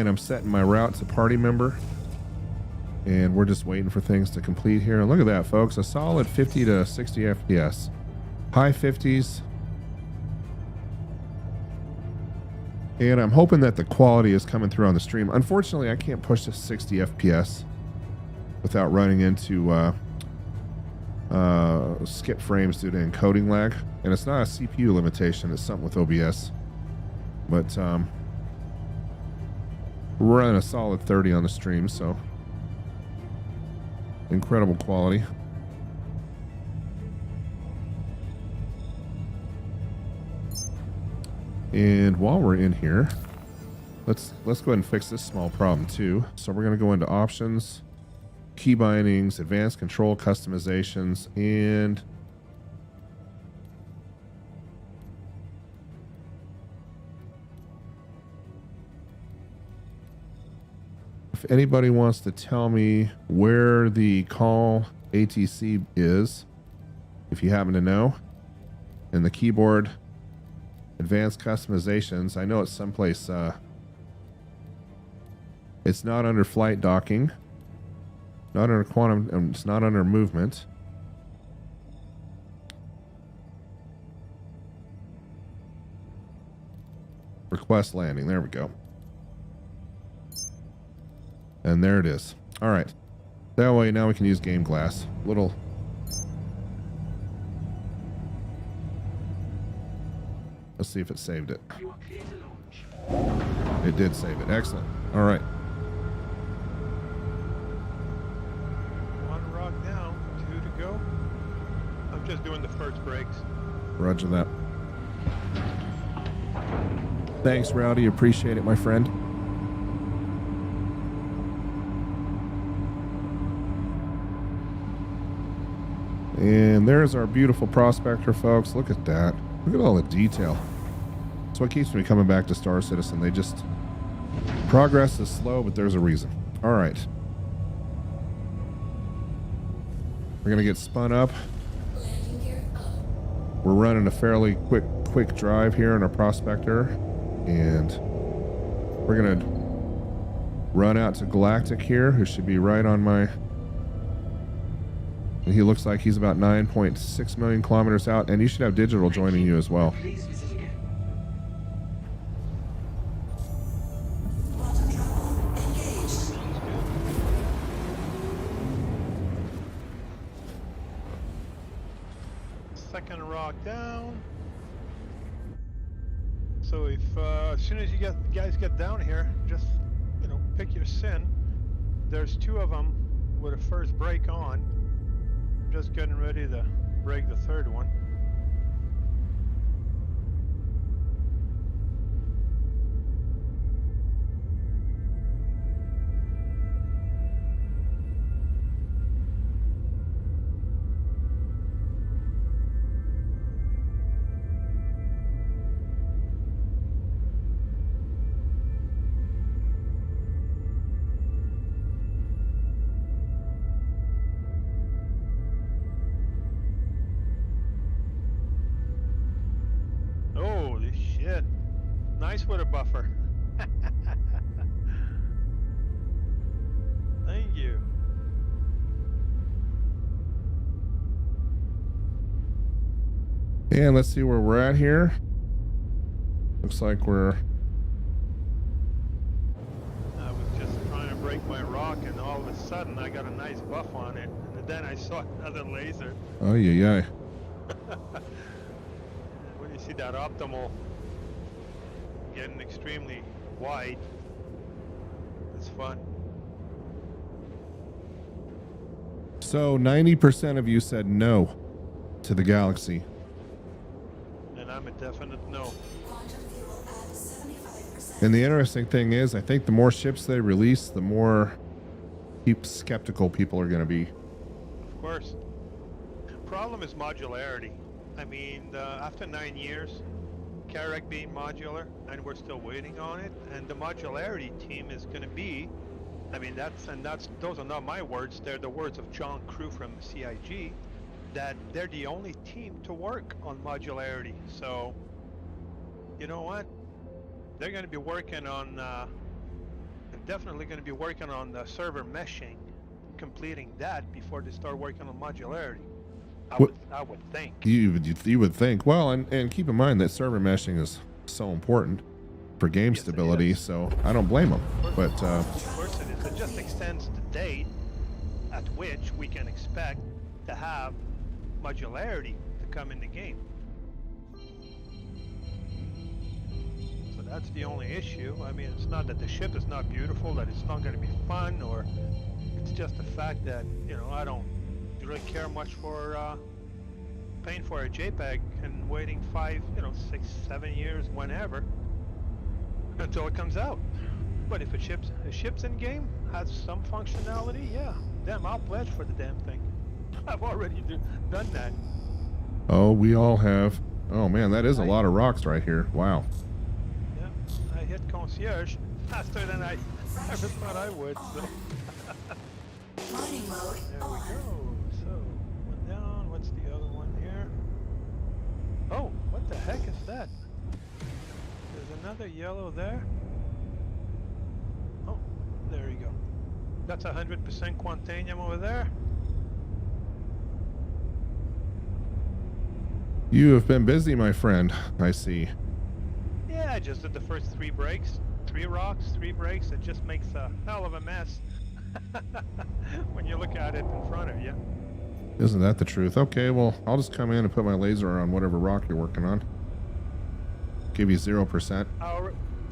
Speaker 1: I'm setting my route to party member. And we're just waiting for things to complete here. And look at that, folks. A solid 50 to 60 FPS. High 50s. And I'm hoping that the quality is coming through on the stream. Unfortunately, I can't push to 60 FPS without running into skip frames due to encoding lag. And it's not a CPU limitation. It's something with OBS. But we're running a solid 30 on the stream, so incredible quality. And while we're in here, let's go ahead and fix this small problem too. So we're going to go into options, key bindings, advanced control customizations, and if anybody wants to tell me where the call ATC is, if you happen to know, in the keyboard, advanced customizations. I know it's someplace. It's not under flight docking, not under quantum. It's not under movement. Request landing. There we go. And there it is. All right. That way now we can use game glass. Little. Let's see if it saved it.
Speaker 4: You are clear to launch.
Speaker 1: It did save it. Excellent. All right.
Speaker 6: 1 rock down, 2 to go. I'm just doing the first breaks.
Speaker 1: Roger that. Thanks, Rowdy. Appreciate it, my friend. And there's our beautiful prospector, folks. Look at that. Look at all the detail. That's what keeps me coming back to Star Citizen. They just... Progress is slow, but there's a reason. All right. We're going to get spun up. We're running a fairly quick drive here in our prospector. And we're going to run out to Galactic here, who should be right on my... He looks like he's about 9.6 million kilometers out, and you should have digital joining you as well.
Speaker 4: Please visit again.
Speaker 6: Second rock down. So if as soon as you guys get down here, just pick your sin. There's 2 of them with a first brake on. I'm just getting ready to brake the 3rd one. Holy shit. Nice with a buffer. Thank you.
Speaker 1: And let's see where we're at here. Looks like we're...
Speaker 6: I was just trying to break my rock and all of a sudden I got a nice buff on it. And then I saw another laser.
Speaker 1: Oh, yeah.
Speaker 6: When you see that optimal getting extremely wide, it's fun.
Speaker 1: So 90% of you said no to the Galaxy.
Speaker 6: And I'm a definite no.
Speaker 3: Quantum fuel at 75%.
Speaker 1: And the interesting thing is, I think the more ships they release, the more skeptical people are going to be.
Speaker 6: Of course. Problem is modularity. I mean, after 9 years, Carrack being modular, and we're still waiting on it, and the modularity team is going to be, I mean, those are not my words, they're the words of John Crew from CIG, that they're the only team to work on modularity. So, you know what? They're going to be working on, definitely going to be working on the server meshing, completing that before they start working on modularity. I would think.
Speaker 1: You would think. Well, and keep in mind that server meshing is so important for game stability, so I don't blame them. But
Speaker 6: of course it is. It just extends the date at which we can expect to have modularity to come in the game. So that's the only issue. I mean, it's not that the ship is not beautiful, that it's not going to be fun, or it's just the fact that, I don't really care much for paying for a JPEG and waiting 5, 6, 7 years, whenever, until it comes out. But if a ship's in game, has some functionality, yeah, damn, I'll pledge for the damn thing. I've already done that.
Speaker 1: oh, we all have. Oh man, that is a lot of rocks right here. Wow.
Speaker 6: Yeah, I hit concierge faster than I ever thought I would. So.
Speaker 3: Mining mode
Speaker 6: There we
Speaker 3: on.
Speaker 6: go. So, one down. What's the other one here? Oh, what the heck is that? There's another yellow there. Oh, there you go. That's 100% Quantanium over there.
Speaker 1: You have been busy, my friend. I see.
Speaker 6: Yeah, I just did the first 3 breaks. 3 rocks, 3 breaks. It just makes a hell of a mess when you look at it in front of you.
Speaker 1: Isn't that the truth? Okay, well, I'll just come in and put my laser on whatever rock you're working on. Give you 0%.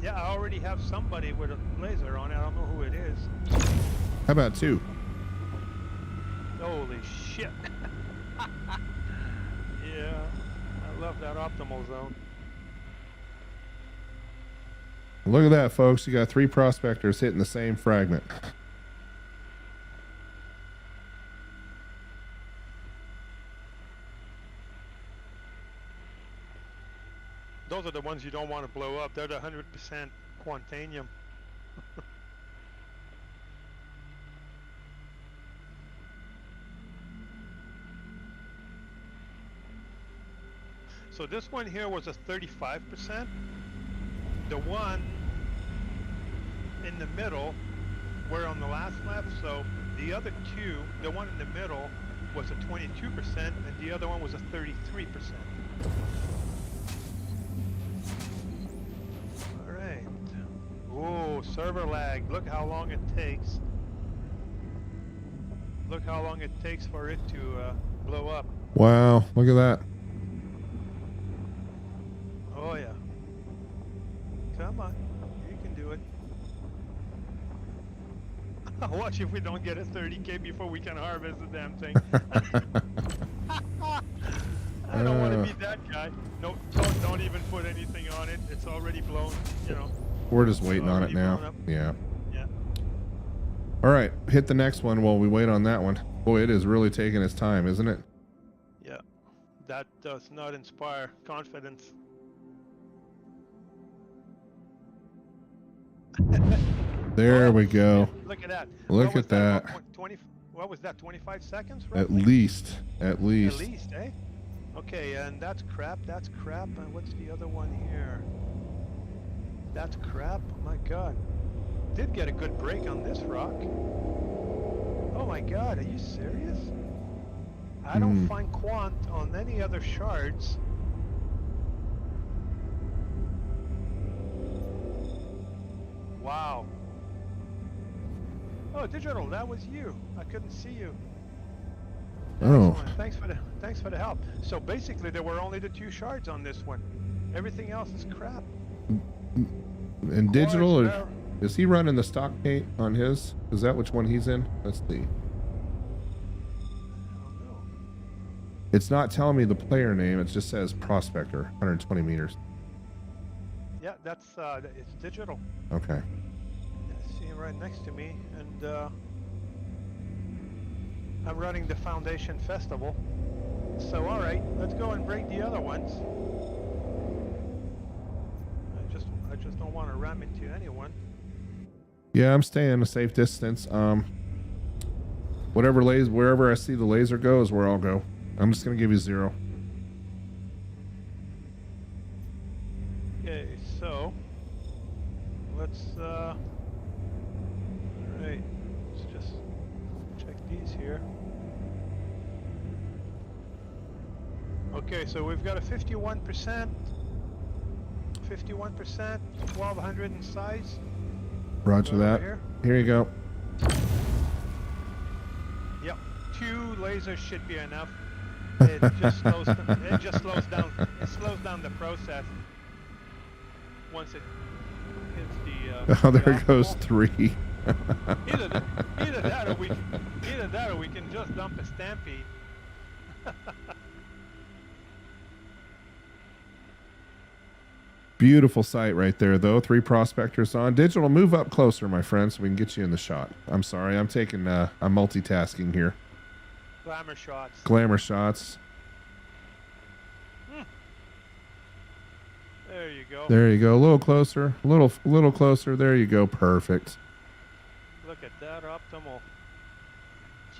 Speaker 6: Yeah, I already have somebody with a laser on it. I don't know who it is.
Speaker 1: How about 2?
Speaker 6: Holy shit. Yeah, I love that optimal zone.
Speaker 1: Look at that, folks. You got 3 prospectors hitting the same fragment.
Speaker 6: Those are the ones you don't want to blow up. They're the 100% Quantanium. So this one here was a 35%. The one in the middle were on the last lap. So the other 2, the one in the middle was a 22% and the other one was a 33%. Alright. Oh, server lag. Look how long it takes. Look how long it takes for it to blow up.
Speaker 1: Wow, look at that.
Speaker 6: Oh yeah. Watch if we don't get a 30K before we can harvest the damn thing. I don't want to be that guy. No, don't even put anything on it. It's already blown, you know.
Speaker 1: We're just waiting on it now. Yeah.
Speaker 6: Yeah.
Speaker 1: All right, hit the next one while we wait on that one. Boy, it is really taking its time, isn't it?
Speaker 6: Yeah. That does not inspire confidence.
Speaker 1: There we go.
Speaker 6: Look at that.
Speaker 1: Look at that.
Speaker 6: 20, what was that, 25 seconds?
Speaker 1: At
Speaker 6: roughly?
Speaker 1: least.
Speaker 6: At least, eh? Okay, and that's crap, and what's the other one here? That's crap, oh my god. Did get a good break on this rock. Oh my god, are you serious? I don't find quant on any other shards. Wow. Oh, Digital, that was you. I couldn't see you.
Speaker 1: Oh.
Speaker 6: Excellent. Thanks for the help. So basically, there were only the 2 shards on this one. Everything else is crap.
Speaker 1: And Digital, is he running the stock paint on his? Is that which one he's in? Let's see.
Speaker 6: I don't know.
Speaker 1: It's not telling me the player name. It just says Prospector, 120 meters.
Speaker 6: Yeah, that's it's Digital.
Speaker 1: Okay.
Speaker 6: I see him right next to me, and I'm running the Foundation Festival. So all right, let's go and break the other ones. I just don't want to ram into anyone.
Speaker 1: Yeah, I'm staying a safe distance. Wherever I see the laser go is where I'll go. I'm just gonna give you 0.
Speaker 6: Okay, so let's all right, let's just check these here. Okay, so we've got a 51%, 1200 in size.
Speaker 1: Roger that. Here you go.
Speaker 6: Yep, 2 lasers should be enough. It just slows down. It slows down the process once it hits the.
Speaker 1: Oh, there goes 3.
Speaker 6: Either that, or we can just dump a stampede.
Speaker 1: Beautiful sight right there, though. 3 prospectors on. Digital, move up closer, my friend, so we can get you in the shot. I'm sorry, I'm multitasking here.
Speaker 6: Glamour shots.
Speaker 1: Glamour shots.
Speaker 6: There you go.
Speaker 1: There you go. A little closer. A little closer. There you go. Perfect.
Speaker 6: Look at that optimal.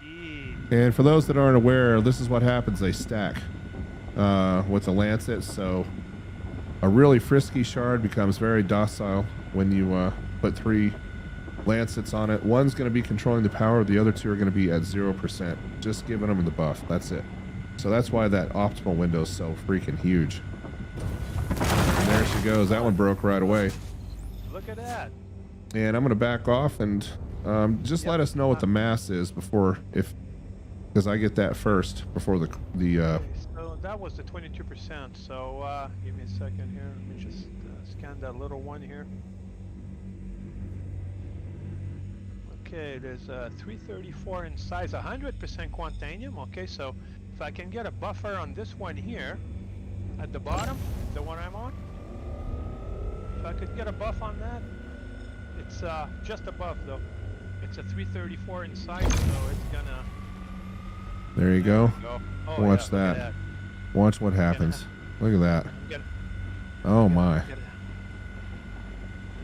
Speaker 6: Gee.
Speaker 1: And for those that aren't aware, this is what happens. They stack with the lancet. So a really frisky shard becomes very docile when you put 3 lancets on it. One's going to be controlling the power. The other 2 are going to be at 0%. Just giving them the buff. That's it. So that's why that optimal window is so freaking huge. And there she goes. That one broke right away.
Speaker 6: Look at that.
Speaker 1: And I'm going to back off and just let us know what the mass is before, because I get that first before the
Speaker 6: Okay, so that was the 22%. So give me a second here. Let me just scan that little one here. Okay, there's 334 in size, 100% Quantanium. Okay, so if I can get a buffer on this one here, at the bottom, the one I'm on, if I could get a buff on that, it's just above though. It's a 334 in size, so it's gonna.
Speaker 1: There you go.
Speaker 6: Oh,
Speaker 1: Watch
Speaker 6: yeah, look
Speaker 1: that.
Speaker 6: at
Speaker 1: Watch what happens. Look at that.
Speaker 6: Gonna,
Speaker 1: Oh my.
Speaker 6: and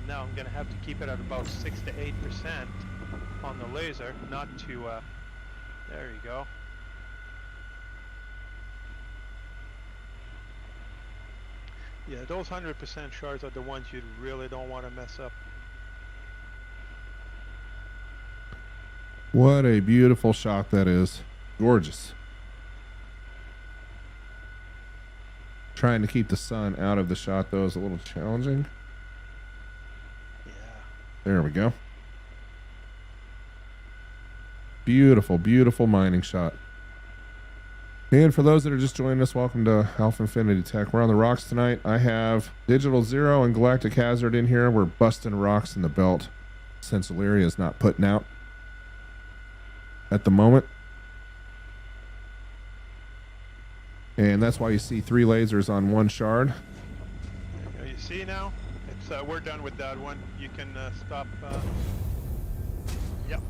Speaker 6: now I'm gonna have to keep it at about 6 to 8% on the laser, not to. There you go. Yeah, those 100% shards are the ones you really don't want to mess up.
Speaker 1: What a beautiful shot that is. Gorgeous. Trying to keep the sun out of the shot though is a little challenging.
Speaker 6: Yeah.
Speaker 1: There we go. Beautiful, beautiful mining shot. And for those that are just joining us, welcome to AlphaInfinity Tech. We're on the rocks tonight. I have Digital Zero and Galactic Hazard in here. We're busting rocks in the belt since Lyria is not putting out. at the moment. And that's why you see 3 lasers on 1 shard.
Speaker 6: You see now? It's we're done with that one. You can stop. Yep.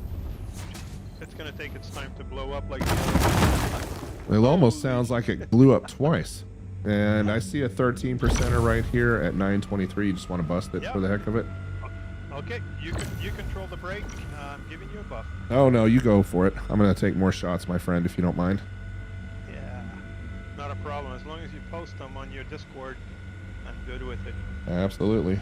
Speaker 6: It's gonna take its time to blow up like the other one.
Speaker 1: It almost sounds like it blew up twice. And I see a 13%er right here at 923. You just want to bust it for the heck of it?
Speaker 6: Okay, you control the brake. I'm giving you a buff.
Speaker 1: Oh no, you go for it. I'm gonna take more shots, my friend, if you don't mind.
Speaker 6: Yeah, not a problem. As long as you post them on your Discord, I'm good with it.
Speaker 1: Absolutely.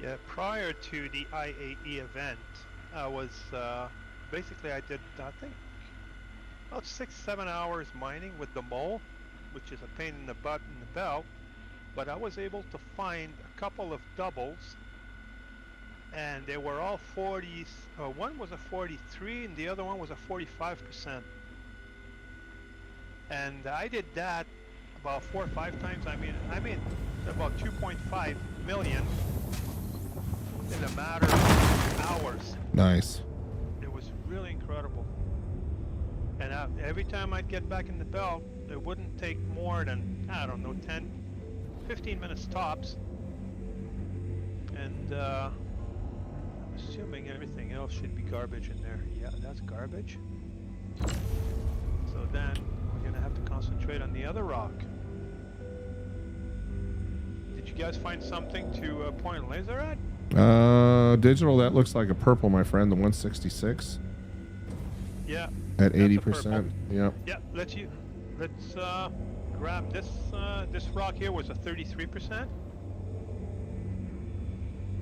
Speaker 6: Yeah, prior to the IAE event, I was basically I did I think about 6-7 hours mining with the mole, which is a pain in the butt in the belt, but I was able to find a couple of doubles, and they were all 40s. One was a 43 and the other one was a 45%. And I did that about 4 or 5 times. I mean about 2.5 million in a matter of hours.
Speaker 1: Nice.
Speaker 6: It was really incredible. And every time I'd get back in the belt, it wouldn't take more than, I don't know, 10, 15 minutes tops. And I'm assuming everything else should be garbage in there. Yeah, that's garbage. So then we're gonna have to concentrate on the other rock. Did you guys find something to point a laser at?
Speaker 1: Digital, that looks like a purple, my friend, the 166.
Speaker 6: Yeah.
Speaker 1: At 80%. Yeah.
Speaker 6: Yeah, let's grab this this rock here was a 33%.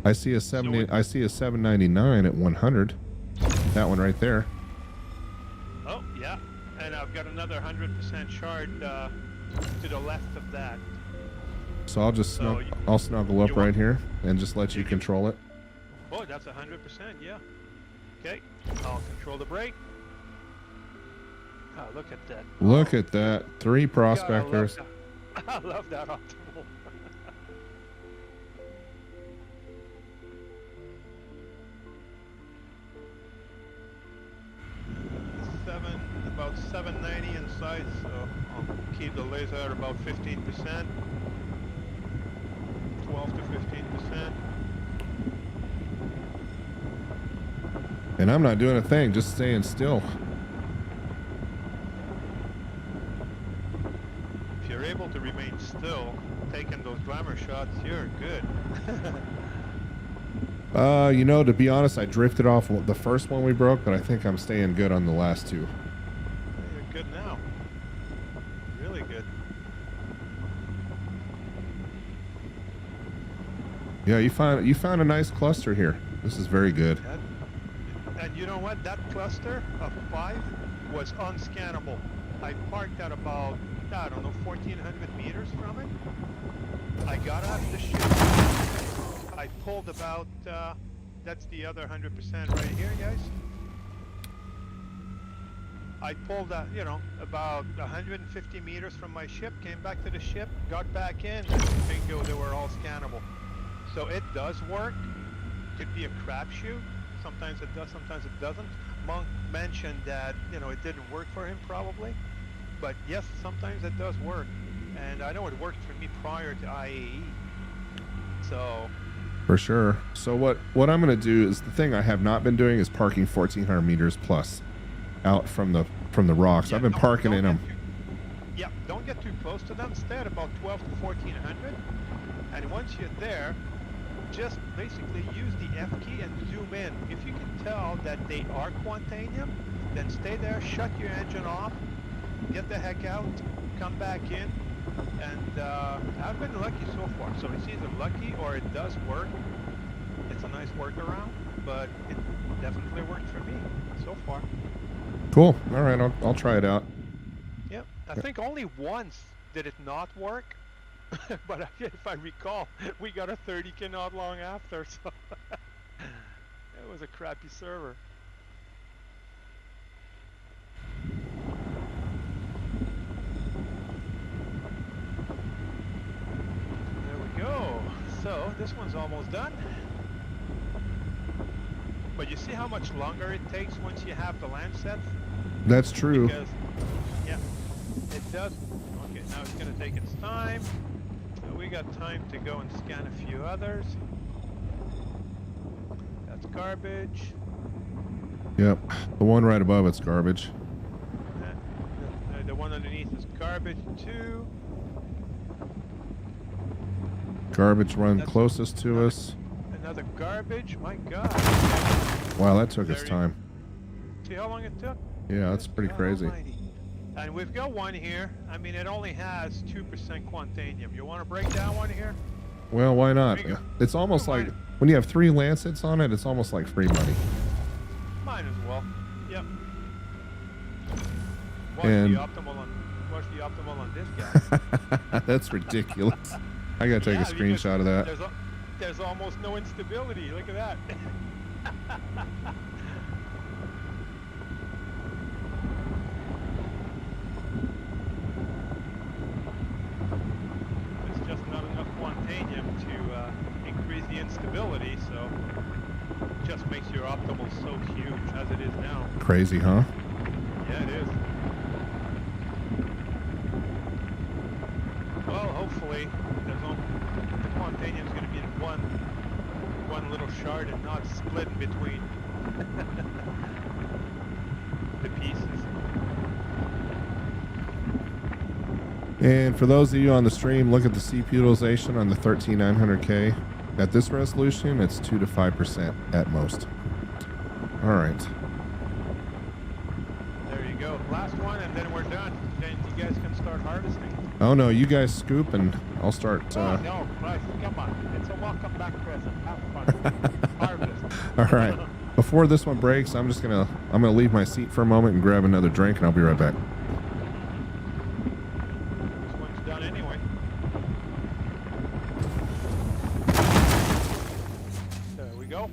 Speaker 1: I see a 70 I see a 799 at 100. That one right there.
Speaker 6: Oh, yeah. And I've got another 100% shard to the left of that.
Speaker 1: So I'll just I'll snuggle up right here and just let you control it.
Speaker 6: Oh, that's 100%, yeah. Okay, I'll control the brake. Oh, look at that.
Speaker 1: Look at that. 3 prospectors.
Speaker 6: God, I love that optimal. About 790 inside, so I'll keep the laser at about 15%. 12 to 15%.
Speaker 1: And I'm not doing a thing, just staying still.
Speaker 6: If you're able to remain still, taking those glamour shots, you're good.
Speaker 1: You know, to be honest, I drifted off the first one we broke, but I think I'm staying good on the last 2.
Speaker 6: You're good now. Really good.
Speaker 1: Yeah, you found a nice cluster here. This is very good.
Speaker 6: And you know what? That cluster of 5 was unscannable. I parked at about, I don't know, 1,400 meters from it. I got out of the ship. I pulled about, that's the other 100% right here, guys. I pulled, about 150 meters from my ship, came back to the ship, got back in, and bingo, they were all scannable. So it does work. Could be a crapshoot. Sometimes it does, sometimes it doesn't. Monk mentioned that, it didn't work for him probably. But yes, sometimes it does work. And I know it worked for me prior to IAE. So...
Speaker 1: For sure. So what I'm going to do is, the thing I have not been doing is parking 1,400 meters plus out from the rocks.
Speaker 6: Yeah,
Speaker 1: I've been parking in them.
Speaker 6: Yeah, don't get too close to them. Stay at about 12 to 1,400. And once you're there, just basically use the F key and zoom in. If you can tell that they are Quantanium, then stay there, shut your engine off, get the heck out, come back in, and I've been lucky so far. So it's either lucky or it does work. It's a nice workaround, but it definitely worked for me so far.
Speaker 1: Cool. All right, I'll try it out.
Speaker 6: Yep. I think only once did it not work? But if I recall, we got a 30K not long after, so it was a crappy server. There we go. So this one's almost done. But you see how much longer it takes once you have the land set?
Speaker 1: That's true.
Speaker 6: Because, yeah, it does. Okay, now it's going to take its time. So we got time to go and scan a few others. That's garbage.
Speaker 1: Yep. The one right above it's garbage.
Speaker 6: The one underneath is garbage too.
Speaker 1: Garbage run closest to us.
Speaker 6: Another garbage. My God.
Speaker 1: Wow, that took its time.
Speaker 6: See how long it took?
Speaker 1: Yeah, that's pretty
Speaker 6: God
Speaker 1: crazy.
Speaker 6: Almighty. And we've got one here. I mean, it only has 2% Quantanium. You want to break that one here?
Speaker 1: Well, why not?
Speaker 6: There you go.
Speaker 1: It's almost
Speaker 6: Oh,
Speaker 1: like
Speaker 6: mine.
Speaker 1: when you have 3 lancets on it, it's almost like free money.
Speaker 6: Might as well. Yep.
Speaker 1: And-
Speaker 6: What's the optimal on this guy?
Speaker 1: That's ridiculous. I gotta take a
Speaker 6: because
Speaker 1: screenshot of that.
Speaker 6: There's almost no instability. Look at that. There's just not enough Quantanium to increase the instability, so it just makes your optimal so huge as it is now.
Speaker 1: Crazy, huh?
Speaker 6: Yeah, it is. Well, hopefully, the Quantanium is going to be in one little shard and not split in between the pieces.
Speaker 1: And for those of you on the stream, look at the CPU utilization on the 13900K. At this resolution, it's 2 to 5% at most. All right.
Speaker 6: There you go. Last one, and then we're done. Then you guys can start harvesting.
Speaker 1: Oh no, you guys scoop and I'll start.
Speaker 6: Oh, no, Christ, come on. It's a welcome back present. Have fun. Harvest.
Speaker 1: All right. Before this one breaks, I'm gonna leave my seat for a moment and grab another drink, and I'll be right back.
Speaker 6: This one's done anyway. There we go.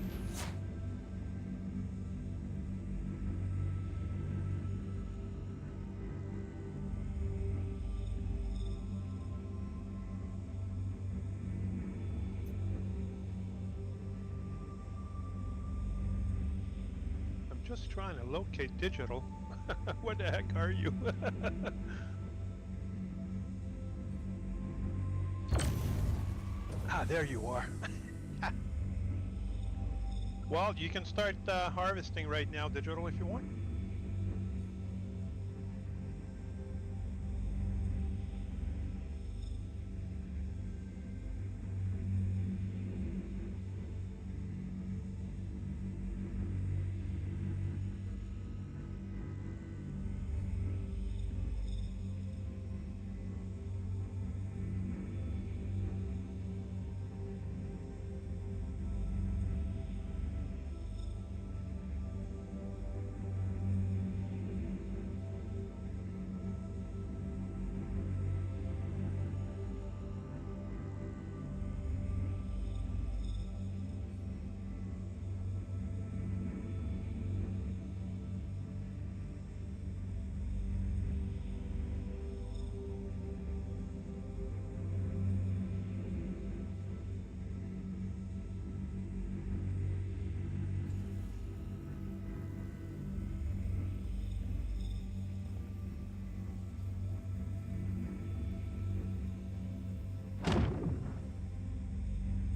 Speaker 6: I'm just trying to locate digital. What the heck are you? Ah, there you are. Well, you can start harvesting right now, digital, if you want.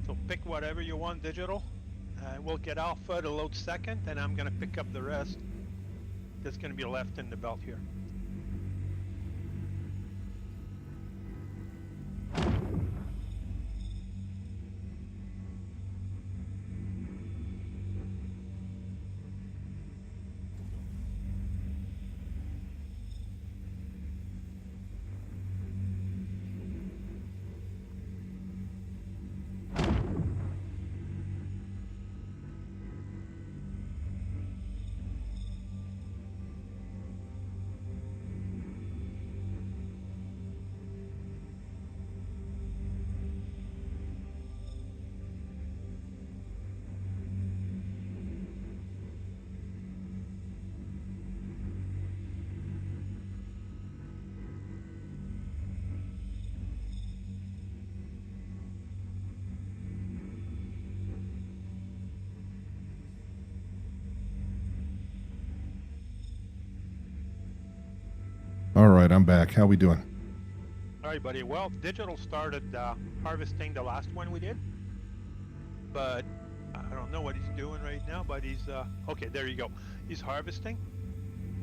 Speaker 6: So pick whatever you want, digital. We'll get Alpha to load second, and I'm gonna pick up the rest that's gonna be left in the belt here.
Speaker 1: All right, I'm back. How we doing?
Speaker 6: All right, buddy. Well, Digital started harvesting the last one we did, but I don't know what he's doing right now. But he's okay. There you go. He's harvesting.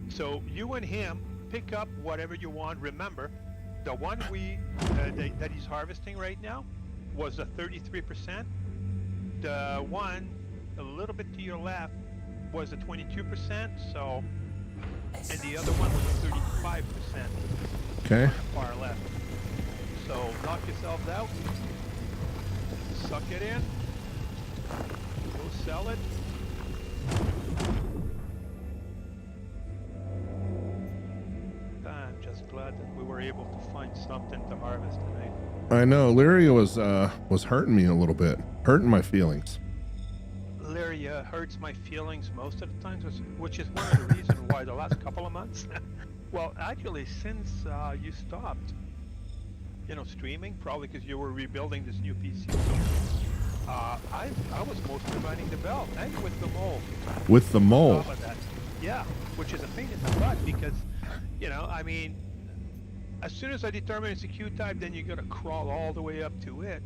Speaker 6: So you and him pick up whatever you want. Remember, the one that he's harvesting right now was a 33%. The one a little bit to your left was a 22%. So, and the other one was a 35%.
Speaker 1: Okay.
Speaker 6: On the far left. So knock yourselves out. Suck it in. Go sell it. I'm just glad that we were able to find something to harvest tonight.
Speaker 1: I know Lyria was hurting me a little bit, hurting my feelings.
Speaker 6: Lyria hurts my feelings most of the times, which is one of the reasons why the last couple of months, well, actually since you stopped, streaming, probably because you were rebuilding this new PC. I was mostly riding the belt, and with the mole.
Speaker 1: With the mole?
Speaker 6: Yeah, which is a pain in the butt because, I mean, as soon as I determine it's a Q type, then you gotta crawl all the way up to it.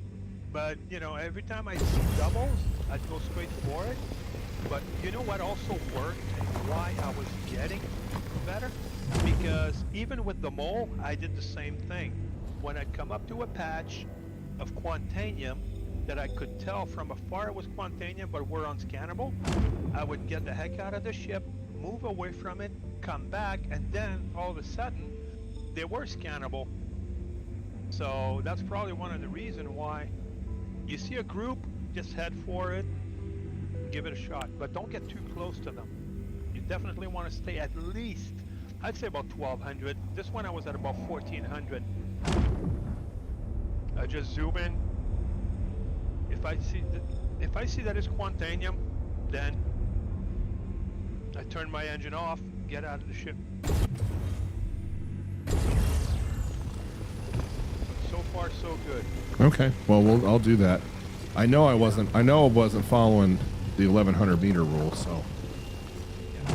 Speaker 6: But, every time I see doubles, I'd go straight for it. But you know what also worked and why I was getting better? Because even with the mole, I did the same thing. When I'd come up to a patch of Quantanium that I could tell from afar it was Quantanium but were unscannable, I would get the heck out of the ship, move away from it, come back, and then all of a sudden they were scannable. So that's probably one of the reasons why you see a group, just head for it, give it a shot, but don't get too close to them. You definitely want to stay at least, I'd say about 1200. This one I was at about 1400. I just zoom in. If I see that it's Quantanium, then I turn my engine off, get out of the ship. So far, so good.
Speaker 1: Okay, well, I'll do that. I know I wasn't following the 1100 meter rule, so.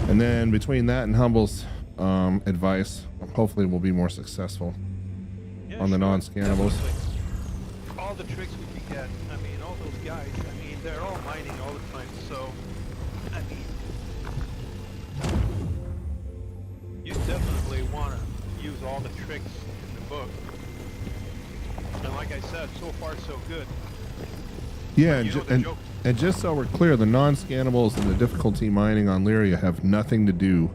Speaker 1: And then between that and Humble's advice, hopefully we'll be more successful on the non-scannables.
Speaker 6: All the tricks we can get. I mean, all those guys. I mean, they're all mining all the time. So, I mean, you definitely want to use all the tricks in the book. And like I said, so far so good.
Speaker 1: Yeah, and just so we're clear, the non-scannables and the difficulty mining on Lyria have nothing to do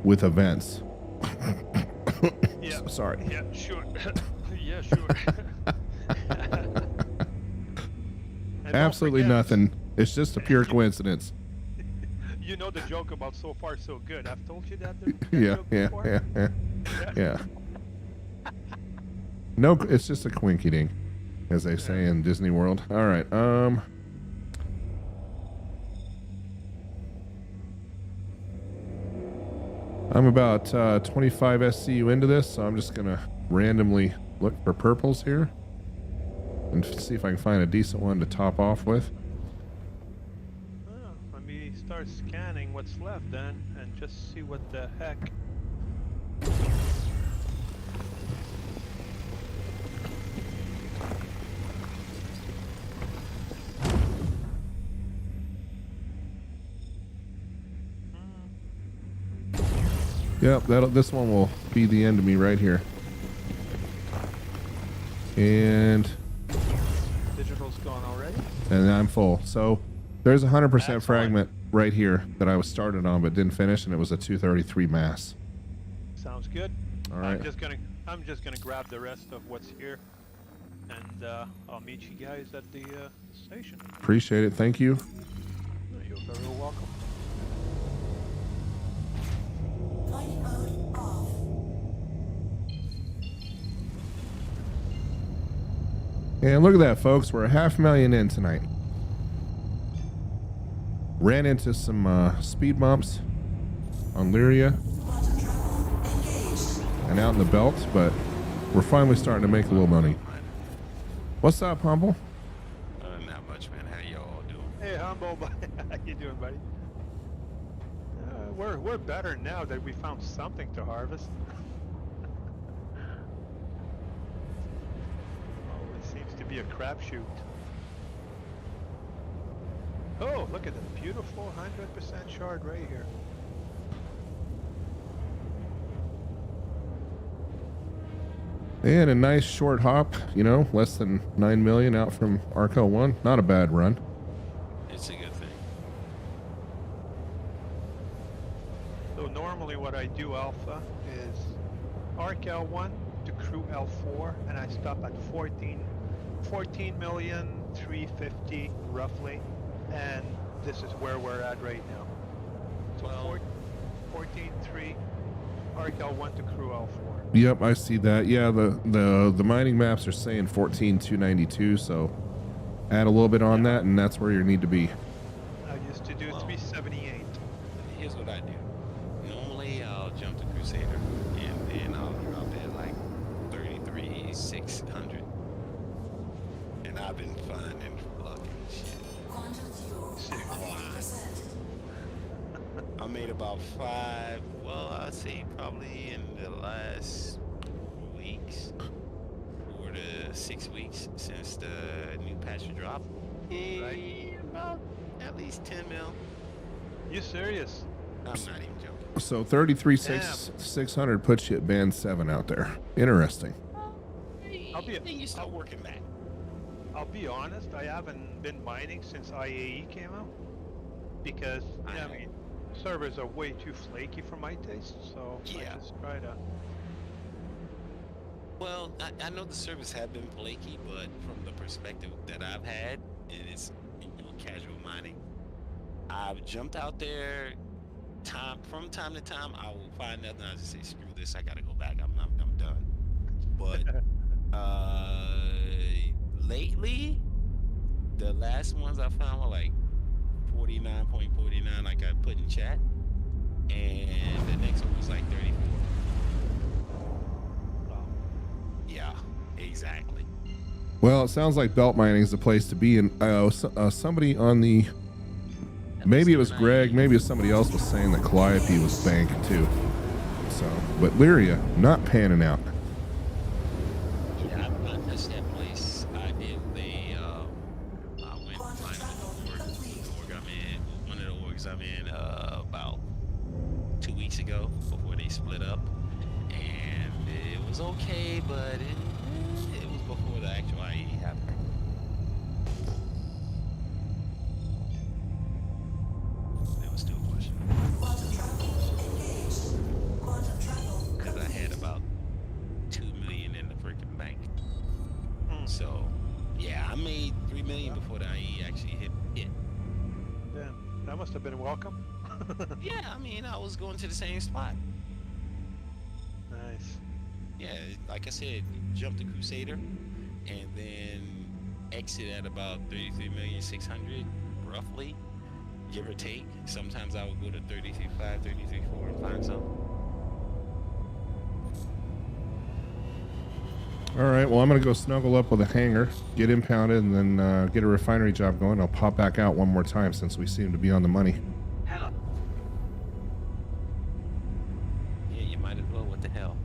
Speaker 1: with events.
Speaker 6: Yeah.
Speaker 1: Sorry.
Speaker 6: Yeah, sure. Yeah, sure.
Speaker 1: Absolutely nothing. It's just a pure coincidence.
Speaker 6: You know the joke about so far so good. I've told you that.
Speaker 1: Yeah. No, it's just a quinky-dink, as they say in Disney World. All right. I'm about 25 SCU into this, so I'm just gonna randomly look for purples here and see if I can find a decent one to top off with.
Speaker 6: Well, let me start scanning what's left then, and just see what the heck.
Speaker 1: Yep, this one will be the end of me right here. And
Speaker 6: Digital's gone already?
Speaker 1: And I'm full. So there's a 100% fragment right here that I was started on but didn't finish, and it was a 233 mass.
Speaker 6: Sounds good.
Speaker 1: All right.
Speaker 6: I'm just gonna grab the rest of what's here, and I'll meet you guys at the station.
Speaker 1: Appreciate it. Thank you.
Speaker 6: You're very welcome.
Speaker 3: Flight mode off.
Speaker 1: And look at that, folks. We're 500,000 in tonight. Ran into some speed bumps on Lyria and out in the belt, but we're finally starting to make a little money. What's up, Humble?
Speaker 7: Not much, man. How y'all doing?
Speaker 6: Hey, Humble, how you doing, buddy? We're better now that we found something to harvest. be a crapshoot. Oh, look at the beautiful 100% shard right here.
Speaker 1: And a nice short hop, you know, less than 9 million out from Arco 1. Not a bad run.
Speaker 7: It's a good thing.
Speaker 6: So normally what I do, Alpha, is Arc L1 to crew L4, and I stop at 14,350,000 roughly, and this is where we're at right now. So
Speaker 7: Well-
Speaker 6: 14.3 Arc L1 to crew L4.
Speaker 1: Yep, I see that. Yeah, the mining maps are saying 14,292, so add a little bit on that, and that's where you need to be.
Speaker 6: I used to do 378.
Speaker 7: Here's what I do. Normally, I'll jump to Crusader, and then I'll drop at like 33,600. And I've been finding fucking shit. I made about 5, well, I'd say probably in the last weeks, 4 to 6 weeks since the new patch dropped.
Speaker 6: Right.
Speaker 7: About at least 10 mil.
Speaker 6: You serious?
Speaker 7: I'm not even joking.
Speaker 1: So 33,600 puts you at band 7 out there. Interesting.
Speaker 7: Then you start working back.
Speaker 6: I'll be honest, I haven't been mining since IAE came out because I mean servers are way too flaky for my taste, so
Speaker 7: Yeah.
Speaker 6: I just try to.
Speaker 7: Well, I know the servers have been flaky, but from the perspective that I've had, and it's casual mining, I've jumped out there from time to time. I will find nothing. I just say, screw this. I gotta go back. I'm done. But lately, the last ones I found were like 49.49, like I put in chat, and the next one was like 34. Yeah, exactly.
Speaker 1: Well, it sounds like belt mining is the place to be, and somebody on the, maybe it was Greg, maybe it was somebody else was saying that Calliope was banking too. So, but Lyria not panning out.
Speaker 7: Yeah, I've not touched that place. I did. I went finally one of the orgs I'm in about 2 weeks ago before they split up, and it was okay, but it was before the actual IE happened. It was still questionable. Because I had about 2 million in the freaking bank. So, yeah, I made 3 million before the IE actually hit.
Speaker 6: Damn, that must have been welcome.
Speaker 7: Yeah, I mean, I was going to the same spot.
Speaker 6: Nice.
Speaker 7: Yeah, like I said, jump to Crusader, and then exit at about 33,600,000, roughly, give or take. Sometimes I would go to 33.5, 33.4 and find something.
Speaker 1: All right, well, I'm going to go snuggle up with a hanger, get impounded, and then get a refinery job going. I'll pop back out one more time since we seem to be on the money.
Speaker 4: Hello.
Speaker 7: Yeah, you might as well. What the hell?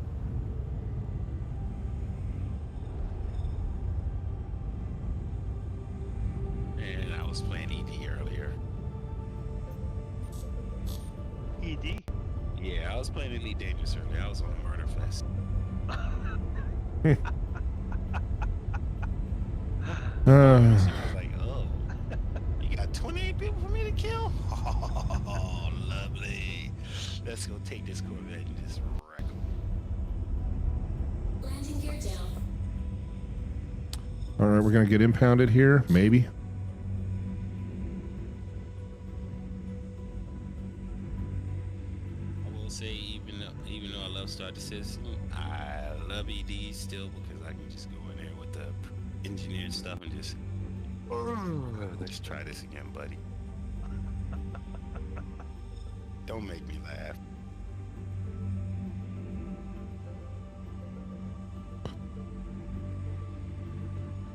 Speaker 7: And I was playing ED earlier.
Speaker 6: ED?
Speaker 7: Yeah, I was playing Elite Dangerous earlier. I was on a murder fest. I was like, oh, you got 28 people for me to kill? Oh, lovely. Let's go take this Corvette and just wreck them.
Speaker 3: Landing gear down.
Speaker 1: All right, we're going to get impounded here, maybe.
Speaker 7: I will say, even though I love Star Citizen, I love ED still because I can just go in there with the engineered stuff and just, let's try this again, buddy. Don't make me laugh.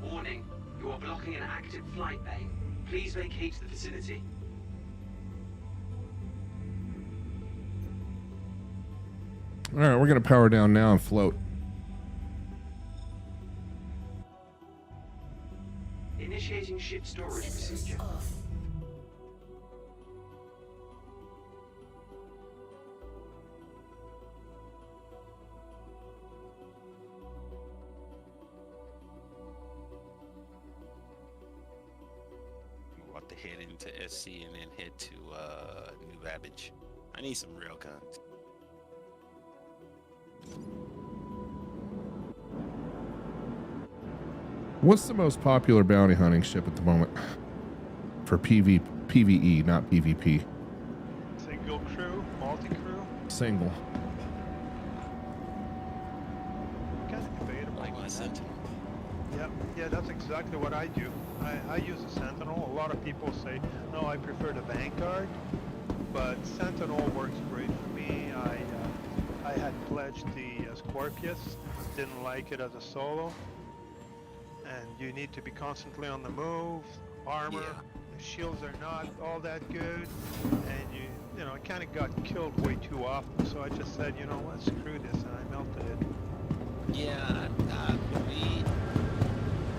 Speaker 4: Warning, you are blocking an active flight bay. Please vacate the vicinity.
Speaker 1: All right, we're going to power down now and float.
Speaker 4: Initiate storage procedure.
Speaker 7: We'll have to head into SC and then head to New Babbage. I need some real guns.
Speaker 1: What's the most popular bounty hunting ship at the moment? For PvE, not PvP.
Speaker 6: Single crew, multi-crew.
Speaker 1: Single.
Speaker 6: Kind of debatable.
Speaker 7: Like my Sentinel.
Speaker 6: Yeah, that's exactly what I do. I use a Sentinel. A lot of people say, no, I prefer the Vanguard, but Sentinel works great for me. I had pledged the Scorpius, didn't like it as a solo, and you need to be constantly on the move. Armor, the shields are not all that good, and you know, it kind of got killed way too often. So I just said, you know what, screw this, and I melted it.
Speaker 7: Yeah, for me,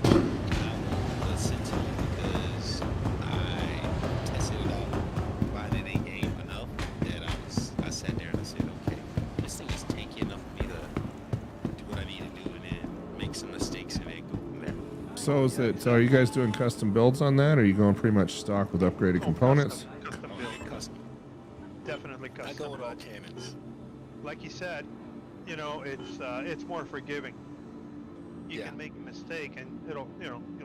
Speaker 7: I want the Sentinel because I tested it out, find it in game enough that I sat there and I said, okay, this thing is tanky enough for me to do what I need to do and then make some mistakes and then go from there.
Speaker 1: So are you guys doing custom builds on that, or are you going pretty much stock with upgraded components?
Speaker 6: Custom
Speaker 7: Oh,
Speaker 6: build.
Speaker 7: yeah, custom.
Speaker 6: Definitely custom.
Speaker 7: I go with all
Speaker 6: build.
Speaker 7: cannons.
Speaker 6: Like you said, you know, it's more forgiving. You
Speaker 7: Yeah.
Speaker 6: can make a mistake and you'll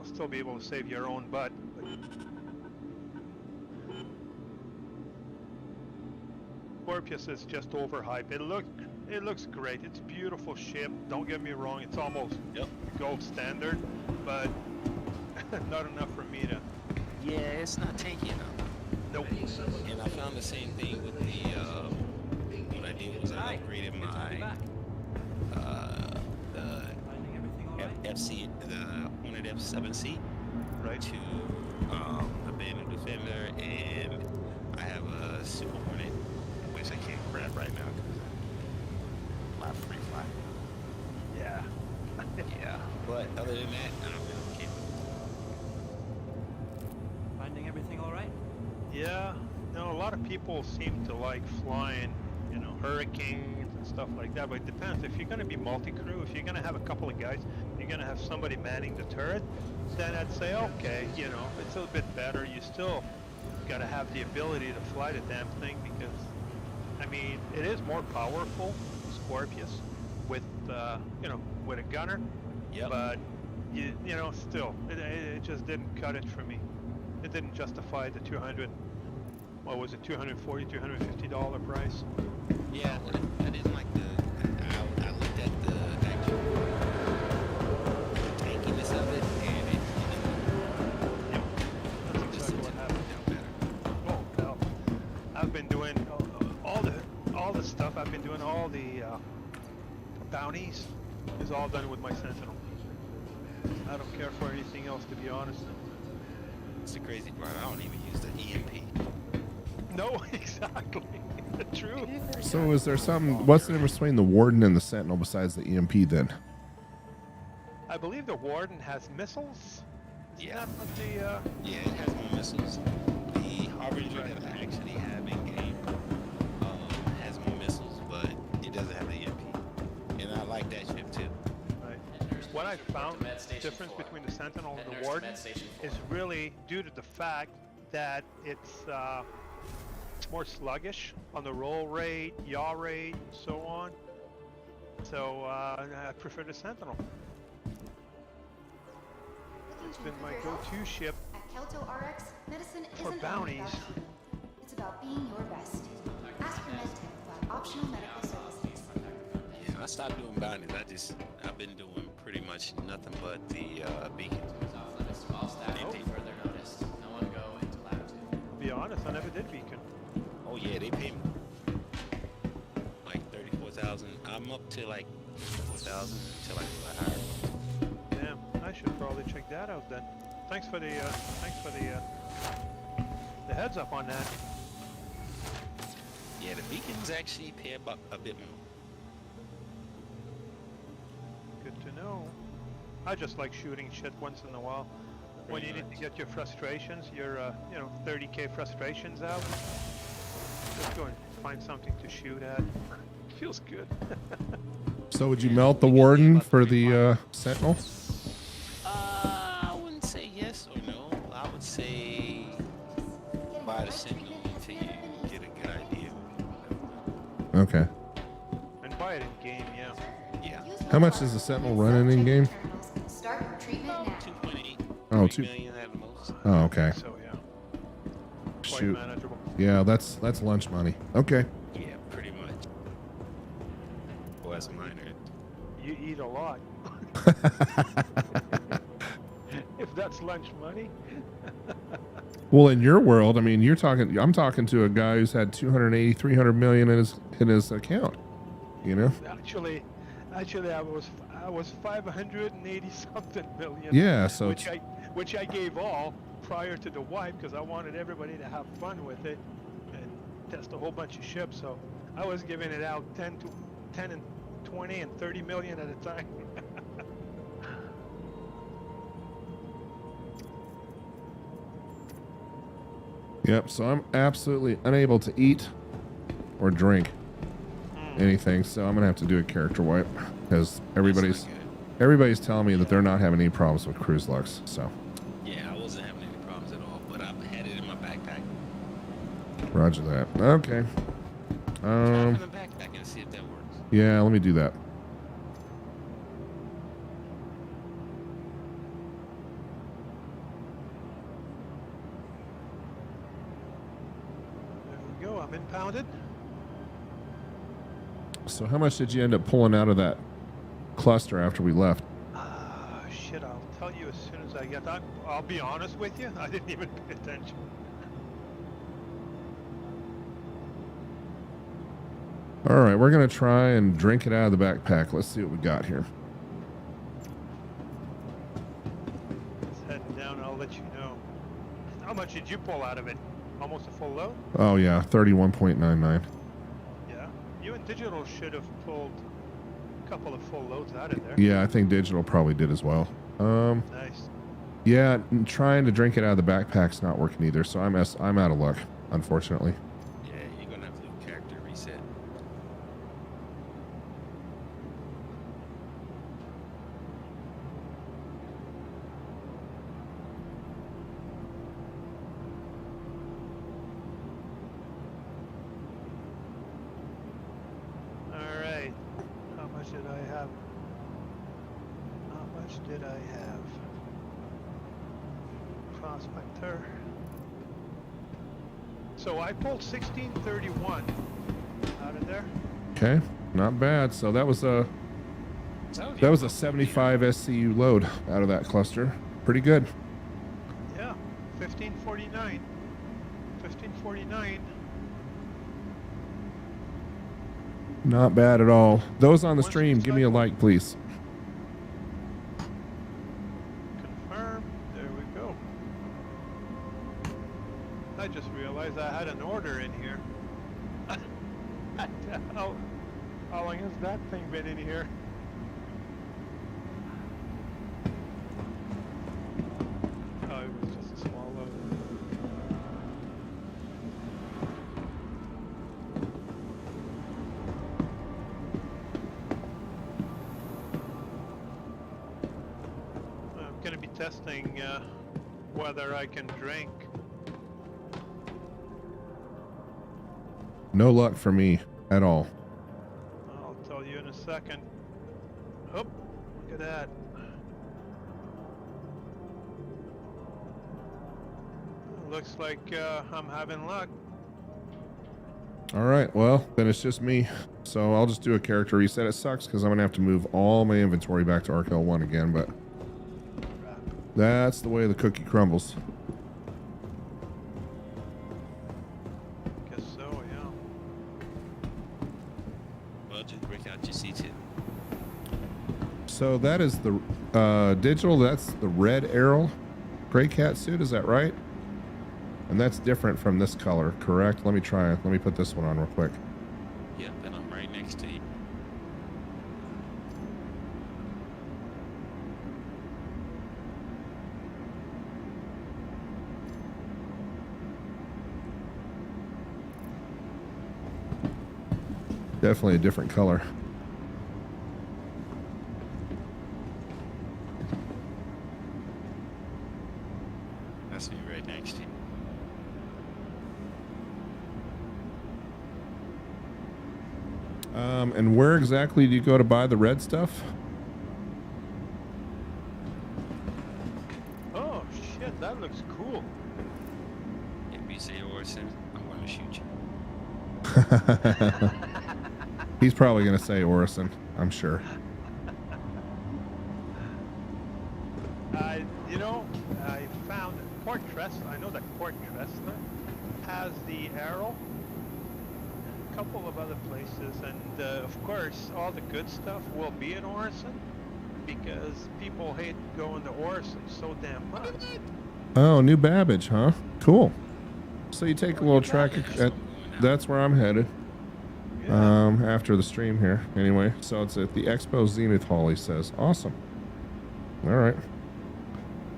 Speaker 6: still be able to save your own butt. Scorpius is just overhyped. It looks great. It's a beautiful ship. Don't get me wrong. It's almost gold standard, but not enough for me to.
Speaker 7: Yeah, it's not tanky enough.
Speaker 6: Nope.
Speaker 7: And I found the same thing with the, what I did was I upgraded my, the
Speaker 5: Finding everything all right?
Speaker 7: FC, the Hornet F7C
Speaker 6: Right.
Speaker 7: to, the Bandit Defender, and I have a Super Hornet, which I can't grab right now because my free fly.
Speaker 6: Yeah.
Speaker 7: Yeah, but other than that, I don't really care.
Speaker 5: Finding everything all right?
Speaker 6: Yeah. No, a lot of people seem to like flying, you know, Hurricanes and stuff like that, but it depends. If you're going to be multi-crew, if you're going to have a couple of guys, you're going to have somebody manning the turret, then I'd say, okay, you know, it's a bit better. You still got to have the ability to fly the damn thing because, I mean, it is more powerful, Scorpius, with, you know, with a gunner.
Speaker 7: Yep.
Speaker 6: But, you know, still, it just didn't cut it for me. It didn't justify the $240, $250 price.
Speaker 7: Yeah, I didn't like the. I looked at the actual tankiness of it, and it
Speaker 6: Yep, that's exactly what happened. Oh, hell. I've been doing all the stuff. I've been doing all the bounties is all done with my Sentinel. I don't care for anything else, to be honest.
Speaker 7: It's the crazy part. I don't even use the EMP.
Speaker 6: No, exactly. True.
Speaker 1: So is there what's the difference between the Warden and the Sentinel besides the EMP then?
Speaker 6: I believe the Warden has missiles.
Speaker 7: Yeah.
Speaker 6: Not what the,
Speaker 7: Yeah, it has more missiles. The Harbinger that I actually have in game has more missiles, but it doesn't have the EMP. And I like that ship too.
Speaker 6: right. What I found the difference between the Sentinel and the Warden is really due to the fact that it's more sluggish on the roll rate, yaw rate, and so on. So I prefer the Sentinel. It's been my go-to ship.
Speaker 8: At Kelto RX, medicine
Speaker 6: For
Speaker 8: isn't
Speaker 6: bounties.
Speaker 8: only about you. It's about being your best. Ask your medtech about optional medical services.
Speaker 7: Yeah, I stopped doing bounties. I've been doing pretty much nothing but the beacons.
Speaker 6: To be honest, I never did beacon.
Speaker 7: Oh yeah, they pay me like 34,000. I'm up to like 4,000 until I hire.
Speaker 6: Damn, I should probably check that out then. Thanks for the heads up on that.
Speaker 7: Yeah, the beacons actually pay about a bit more.
Speaker 6: Good to know. I just like shooting shit once in a while. when you need to get your frustrations, your 30k frustrations out, just go and find something to shoot at. Feels good.
Speaker 1: So would you melt the warden for the sentinel?
Speaker 7: I wouldn't say yes or no. I would say buy the signal until you get a good idea.
Speaker 1: Okay.
Speaker 6: And buy it in game, yeah.
Speaker 7: Yeah.
Speaker 1: How much is the sentinel running in game?
Speaker 8: Start treatment now.
Speaker 7: 2.8.
Speaker 1: Oh,
Speaker 7: 3 million at the most.
Speaker 1: Oh, okay.
Speaker 6: So yeah. Quite
Speaker 1: Shoot.
Speaker 6: manageable.
Speaker 1: Yeah, that's lunch money. Okay.
Speaker 7: Yeah, pretty much. Well, as a miner.
Speaker 6: You eat a lot. If that's lunch money.
Speaker 1: Well, in your world, I mean, I'm talking to a guy who's had 280, 300 million in his account, you know?
Speaker 6: Actually, I was 580 something million.
Speaker 1: Yeah, so
Speaker 6: which I gave all prior to the wipe because I wanted everybody to have fun with it and test a whole bunch of ships. So I was giving it out 10 and 20 and 30 million at a time.
Speaker 1: Yep, so I'm absolutely unable to eat or drink anything, so I'm gonna have to do a character wipe because everybody's telling me that they're not having any problems with cruise lux. So
Speaker 7: Yeah, I wasn't having any problems at all, but I had it in my backpack.
Speaker 1: Roger that. Okay.
Speaker 7: Try it in the backpack and see if that works.
Speaker 1: Yeah, let me do that.
Speaker 6: There we go. I'm impounded.
Speaker 1: So how much did you end up pulling out of that cluster after we left?
Speaker 6: Shit, I'll tell you as soon as I get that. I'll be honest with you. I didn't even pay attention.
Speaker 1: All right, we're gonna try and drink it out of the backpack. Let's see what we got here.
Speaker 6: It's heading down. I'll let you know. How much did you pull out of it? Almost a full load?
Speaker 1: Oh yeah, 31.99.
Speaker 6: Yeah. You and Digital should have pulled a couple of full loads out of there.
Speaker 1: Yeah, I think digital probably did as well.
Speaker 6: Nice.
Speaker 1: Yeah, trying to drink it out of the backpack's not working either, so I'm out of luck, unfortunately.
Speaker 7: Yeah, you're gonna have to do character reset.
Speaker 6: All right. How much did I have? How much did I have? Prospector. So I pulled 1631 out of there.
Speaker 1: Okay, not bad. So that was a 75 SCU load out of that cluster. Pretty good.
Speaker 6: Yeah, 1549. 1549.
Speaker 1: Not bad at all. Those on the stream, give me a like, please.
Speaker 6: Confirm. There we go. I just realized I had an order in here. how long has that thing been in here? Oh, it was just a small load. I'm going to be testing whether I can drink.
Speaker 1: No luck for me at all.
Speaker 6: I'll tell you in a second. Oh, look at that. Looks like I'm having luck.
Speaker 1: All right, well, then it's just me. So I'll just do a character reset. It sucks because I'm going to have to move all my inventory back to Arc L1 again, but that's the way the cookie crumbles.
Speaker 6: Guess so, yeah.
Speaker 7: Well, just break out your C2.
Speaker 1: So that is the digital. That's the red arrow gray cat suit. Is that right? And that's different from this color, correct? Let me try. Let me put this one on real quick.
Speaker 7: Yep, and I'm right next to you.
Speaker 1: Definitely a different color.
Speaker 7: That's me right next to you.
Speaker 1: And where exactly do you go to buy the red stuff?
Speaker 6: Oh shit, that looks cool.
Speaker 7: If you say Orson, I'm going to shoot you.
Speaker 1: He's probably going to say Orison, I'm sure.
Speaker 6: You know, I found Port Tressler. I know that Port Tressler has the arrow. A couple of other places, and of course, all the good stuff will be in Orison because people hate going to Orison so damn much.
Speaker 1: Oh, new Babbage, huh? Cool. So you take a little track. That's where I'm headed.
Speaker 6: Yeah.
Speaker 1: After the stream here. Anyway, so it's at the Expo Zenith Hall, he says. Awesome. All right.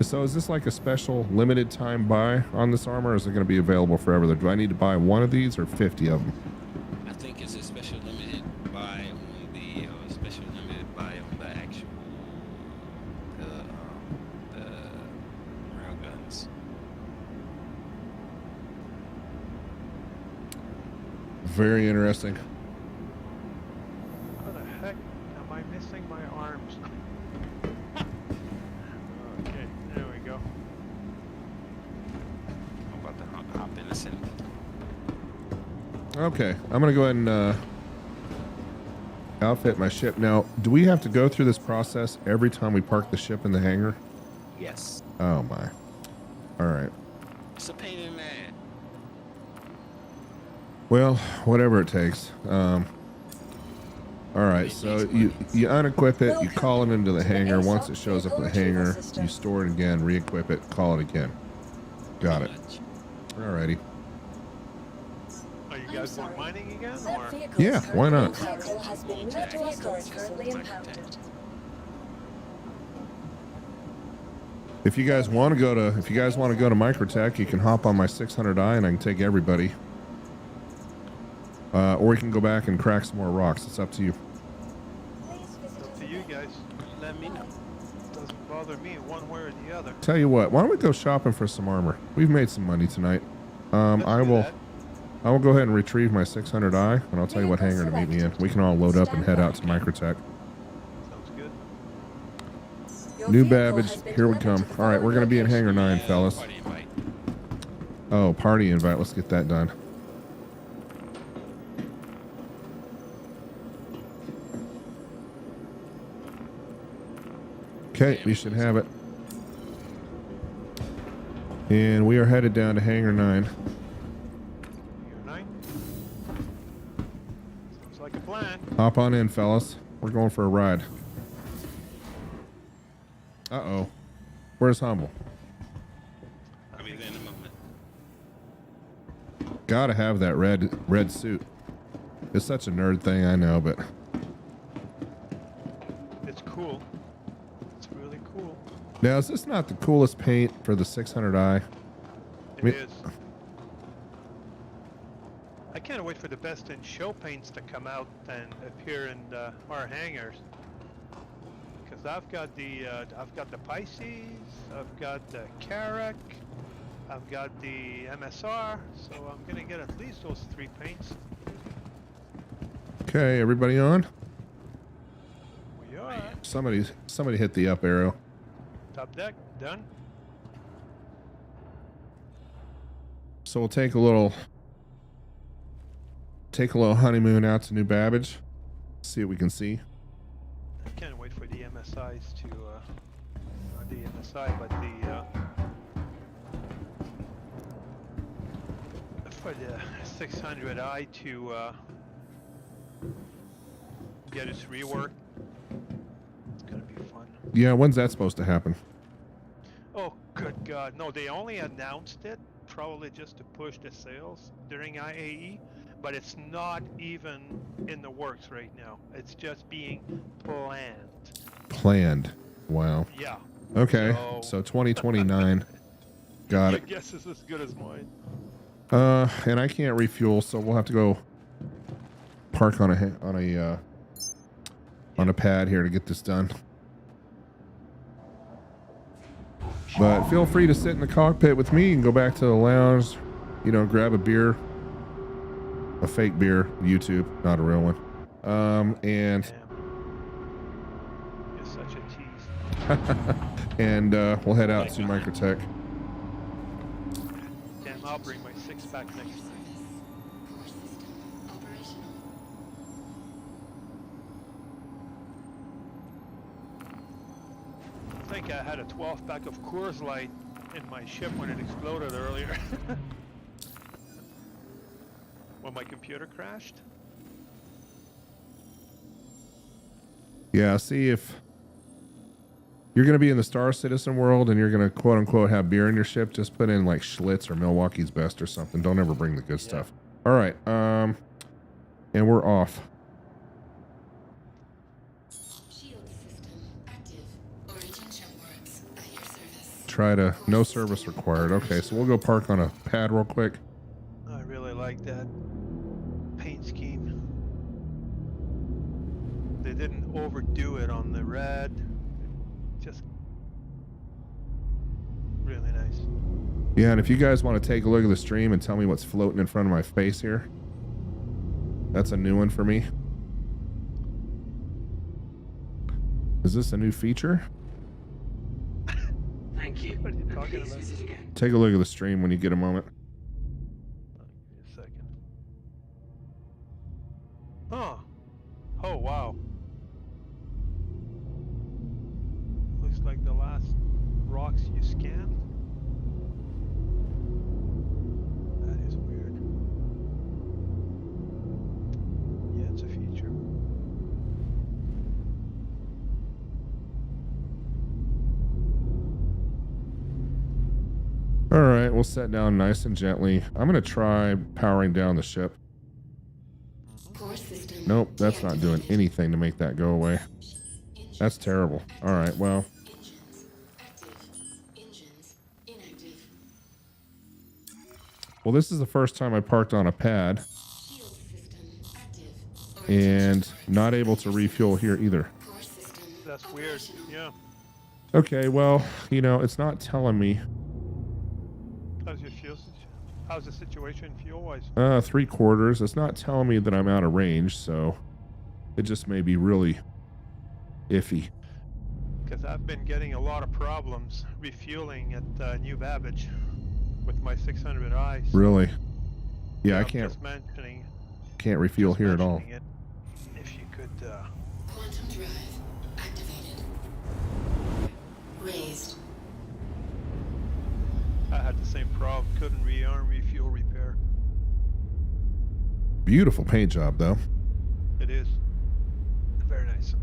Speaker 1: So is this like a special limited time buy on this armor, or is it going to be available forever? Do I need to buy one of these or 50 of them?
Speaker 7: I think it's a special limited buy on the special limited buy on the actual the railguns.
Speaker 1: Very interesting.
Speaker 6: How the heck am I missing my arms? Okay, there we go.
Speaker 7: I'm about to hop in the center.
Speaker 1: Okay, I'm going to go ahead and outfit my ship. Now, do we have to go through this process every time we park the ship in the hangar?
Speaker 7: Yes.
Speaker 1: Oh, my. All right.
Speaker 7: It's a pain in the ass.
Speaker 1: Well, whatever it takes. All right, so you unequip it, you call it into the hangar. Once it shows up in the hangar, you store it again, re-equip it, call it again. Got it. Alrighty.
Speaker 6: Are you guys going mining again, or?
Speaker 1: Yeah, why not?
Speaker 2: Vehicle has been moved to a storage currently impounded.
Speaker 1: If you guys want to go to Microtech, you can hop on my 600i and I can take everybody. Or we can go back and crack some more rocks. It's up to you.
Speaker 6: It's up to you guys.
Speaker 7: Let me know.
Speaker 6: Doesn't bother me one way or the other.
Speaker 1: Tell you what, why don't we go shopping for some armor? We've made some money tonight. I will go ahead and retrieve my 600i, and I'll tell you what hangar to meet me in. We can all load up and head out to Microtech.
Speaker 6: Sounds good.
Speaker 1: New Babbage, here we come. All right, we're going to be in hangar 9, fellas.
Speaker 7: Party invite.
Speaker 1: Oh, party invite. Let's get that done. Okay, we should have it. And we are headed down to hangar 9.
Speaker 6: Hangar 9. Sounds like a plan.
Speaker 1: Hop on in, fellas. We're going for a ride. Uh-oh. Where's Humble?
Speaker 7: I'll be there in a moment.
Speaker 1: Gotta have that red suit. It's such a nerd thing, I know, but
Speaker 6: It's cool. It's really cool.
Speaker 1: now is this not the coolest paint for the 600i?
Speaker 6: It
Speaker 1: Me-
Speaker 6: is. I can't wait for the best in show paints to come out and appear in our hangars. Because I've got the Pisces, I've got the Carrack, I've got the MSR, so I'm gonna get at least those 3 paints.
Speaker 1: Okay, everybody on?
Speaker 6: We are.
Speaker 1: Somebody hit the up arrow.
Speaker 6: Top deck, done.
Speaker 1: So we'll take a little honeymoon out to New Babbage. See what we can see.
Speaker 6: I can't wait for the MSIs to, not the MSI, but for the 600i to get its rework. It's gonna be fun.
Speaker 1: Yeah, when's that supposed to happen?
Speaker 6: Oh, good God. No, they only announced it probably just to push the sales during IAE, but it's not even in the works right now. It's just being planned.
Speaker 1: Planned. Wow.
Speaker 6: Yeah.
Speaker 1: Okay. So 2029. Got
Speaker 6: Your
Speaker 1: it.
Speaker 6: guess is as good as mine.
Speaker 1: And I can't refuel, so we'll have to go park on a pad here to get this done. But feel free to sit in the cockpit with me and go back to the lounge, you know, grab a beer, a fake beer, YouTube, not a real one. And
Speaker 6: You're such a tease.
Speaker 1: and we'll head out to Microtech.
Speaker 6: Damn, I'll bring my 6-pack next time.
Speaker 3: Core system operational.
Speaker 6: I think I had a 12-pack of Coors Light in my ship when it exploded earlier. When my computer crashed.
Speaker 1: Yeah, see, if you're going to be in the Star Citizen world and you're going to quote unquote have beer in your ship, just put in like Schlitz or Milwaukee's Best or something. Don't ever bring the good stuff. All right. And we're off.
Speaker 3: Shield system active. Origin ship works. At your service.
Speaker 1: Try to, no service required. Okay, so we'll go park on a pad real quick.
Speaker 6: I really like that paint scheme. They didn't overdo it on the red. Just really nice.
Speaker 1: Yeah, and if you guys want to take a look at the stream and tell me what's floating in front of my face here, that's a new one for me. Is this a new feature?
Speaker 4: Thank you.
Speaker 6: What are you
Speaker 4: And
Speaker 6: talking
Speaker 4: please
Speaker 6: about?
Speaker 4: visit again.
Speaker 1: Take a look at the stream when you get a moment.
Speaker 6: Give me a second. Oh, wow. Looks like the last rocks you scanned. That is weird. Yeah, it's a feature.
Speaker 1: All right, we'll set down nice and gently. I'm going to try powering down the ship.
Speaker 3: Core system.
Speaker 1: Nope, that's not doing
Speaker 3: deactivated.
Speaker 1: anything to make that go away.
Speaker 3: Engines
Speaker 1: That's terrible. All right, well,
Speaker 3: Engines active. Engines inactive.
Speaker 1: well, this is the first time I parked on a pad
Speaker 3: Shield system active.
Speaker 1: and not able to refuel here either.
Speaker 3: Core system.
Speaker 6: That's weird. Yeah.
Speaker 1: Okay, well, you know, it's not telling me.
Speaker 6: How's the situation fuel-wise?
Speaker 1: 3/4. It's not telling me that I'm out of range, so it just may be really iffy.
Speaker 6: Because I've been getting a lot of problems refueling at New Babbage with my 600i.
Speaker 1: Really? Yeah, I
Speaker 6: I'm
Speaker 1: can't
Speaker 6: just mentioning.
Speaker 1: can't refuel
Speaker 6: just
Speaker 1: here at all.
Speaker 6: mentioning it. If you could,
Speaker 3: Quantum drive activated. Raised.
Speaker 6: I had the same problem. Couldn't rearm refuel repair.
Speaker 1: Beautiful paint job, though.
Speaker 6: It is very nice.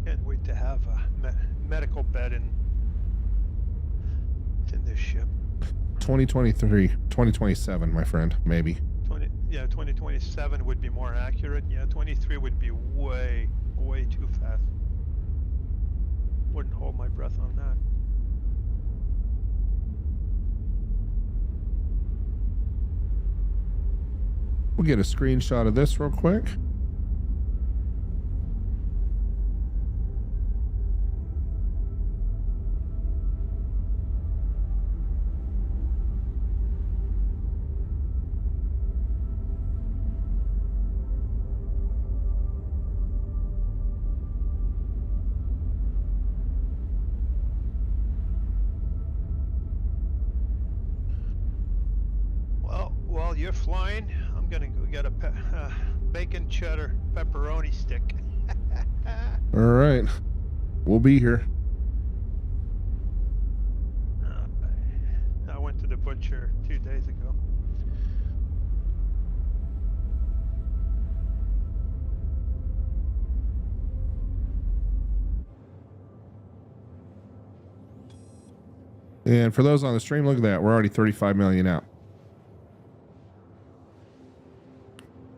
Speaker 6: Can't wait to have a medical bed in this ship.
Speaker 1: 2023, 2027, my friend, maybe.
Speaker 6: 2027 would be more accurate. Yeah, 23 would be way too fast. Wouldn't hold my breath on that.
Speaker 1: We'll get a screenshot of this real quick.
Speaker 6: Well, while you're flying, I'm gonna go get a bacon cheddar pepperoni stick.
Speaker 1: All right. We'll be here.
Speaker 6: I went to the butcher 2 days ago.
Speaker 1: And for those on the stream, look at that. We're already 35 million out.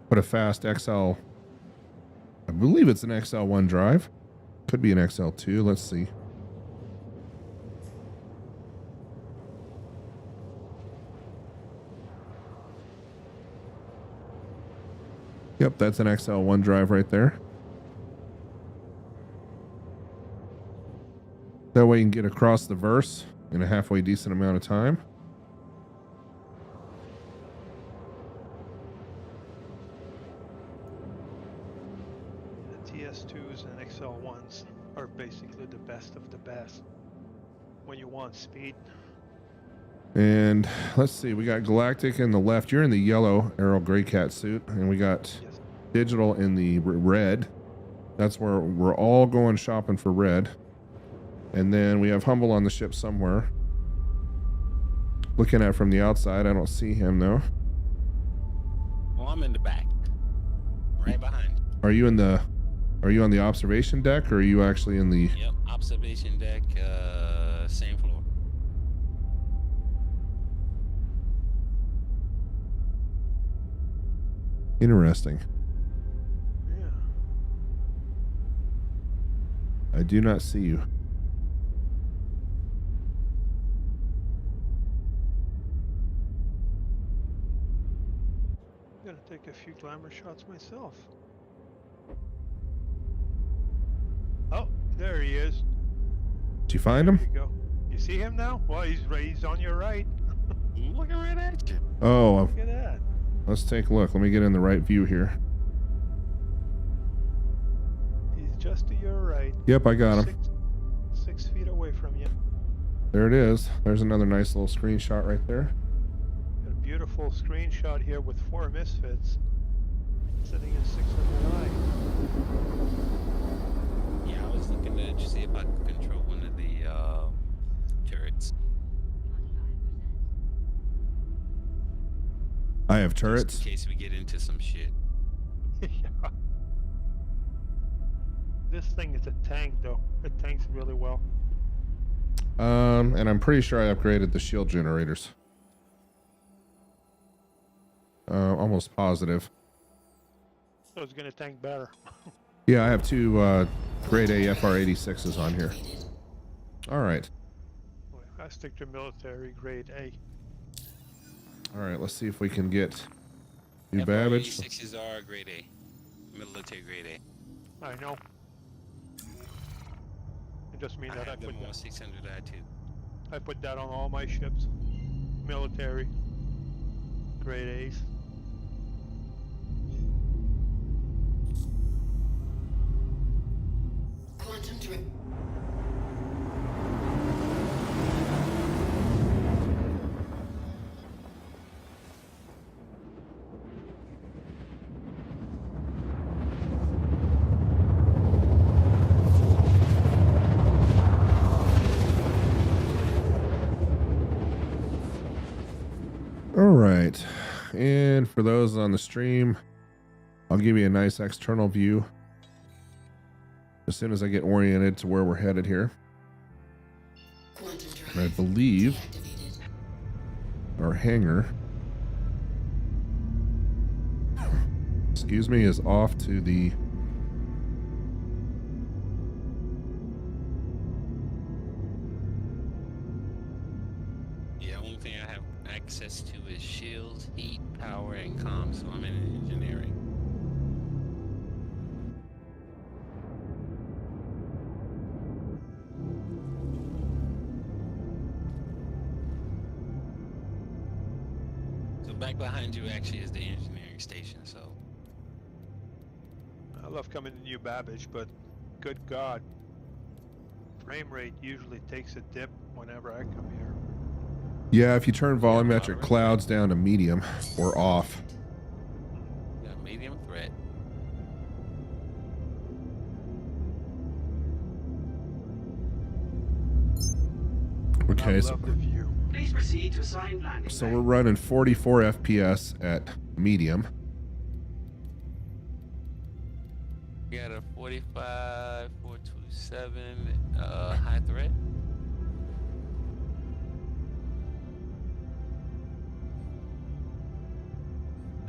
Speaker 1: What a fast XL. I believe it's an XL1 drive. Could be an XL2. Let's see. Yep, that's an XL1 drive right there. That way you can get across the verse in a halfway decent amount of time.
Speaker 6: The TS2s and XL1s are basically the best of the best when you want speed.
Speaker 1: And let's see, we got Galactic in the left. You're in the yellow Aero Grey Cat suit, and we got
Speaker 6: Yes.
Speaker 1: Digital in the red. That's where we're all going shopping for red. And then we have Humble on the ship somewhere. Looking at it from the outside, I don't see him though.
Speaker 7: Well, I'm in the back, right behind.
Speaker 1: Are you on the observation deck, or are you actually in the?
Speaker 7: Yep, observation deck, same floor.
Speaker 1: Interesting.
Speaker 6: Yeah.
Speaker 1: I do not see you.
Speaker 6: I'm gonna take a few glamour shots myself. Oh, there he is.
Speaker 1: Did you find him?
Speaker 6: There you go. You see him now? Well, he's on your right.
Speaker 7: I'm looking right at you.
Speaker 1: Oh,
Speaker 6: Look at that.
Speaker 1: let's take a look. Let me get in the right view here.
Speaker 6: He's just to your right.
Speaker 1: Yep, I got him.
Speaker 6: 6 feet away from you.
Speaker 1: There it is. There's another nice little screenshot right there.
Speaker 6: Got a beautiful screenshot here with 4 misfits sitting in 600i.
Speaker 7: Yeah, I was looking to see if I could control one of the turrets.
Speaker 1: I have
Speaker 7: Just
Speaker 1: turrets.
Speaker 7: in case we get into some shit.
Speaker 6: Yeah. This thing is a tank, though. It tanks really well.
Speaker 1: And I'm pretty sure I upgraded the shield generators. Almost positive.
Speaker 6: So it's gonna tank better.
Speaker 1: Yeah, I have 2 grade A FR86s on here. All right.
Speaker 6: I stick to military grade A.
Speaker 1: All right, let's see if we can get new Babbage.
Speaker 7: 6s are grade A, military grade A.
Speaker 6: I know. It just means
Speaker 7: I
Speaker 6: that
Speaker 7: have them on 600i too.
Speaker 6: I put that on all my ships. Military grade A's.
Speaker 3: Quantum drip.
Speaker 1: All right. And for those on the stream, I'll give you a nice external view as soon as I get oriented to where we're headed here.
Speaker 3: Quantum drive.
Speaker 1: And I believe
Speaker 3: Deactivated.
Speaker 1: our hangar, excuse me, is off to the
Speaker 7: Yeah, only thing I have access to is shields, heat, power, and comms, so I'm in engineering. So back behind you actually is the engineering station, so
Speaker 6: I love coming to New Babbage, but good God, frame rate usually takes a dip whenever I come here.
Speaker 1: yeah. If you turn volumetric clouds down to medium or off,
Speaker 7: got medium threat.
Speaker 1: okay.
Speaker 6: I
Speaker 1: So,
Speaker 6: love the view.
Speaker 4: Please proceed to assigned landing.
Speaker 1: so
Speaker 4: bay.
Speaker 1: we're running 44 FPS at medium.
Speaker 7: We got a 45, 427, high threat.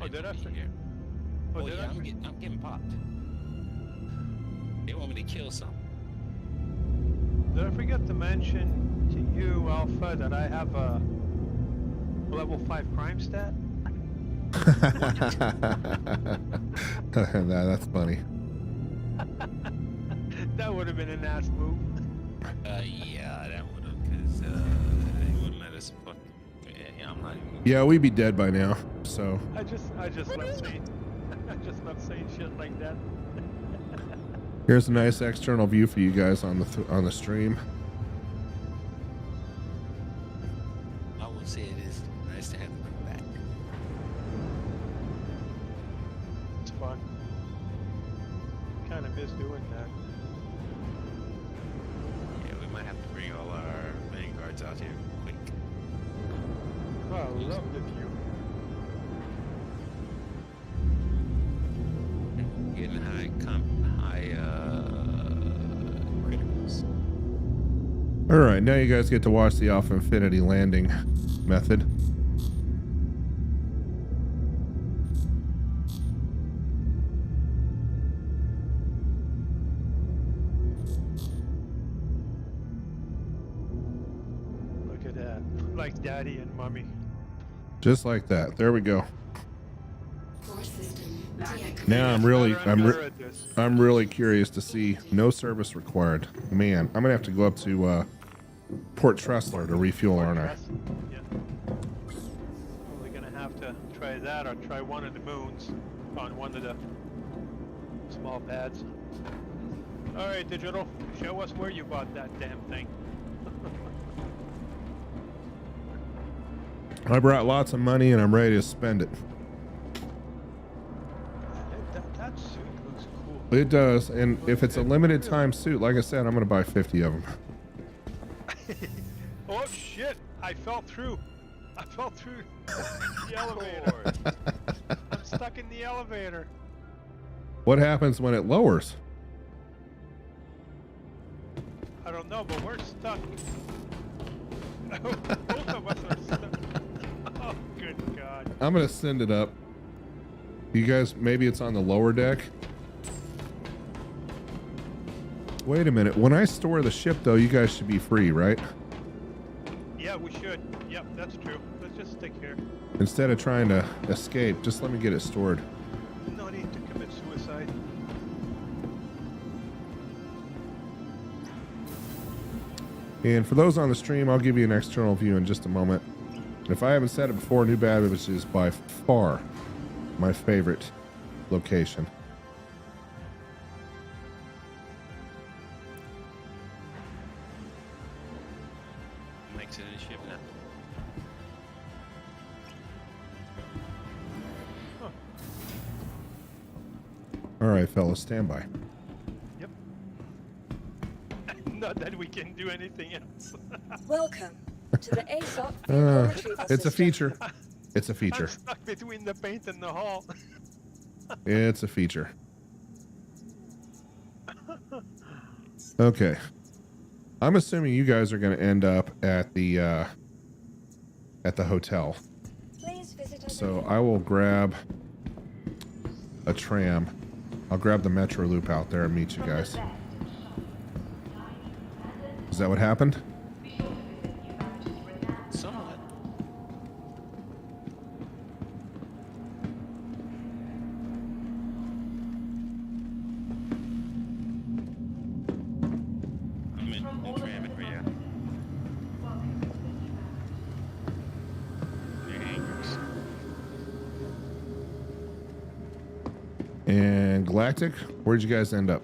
Speaker 6: Oh, did I
Speaker 7: Here.
Speaker 6: forget? Oh,
Speaker 7: Oh
Speaker 6: did
Speaker 7: yeah,
Speaker 6: I
Speaker 7: I'm getting popped. They want me to kill some.
Speaker 6: Did I forget to mention to you, Alpha, that I have a level 5 crime stat?
Speaker 1: That's funny.
Speaker 6: That would have been an ass move.
Speaker 7: Yeah, that would have, because they wouldn't let us fuck. Yeah, I'm not even.
Speaker 1: Yeah, we'd be dead by now. So
Speaker 6: I just love saying shit like that.
Speaker 1: here's a nice external view for you guys on the stream.
Speaker 7: I would say it is nice to have the crew back.
Speaker 6: It's fun. Kind of miss doing that.
Speaker 7: Yeah, we might have to bring all our vanguards out here quick.
Speaker 6: Oh, I love the view.
Speaker 7: Getting high criticals.
Speaker 1: All right, now you guys get to watch the AlphaInfinity landing method.
Speaker 6: Look at that. Like daddy and mommy.
Speaker 1: Just like that. There we go.
Speaker 3: Core system deactivated.
Speaker 1: Now I'm really curious to see no service required. Man, I'm gonna have to go up to Port Tressler to refuel, aren't I?
Speaker 6: Yeah. We're gonna have to try that or try one of the moons on one of the small pads. Alright, Digital, show us where you bought that damn thing.
Speaker 1: I brought lots of money and I'm ready to spend it.
Speaker 6: That suit looks cool.
Speaker 1: It does, and if it's a limited time suit, like I said, I'm gonna buy 50 of them.
Speaker 6: Oh shit! I fell through. I fell through the elevator. I'm stuck in the elevator.
Speaker 1: What happens when it lowers?
Speaker 6: I don't know, but we're stuck. Both of us are stuck. Oh, good God.
Speaker 1: I'm gonna send it up. You guys, maybe it's on the lower deck. Wait a minute. When I store the ship, though, you guys should be free, right?
Speaker 6: Yeah, we should. Yep, that's true. Let's just stick here.
Speaker 1: Instead of trying to escape, just let me get it stored.
Speaker 6: No need to commit suicide.
Speaker 1: And for those on the stream, I'll give you an external view in just a moment. If I haven't said it before, New Babbage is by far my favorite location.
Speaker 7: Makes it in the ship now.
Speaker 1: All right, fellas, stand by.
Speaker 6: Yep. Not that we can do anything else.
Speaker 2: Welcome to the ASOC vehicle retrieval
Speaker 1: It's a
Speaker 2: system.
Speaker 1: feature. It's a
Speaker 6: I'm
Speaker 1: feature.
Speaker 6: stuck between the paint and the hull.
Speaker 1: It's a feature. Okay. I'm assuming you guys are going to end up at the hotel.
Speaker 2: Please visit us.
Speaker 1: So I will grab a tram. I'll grab the metro loop out there and meet you guys. Is that what happened?
Speaker 7: Somewhat. I'm in the tram area. Near hangars.
Speaker 1: And Galactic, where'd you guys end up?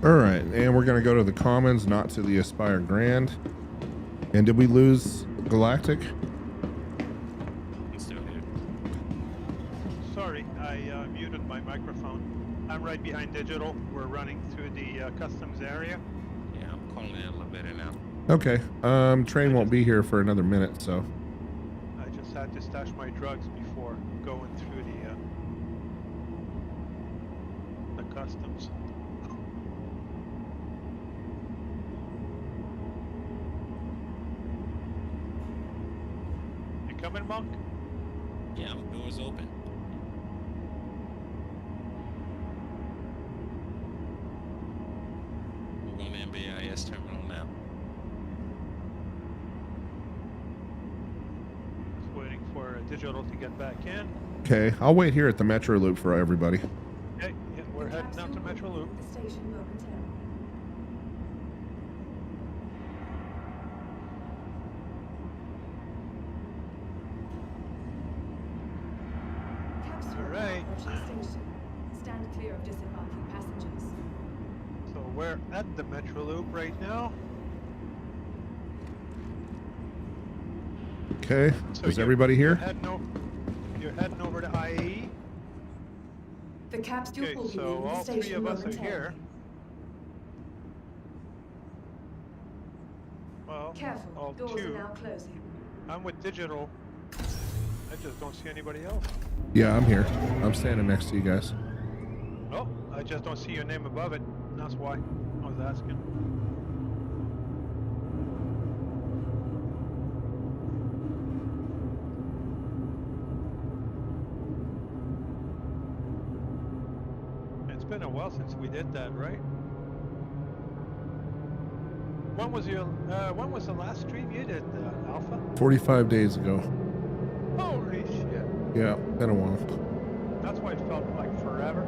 Speaker 1: All right, and we're going to go to the Commons, not to the Aspire Grand. And did we lose Galactic?
Speaker 7: I'm still here.
Speaker 6: Sorry, I muted my microphone. I'm right behind Digital. We're running through the customs area.
Speaker 7: Yeah, I'm calling in a little better now.
Speaker 1: Okay. Train won't be here for another minute, so.
Speaker 6: I just had to stash my drugs before going through the customs. You coming, Monk?
Speaker 7: Yeah, doors open. We're going to MBIS terminal now.
Speaker 6: Just waiting for Digital to get back in.
Speaker 1: Okay, I'll wait here at the Metro Loop for everybody.
Speaker 6: Okay, yeah, we're heading down to Metro Loop.
Speaker 2: The station momentarily. Capsule
Speaker 6: All right.
Speaker 2: approaching station. Stand clear of disembarking passengers.
Speaker 6: So we're at the Metro Loop right now.
Speaker 1: Okay,
Speaker 6: So
Speaker 1: is
Speaker 6: you're-
Speaker 1: everybody
Speaker 6: You're
Speaker 1: here?
Speaker 6: heading over to IAE.
Speaker 2: The capsule
Speaker 6: Okay,
Speaker 2: will be
Speaker 6: so
Speaker 2: leaving the
Speaker 6: all
Speaker 2: station
Speaker 6: three of us are
Speaker 2: momentarily.
Speaker 6: here. Well,
Speaker 2: Careful,
Speaker 6: all
Speaker 2: doors
Speaker 6: two.
Speaker 2: are now closing.
Speaker 6: I'm with Digital. I just don't see anybody else.
Speaker 1: Yeah, I'm here. I'm standing next to you guys.
Speaker 6: Oh, I just don't see your name above it. That's why I was asking. It's been a while since we did that, right? When was the last stream you did, Alpha?
Speaker 1: 45 days ago.
Speaker 6: Holy shit!
Speaker 1: Yeah, been a while.
Speaker 6: That's why it felt like forever.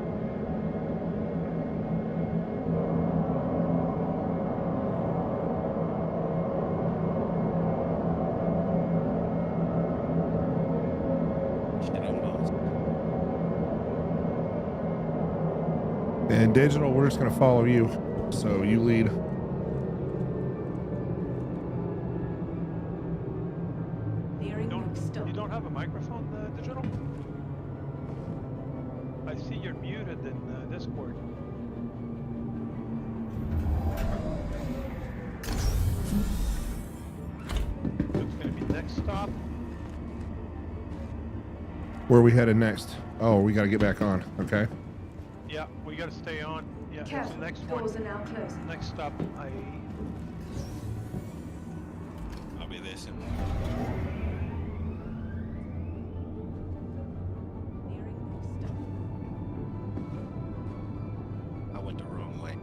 Speaker 7: Shit, I'm lost.
Speaker 1: And Digital, we're just gonna follow you. So you lead.
Speaker 2: Nearing next stop.
Speaker 6: You don't have a microphone, Digital? I see you're muted in Discord. It's gonna be next stop.
Speaker 1: Where are we headed next? Oh, we gotta get back on. Okay.
Speaker 6: Yeah, we gotta stay on. Yeah, it's
Speaker 2: Careful,
Speaker 6: the next
Speaker 2: doors
Speaker 6: one.
Speaker 2: are now closing.
Speaker 6: Next stop, IAE.
Speaker 7: I'll be there soon.
Speaker 2: Nearing next stop.
Speaker 7: I went the wrong way.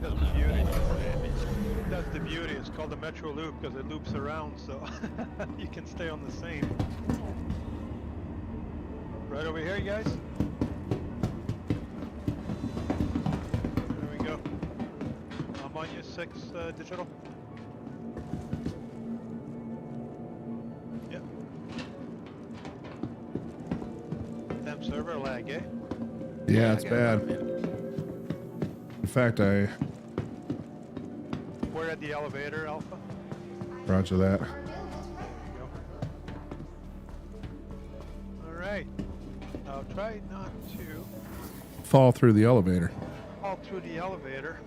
Speaker 6: That's
Speaker 7: I'm
Speaker 6: the
Speaker 7: not
Speaker 6: beauty.
Speaker 7: falling for Babbage.
Speaker 6: That's the beauty. It's called the Metro Loop because it loops around, so you can stay on the same. Right over here, you guys. There we go. I'm on you 6 Digital. Yep. Temp server lag, eh?
Speaker 1: Yeah, it's
Speaker 7: I got about a
Speaker 1: bad.
Speaker 7: minute.
Speaker 1: In fact, I
Speaker 6: We're at the elevator, Alpha.
Speaker 1: roger that.
Speaker 6: There we go. All right. I'll try not to
Speaker 1: Fall through the elevator.
Speaker 6: fall through the elevator.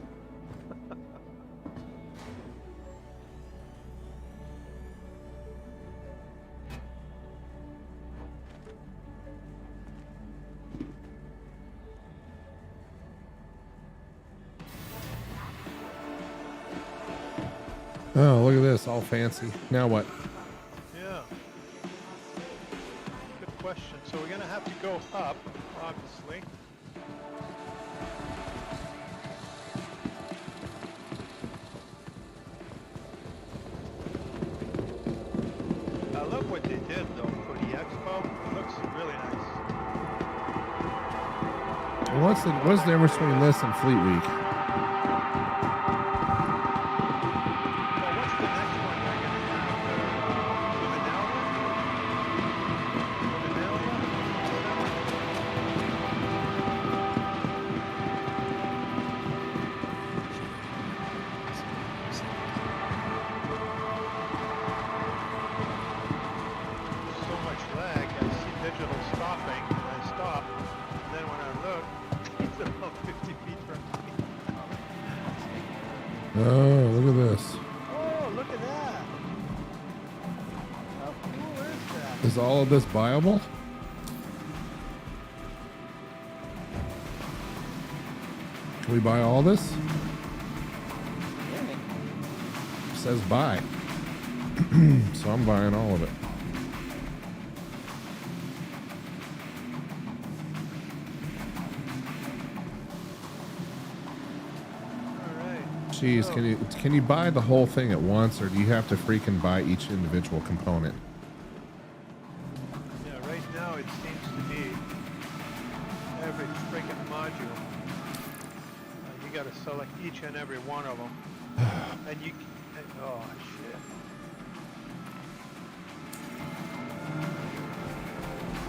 Speaker 1: Oh, look at this, all fancy. Now what?
Speaker 6: Yeah. Good question. So we're gonna have to go up, obviously. I love what they did though for the expo. It looks really nice.
Speaker 1: What's the difference between this and Fleet Week?
Speaker 6: Well, what's the next one they're gonna have? Luminalia? So much lag. I see Digital
Speaker 1: Oh, look at this.
Speaker 6: Oh, look at that. How cool is that?
Speaker 1: Is all of this buyable? Can we buy all this? It says buy. So I'm buying all of it. Jeez, can you buy the whole thing at once, or do you have to freaking buy each individual component?
Speaker 6: Yeah, right now it seems to be every freaking module. You got to select each and every one of them, and you. Oh shit!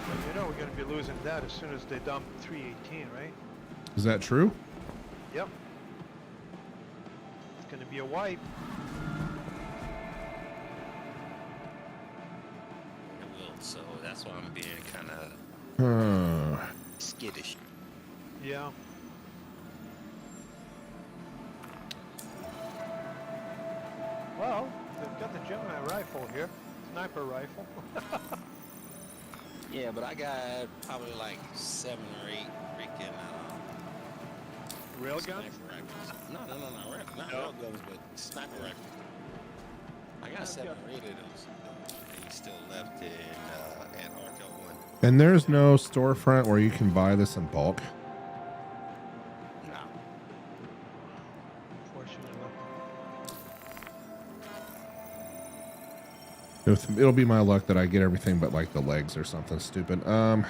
Speaker 6: But you know we're going to be losing that as soon as they dump 318, right?
Speaker 1: Is that true?
Speaker 6: Yep. Going to be a wipe.
Speaker 7: It will, so that's why I'm being kind of skittish.
Speaker 6: Yeah. Well, they've got the Gemini rifle here, sniper rifle.
Speaker 7: Yeah, but I got probably like 7 or 8 freaking
Speaker 6: Railguns?
Speaker 7: sniper rifles. No, not railguns, but sniper rifles. I got 7 or 8 of those. They still left in at RTX 1.
Speaker 1: And there's no storefront where you can buy this in bulk.
Speaker 7: No.
Speaker 6: Unfortunately.
Speaker 1: It'll be my luck that I get everything but like the legs or something stupid.
Speaker 6: So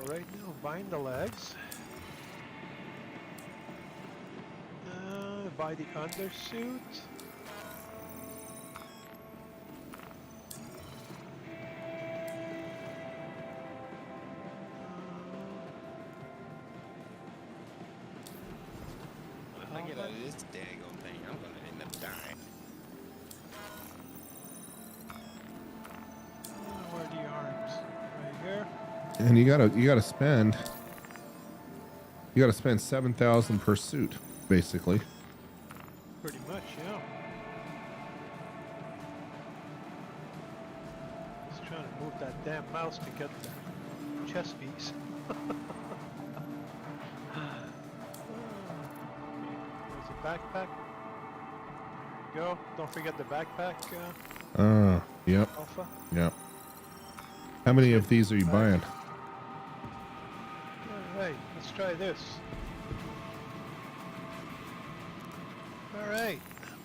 Speaker 6: right now, bind the legs. Buy the undersuit.
Speaker 7: If I get out of this daggone thing, I'm gonna end up dying.
Speaker 6: Where are the arms? Right here.
Speaker 1: And you gotta spend 7,000 per suit, basically.
Speaker 6: Pretty much, yeah. Just trying to move that damn mouse to get the chest piece. There's a backpack. There you go. Don't forget the backpack,
Speaker 1: Yep.
Speaker 6: Alpha.
Speaker 1: Yep. How many of these are you buying?
Speaker 6: Alright, let's try this. Alright.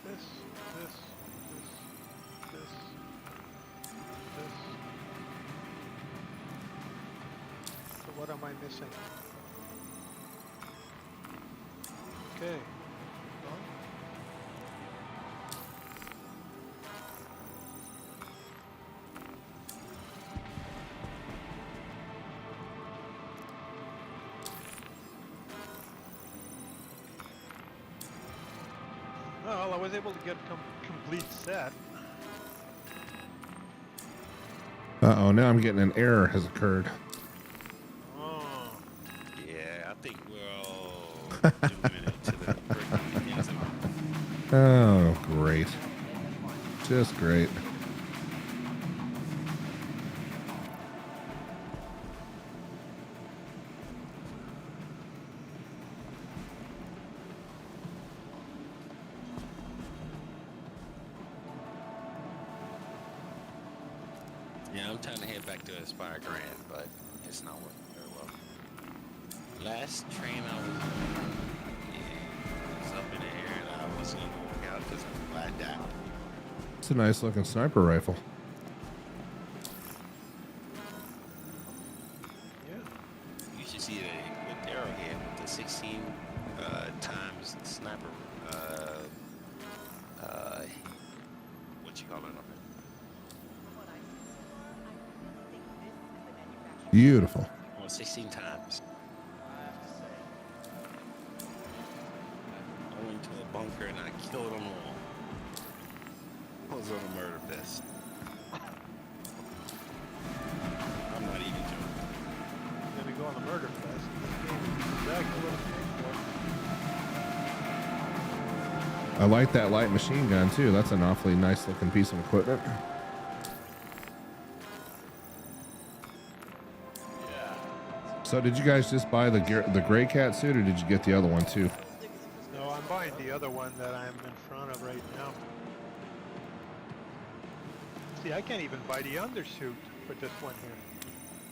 Speaker 6: This. So what am I missing? Okay. Well. Well, I was able to get complete set.
Speaker 1: Uh-oh, now I'm getting an error has occurred.
Speaker 6: Oh.
Speaker 7: Yeah, I think we're all doing it to the freaking ends of it.
Speaker 1: Oh, great. Just great.
Speaker 7: Yeah, I'm trying to head back to Aspire Grand, but it's not working very well. Last train I was on, it was up in the air and I wasn't going to work out because I flat out.
Speaker 1: It's a nice looking sniper rifle.
Speaker 6: Yeah.
Speaker 7: You should see the equipped arrowhead with the 16 times sniper, what you call it on it?
Speaker 1: Beautiful.
Speaker 7: Well, 16 times. I went to a bunker and I killed them all. I was on a murder fest. I'm not even joking.
Speaker 6: I'm gonna go on the murder fest. This game is exactly what it's made for.
Speaker 1: I like that light machine gun too. That's an awfully nice looking piece of equipment. So did you guys just buy the gray cat suit, or did you get the other one too?
Speaker 6: No, I'm buying the other one that I'm in front of right now. See, I can't even buy the undersuit for this one here.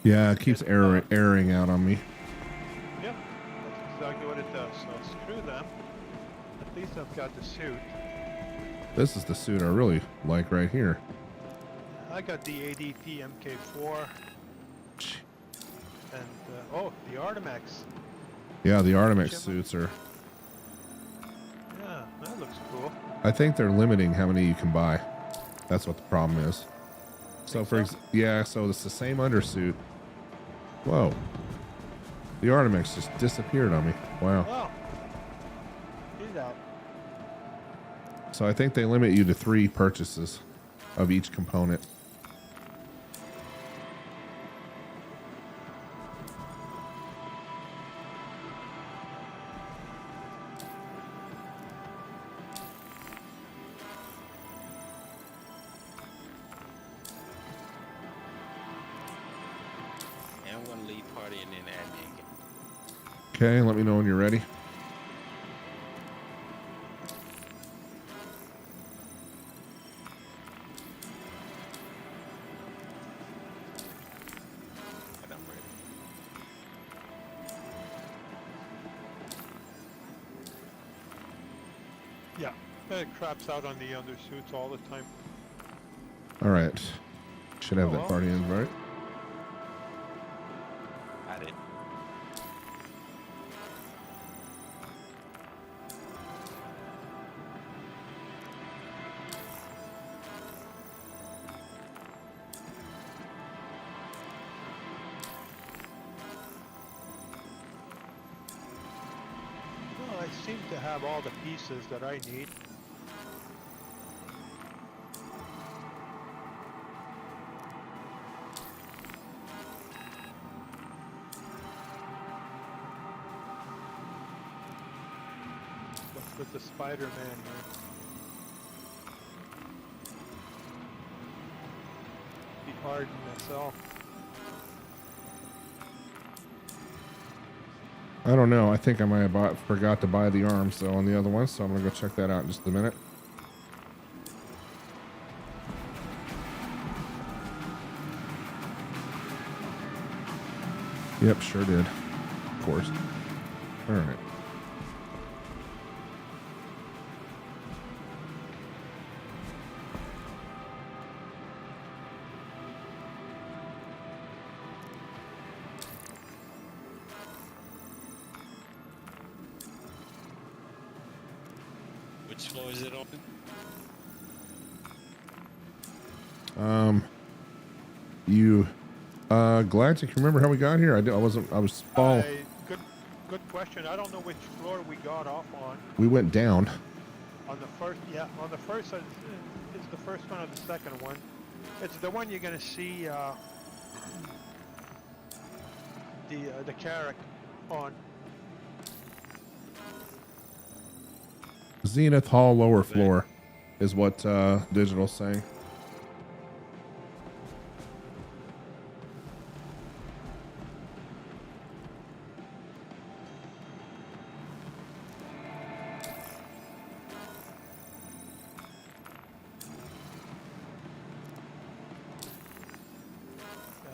Speaker 1: Yeah, it keeps airing out on me.
Speaker 6: Yep, that's exactly what it does. So screw them. At least I've got the suit.
Speaker 1: This is the suit I really like right here.
Speaker 6: I got the ADP MK4. And, oh, the Artemex.
Speaker 1: Yeah, the Artemex suits are...
Speaker 6: Yeah, that looks cool.
Speaker 1: I think they're limiting how many you can buy. That's what the problem is. So yeah, so it's the same undersuit. Whoa. The Artemex just disappeared on me. Wow.
Speaker 6: Oh. See that?
Speaker 1: So I think they limit you to 3 purchases of each component.
Speaker 7: I'm gonna leave party and then admin.
Speaker 1: Okay, let me know when you're ready.
Speaker 7: And I'm ready.
Speaker 6: Yeah, it craps out on the undersuits all the time.
Speaker 1: All right. Should have that
Speaker 6: well.
Speaker 1: party invite.
Speaker 7: I did.
Speaker 6: Well, I seem to have all the pieces that I need. What's with the Spider-Man here? Be hard myself.
Speaker 1: I don't know. I think I might have forgot to buy the arms though on the other one, so I'm gonna go check that out in just a minute. Yep, sure did. Of course. All right.
Speaker 7: Which floor is it on?
Speaker 1: You glad you can remember how we got here? I was fall.
Speaker 6: Good question. I don't know which floor we got off on.
Speaker 1: We went down.
Speaker 6: On the first, yeah, on the first, is the first one or the second one? It's the one you're gonna see the Carrack on.
Speaker 1: Zenith Hall lower floor is what Digital's saying.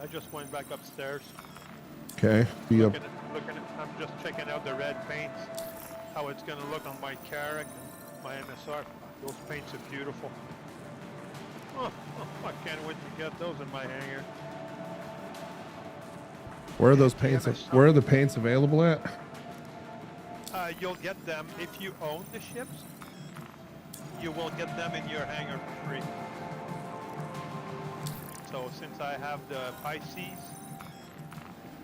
Speaker 6: I just went back upstairs.
Speaker 1: Okay, be up.
Speaker 6: I'm just checking out the red paints, how it's gonna look on my Carrack and my MSR. Those paints are beautiful. Oh, I can't wait to get those in my hangar.
Speaker 1: Where are those paints? Where are the paints available at?
Speaker 6: You'll get them if you own the ships. You will get them in your hangar for free. So since I have the Pisces,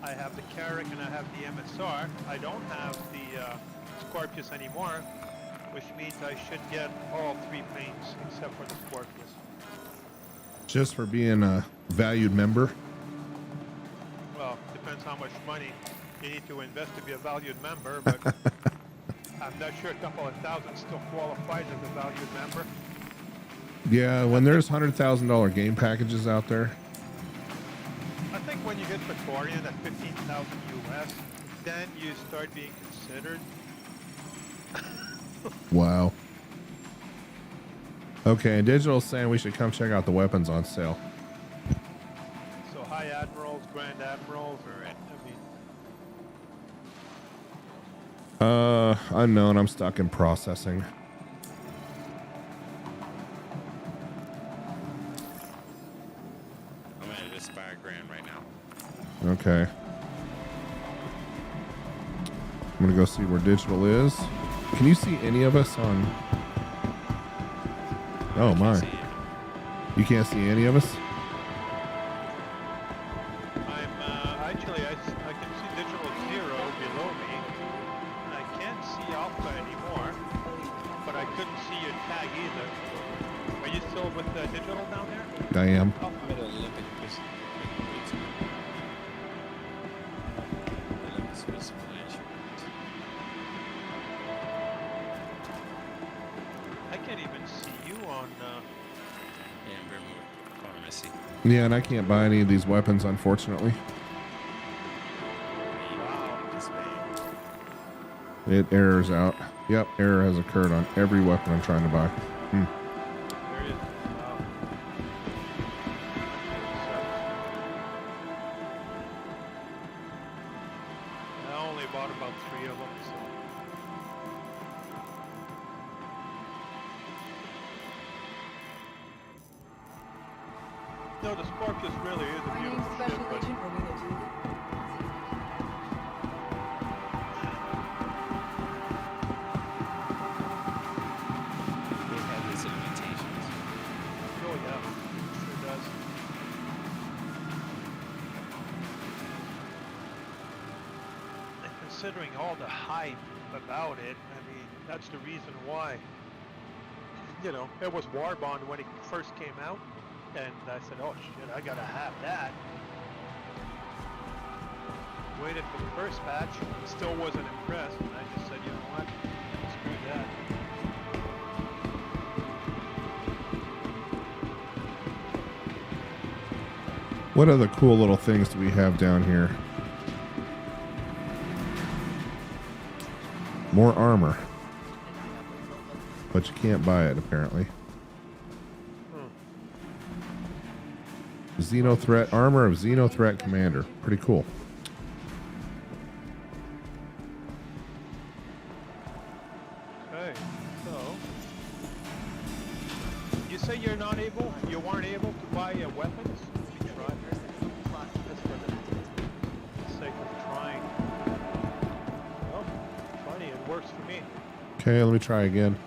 Speaker 6: I have the Carrack, and I have the MSR, I don't have the Scorpius anymore, which means I should get all 3 paints except for the Scorpius.
Speaker 1: Just for being a valued member?
Speaker 6: Well, depends how much money you need to invest to be a valued member, but I'm not sure a couple of thousand still qualifies as a valued member.
Speaker 1: Yeah, when there's $100,000 game packages out there.
Speaker 6: I think when you hit Praetorian at 15,000 US, then you start being considered.
Speaker 1: Wow. Okay, and Digital's saying we should come check out the weapons on sale.
Speaker 6: So High Admirals, Grand Admirals, or
Speaker 1: Unknown. I'm stuck in processing.
Speaker 7: I'm at this $5,000 right now.
Speaker 1: Okay. I'm gonna go see where Digital is. Can you see any of us on? Oh my! You can't see any of us.
Speaker 6: I'm actually I can see Digital 0 below me. I can't see Alpha anymore, but I couldn't see your tag either. Are you still with Digital down there?
Speaker 1: I am.
Speaker 6: I can't even see you on.
Speaker 1: Yeah, and I can't buy any of these weapons, unfortunately. It errors out. Yep, error has occurred on every weapon I'm trying to buy.
Speaker 6: There it is. I only bought about 3 of them, so. No, the Scorpius really is a beautiful ship, but oh yeah, sure does. And considering all the hype about it, I mean, that's the reason why. You know, it was Warbond when it first came out, and I said, oh shit, I gotta have that. Waited for the first batch, still wasn't impressed, and I just said, you know what, screw that.
Speaker 1: What other cool little things do we have down here? More armor. But you can't buy it, apparently. Xenothreat, armor of Xenothreat Commander. Pretty cool.
Speaker 6: Okay, so you say you weren't able to buy weapons? Let me try. Just for the sake of trying. Oh, funny, it works for me.
Speaker 1: Okay, let me try again.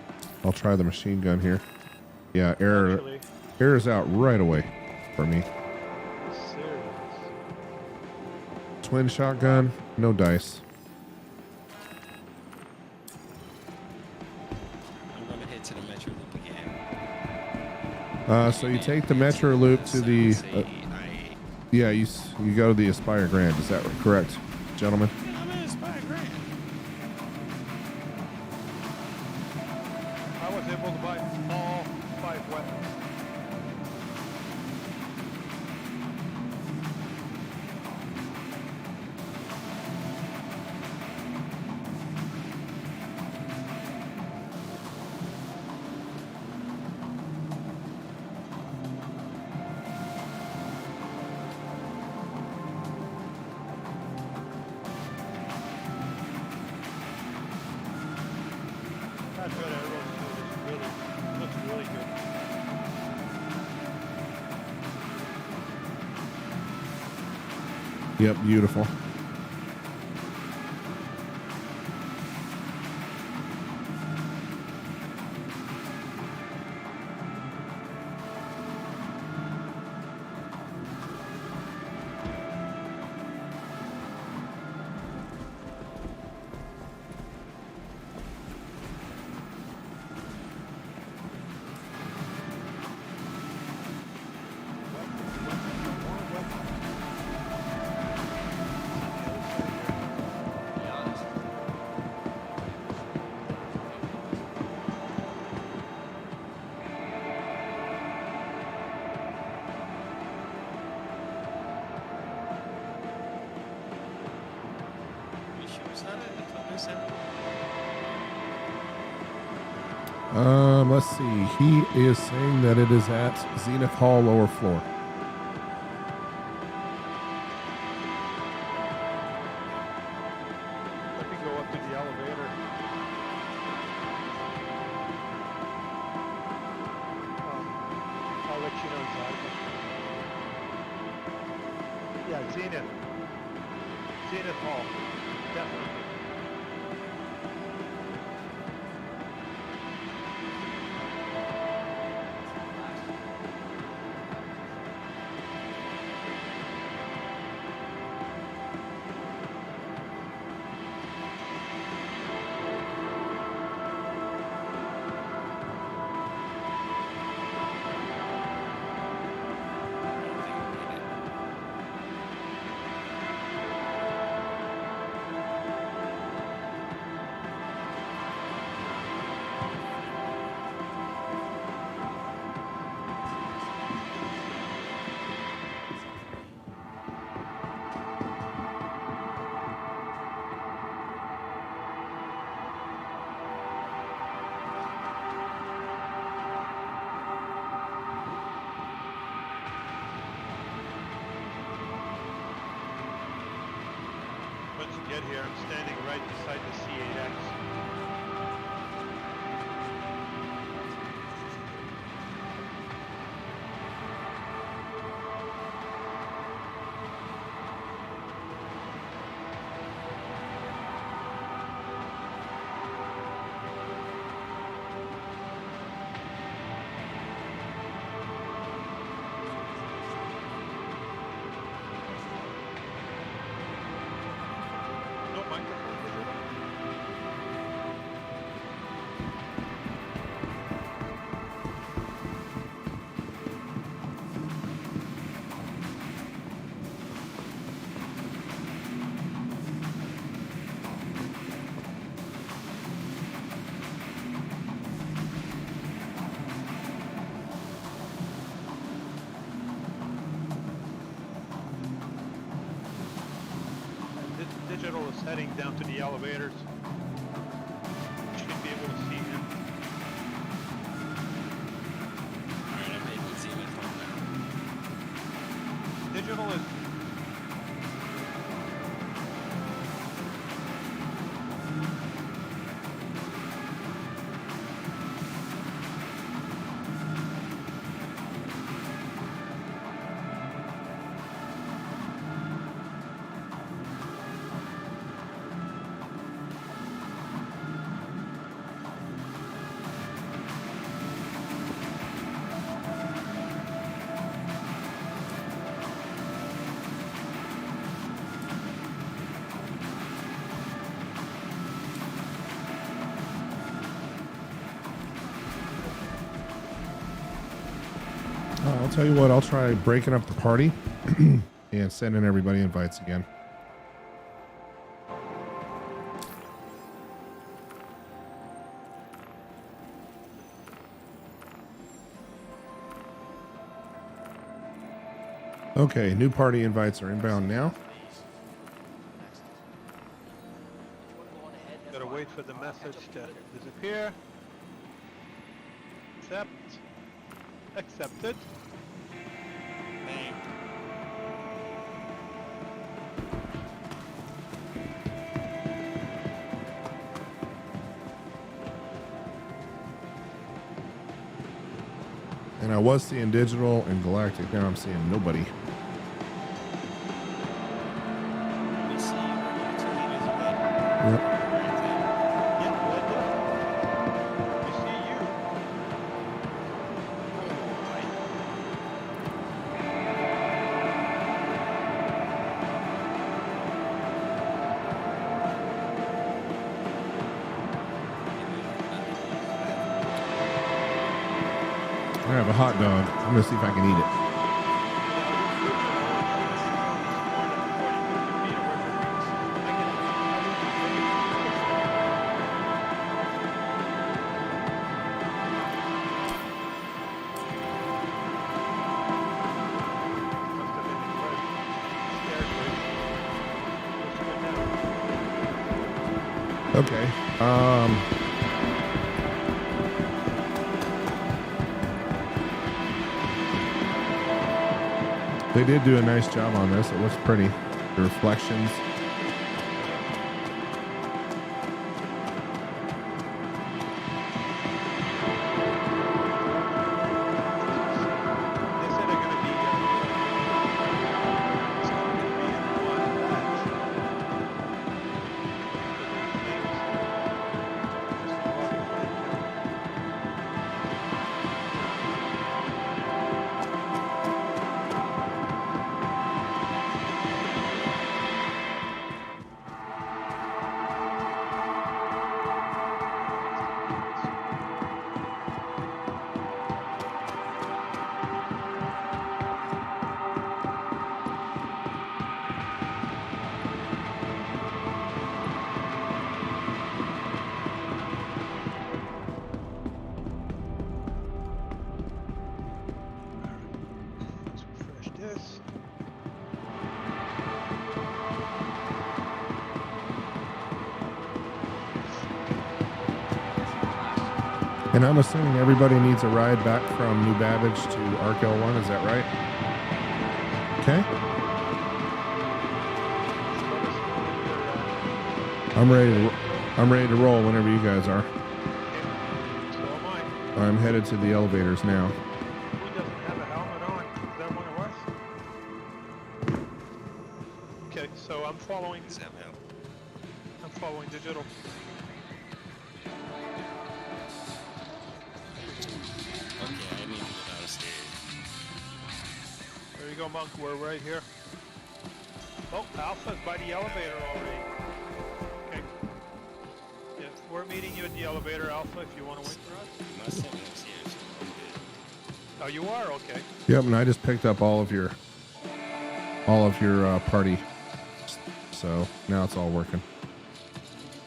Speaker 1: I'll try the machine gun here. Yeah, error's out right away for me.
Speaker 6: Serious.
Speaker 1: Twin shotgun, no dice.
Speaker 7: I'm gonna head to the Metro Loop again.
Speaker 1: So you take the Metro Loop to the... yeah, you go to the Aspire Grand. Is that correct, gentlemen?
Speaker 7: I'm in $5,000.
Speaker 6: I was able to buy all 5 weapons. That red arrow looks really good.
Speaker 1: Yep, beautiful.
Speaker 7: is that at? The Token Center?
Speaker 1: Let's see. He is saying that it is at Zenith Hall, lower floor.
Speaker 6: Let me go up to the elevator. I'll let you know exactly. Yeah, Zenith. Zenith Hall. Definitely. Once you get here, I'm standing right beside the C8X. No microphone, is it? Digital is heading down to the elevators. You should be able to see him.
Speaker 7: Alright, I'm able to see him from there.
Speaker 6: Digital is.
Speaker 1: I'll tell you what, I'll try breaking up the party and sending everybody invites again. Okay, new party invites are inbound now.
Speaker 6: Gotta wait for the message to disappear. Accept. Accepted.
Speaker 7: Hey,
Speaker 1: And I was seeing Digital and Galactic. Now I'm seeing nobody.
Speaker 7: we see you.
Speaker 1: Yep.
Speaker 6: Yeah, Linda. We see you.
Speaker 1: I have a hot dog. I'm gonna see if I can eat it. Okay. They did do a nice job on this. It looks pretty. The reflections.
Speaker 6: They said they're going to be, it's all going to be in one batch. Just a lot of fun. Let's refresh this.
Speaker 1: And I'm assuming everybody needs a ride back from New Babbage to RTL1. Is that right? Okay. I'm ready to roll whenever you guys are.
Speaker 6: So am I.
Speaker 1: I'm headed to the elevators now.
Speaker 6: Who doesn't have a helmet on? Is that one of us? Okay, so I'm following.
Speaker 7: Does that help?
Speaker 6: I'm following digital.
Speaker 7: Okay, I need to go downstairs.
Speaker 6: There you go, Monk. We're right here. Oh, Alpha's by the elevator already. Okay. Yeah, we're meeting you at the elevator, Alpha, if you want to wait for us.
Speaker 7: My 7's here, so I'm good.
Speaker 6: Oh, you are? Okay.
Speaker 1: Yep, and I just picked up all of your party. So now it's all working.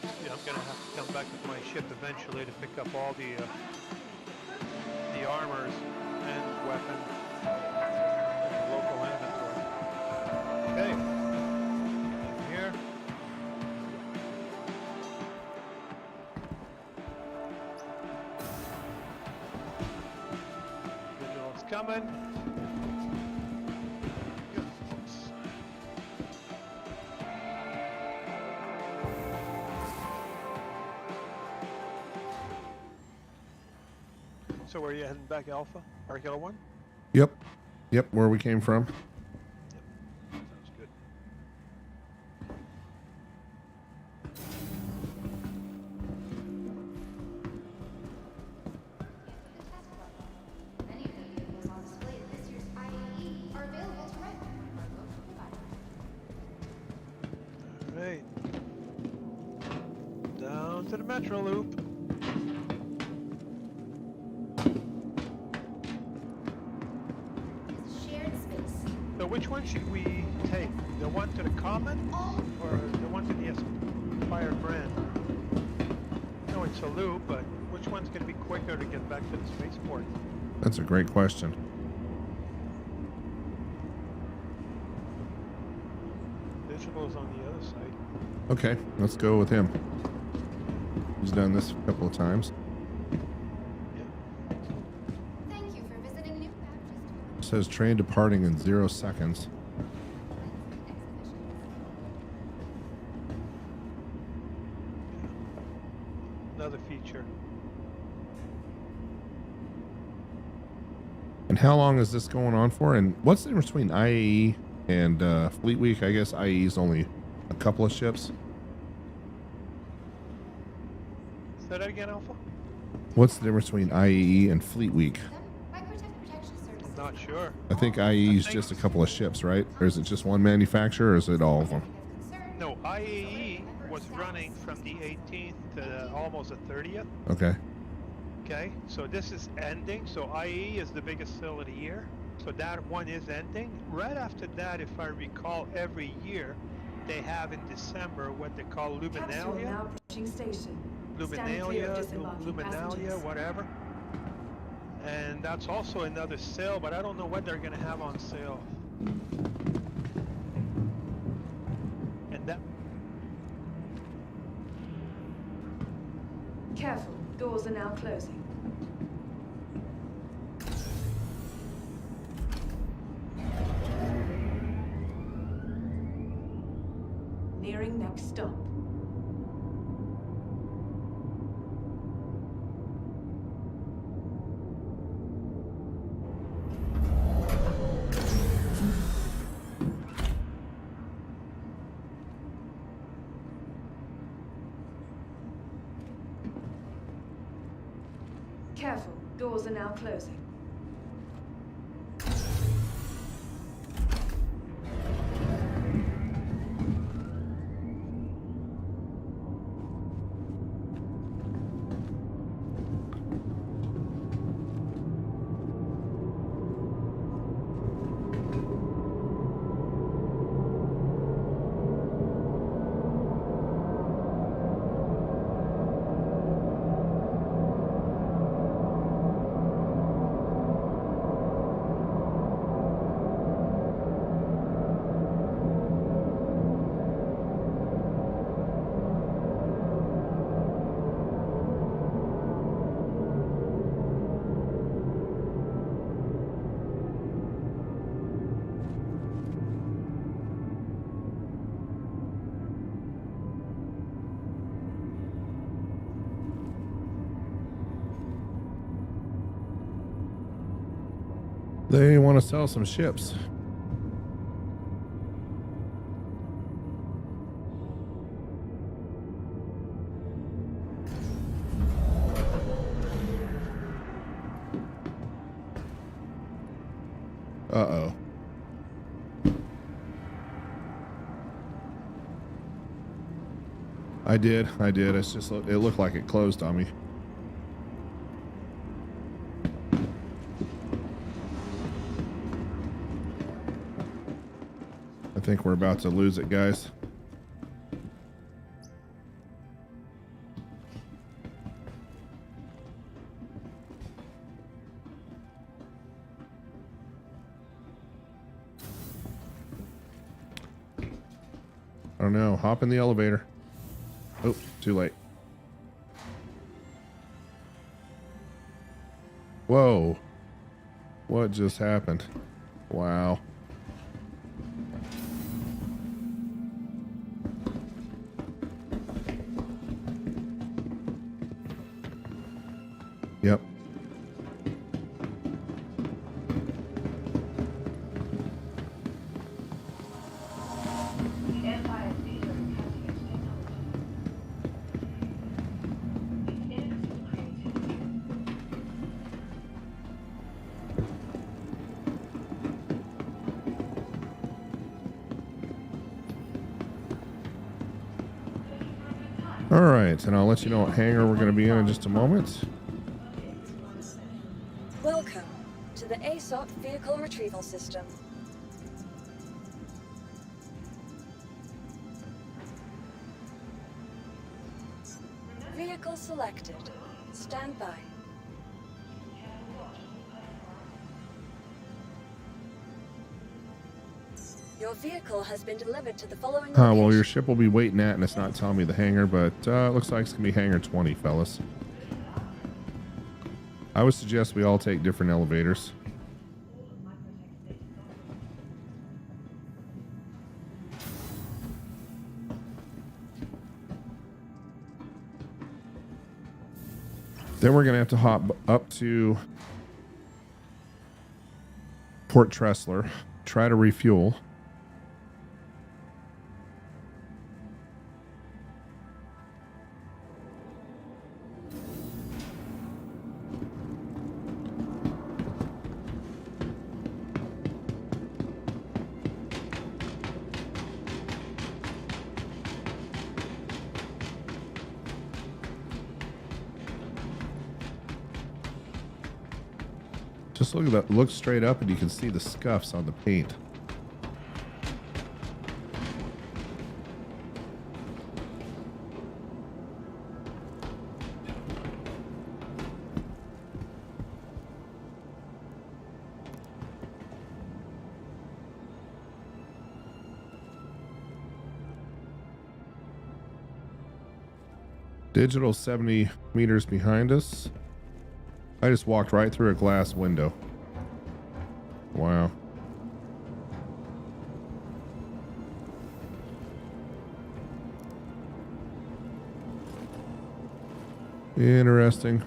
Speaker 6: Yeah, I'm gonna have to come back with my ship eventually to pick up all the armors and weapons in the local inventory. Okay. Here. Visual's coming. Good. Oops. So where are you heading back, Alpha? Arcilla 1?
Speaker 1: Yep, where we came from.
Speaker 6: Sounds good.
Speaker 8: Many of the vehicles on display at this year's IAE are available to rent.
Speaker 6: Alright. Down to the Metro Loop.
Speaker 8: Shared space.
Speaker 6: So which one should we take? The one to the Common or the one to the Aspire Grand? No, it's a loop, but which one's going to be quicker to get back to the spaceport?
Speaker 1: That's a great question.
Speaker 6: Digital is on the other side.
Speaker 1: Okay, let's go with him. He's done this a couple of times.
Speaker 6: Yeah.
Speaker 8: Thank you for visiting New Baptist.
Speaker 1: It says train departing in 0 seconds.
Speaker 6: Another feature.
Speaker 1: And how long is this going on for? And what's the difference between IAE and Fleet Week? I guess IAE is only a couple of ships.
Speaker 6: Say that again, Alpha?
Speaker 1: What's the difference between IAE and Fleet Week?
Speaker 8: Microtech protection services.
Speaker 6: Not sure.
Speaker 1: I think IAE is just a couple of ships, right? Or is it just one manufacturer, or is it all of them?
Speaker 6: No, IAE was running from the 18th to almost the 30th.
Speaker 1: Okay.
Speaker 6: Okay, so this is ending. So IE is the biggest sale of the year. So that one is ending. Right after that, if I recall, every year they have in December what they call
Speaker 9: Capsule
Speaker 6: Luminalia,
Speaker 9: now approaching station. Stand clear of disembarking passengers.
Speaker 6: whatever. And that's also another sale, but I don't know what they're going to have on sale. And that
Speaker 9: Careful, doors are now closing. Nearing next stop. Careful, doors are now closing.
Speaker 1: They want to sell some ships. Uh-oh. I did. It's just, it looked like it closed on me. I think we're about to lose it, guys. I don't know. Hop in the elevator. Oh, too late. Whoa. What just happened? Wow. Yep. All right, and I'll let you know what hangar we're going to be in just a moment.
Speaker 2: Welcome to the ASOC Vehicle Retrieval System. Vehicle selected. Stand by. Your vehicle has been delivered to the following
Speaker 1: Well,
Speaker 2: location.
Speaker 1: your ship will be waiting at, and it's not telling me the hangar, but it looks like it's going to be hangar 20, fellas. I would suggest we all take different elevators. Then we're going to have to hop up to Port Tressler, try to refuel. Just look at that. Look straight up and you can see the scuffs on the paint. Digital 70 meters behind us. I just walked right through a glass window. Wow. Interesting.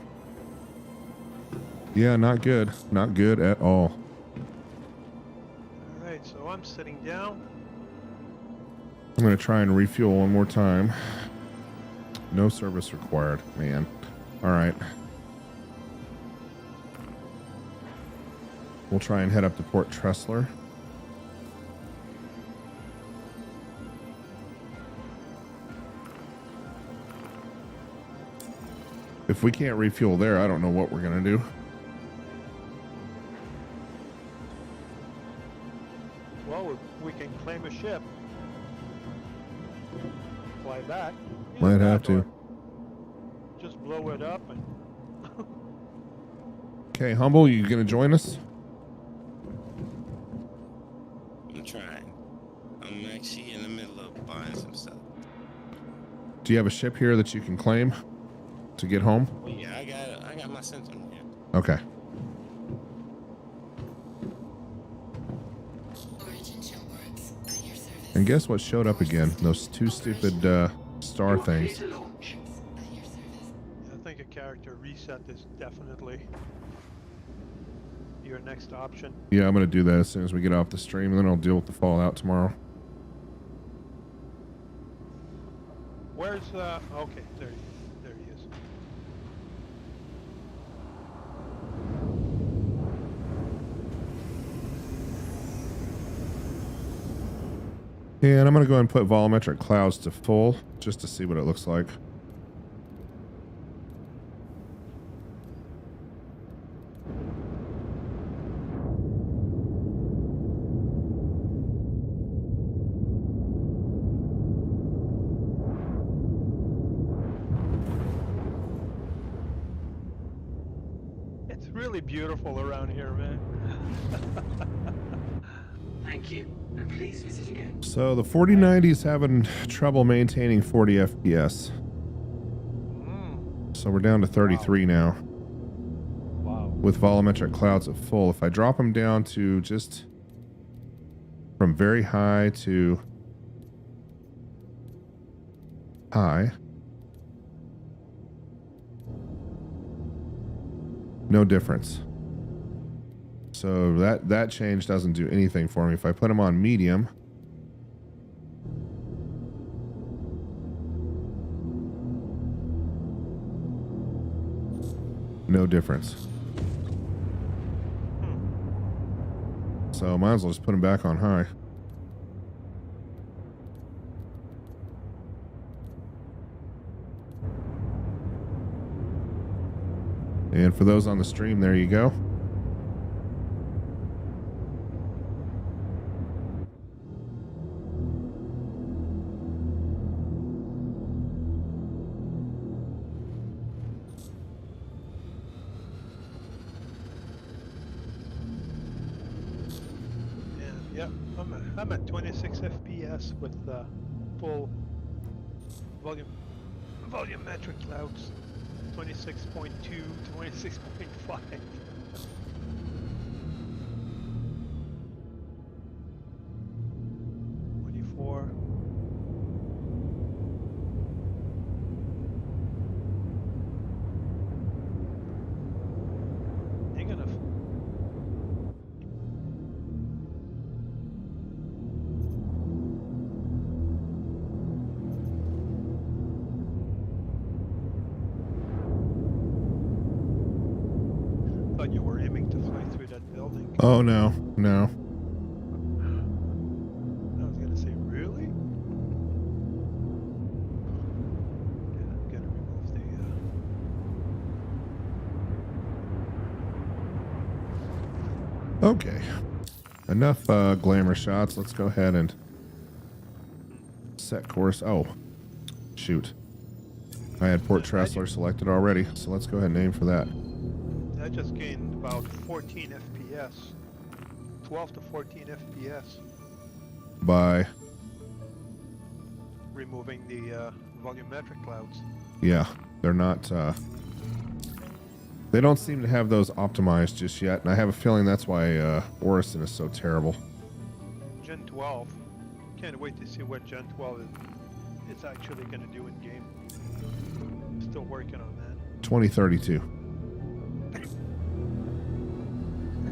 Speaker 1: Yeah, not good. Not good at all.
Speaker 6: Alright, so I'm sitting down.
Speaker 1: I'm going to try and refuel one more time. No service required, man. All right. We'll try and head up to Port Tressler. If we can't refuel there, I don't know what we're going to do.
Speaker 6: Well, we can claim a ship. Fly back.
Speaker 1: Might have to.
Speaker 6: Just blow it up and...
Speaker 1: Okay, Humble, you going to join us?
Speaker 7: I'm trying. I'm actually in the middle of buying some stuff.
Speaker 1: Do you have a ship here that you can claim to get home?
Speaker 7: Well, yeah, I got my Sentinel here.
Speaker 1: Okay.
Speaker 3: Origin ship works at your service.
Speaker 1: And guess what showed up again? Those two stupid star
Speaker 4: You're clear
Speaker 1: things.
Speaker 4: to launch.
Speaker 3: At your service.
Speaker 6: I think a character reset is definitely your next option.
Speaker 1: Yeah, I'm going to do that as soon as we get off the stream, and then I'll deal with the fallout tomorrow.
Speaker 6: Where's okay, there he is.
Speaker 1: And I'm going to go ahead and put volumetric clouds to full just to see what it looks like.
Speaker 6: It's really beautiful around here, man.
Speaker 4: Thank you, and please visit again.
Speaker 1: So the 4090 is having trouble maintaining 40 FPS. So we're down to 33 now.
Speaker 6: Wow.
Speaker 1: With volumetric clouds at full. If I drop them down to just from very high to high, no difference. So that change doesn't do anything for me. If I put them on medium, no difference. So might as well just put them back on high. And for those on the stream, there you go.
Speaker 6: Yeah, I'm at 26 FPS with full volumetric clouds. 26.2, 26.5. You were aiming to fly through that building.
Speaker 1: Oh no, no.
Speaker 6: I was gonna say, really? Yeah, I'm gonna remove the
Speaker 1: Okay. Enough glamour shots. Let's go ahead and set course. Oh, shoot. I had Port Tressler selected already, so let's go ahead and aim for that.
Speaker 6: I just gained about 14 FPS. 12 to 14 FPS.
Speaker 1: By
Speaker 6: Removing the volumetric clouds.
Speaker 1: Yeah, they're not. They don't seem to have those optimized just yet, and I have a feeling that's why Orison is so terrible.
Speaker 6: Gen 12. Can't wait to see what Gen 12 is actually going to do in game. Still working on that.
Speaker 1: 2032.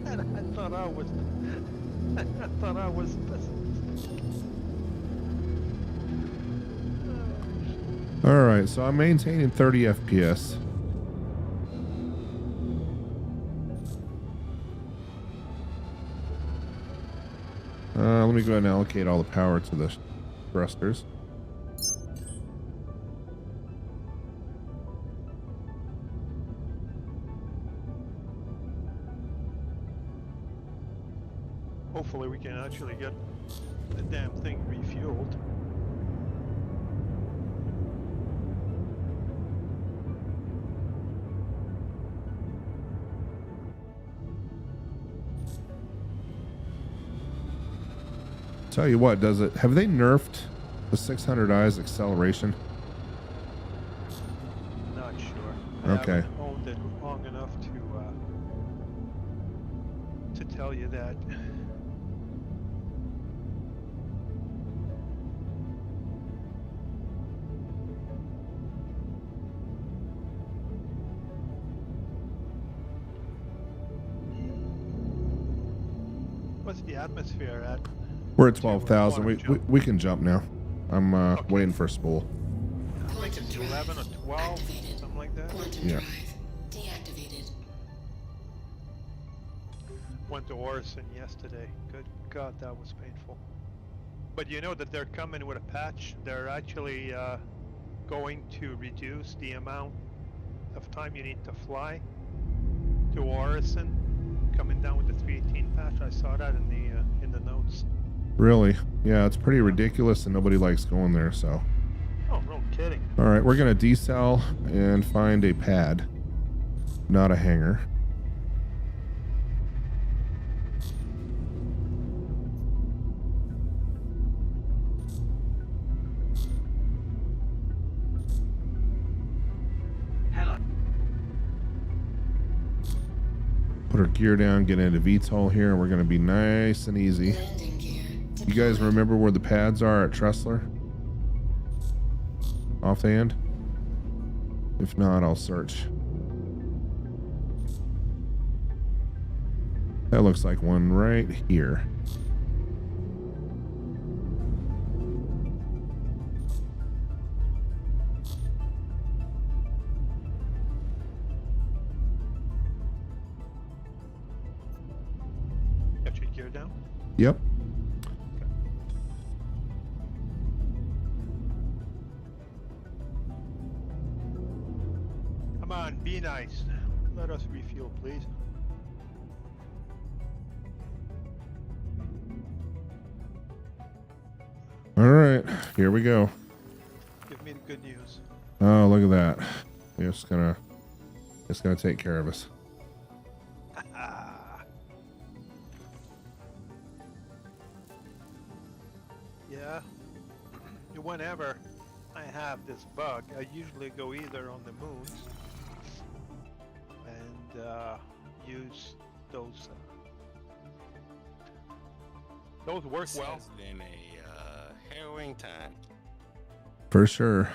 Speaker 6: I thought I was. I thought I was.
Speaker 1: All right, so I'm maintaining 30 FPS. Let me go ahead and allocate all the power to the thrusters.
Speaker 6: Hopefully we can actually get the damn thing refueled.
Speaker 1: Tell you what, have they nerfed the 600 eyes acceleration?
Speaker 6: Not sure. I
Speaker 1: Okay.
Speaker 6: haven't owned it long enough to tell you that. What's the atmosphere at?
Speaker 1: We're at 12,000. We can jump now. I'm waiting for a spool.
Speaker 6: I think it's 11 or 12, something like that.
Speaker 3: Quantum
Speaker 1: Yeah.
Speaker 3: drive deactivated.
Speaker 6: Went to Orison yesterday. Good God, that was painful. But you know that they're coming with a patch. They're actually going to reduce the amount of time you need to fly to Orison. Coming down with the 318 patch. I saw that in the notes.
Speaker 1: Really? Yeah, it's pretty ridiculous and nobody likes going there, so.
Speaker 6: Oh, no kidding.
Speaker 1: All right, we're going to decel and find a pad, not a hangar.
Speaker 4: Hello.
Speaker 1: Put our gear down, get into VTOL here, and we're going to be nice and easy.
Speaker 3: Landing gear.
Speaker 1: You guys remember where the pads are at Tressler? Offhand? If not, I'll search. That looks like one right here.
Speaker 6: Got your gear down?
Speaker 1: Yep.
Speaker 6: Come on, be nice. Let us refuel, please.
Speaker 1: All right, here we go.
Speaker 6: Give me the good news.
Speaker 1: Oh, look at that. It's gonna take care of us.
Speaker 6: Yeah. Whenever I have this bug, I usually go either on the moons and use those. Those work
Speaker 7: This
Speaker 6: well.
Speaker 7: has been a harrowing time.
Speaker 1: For sure.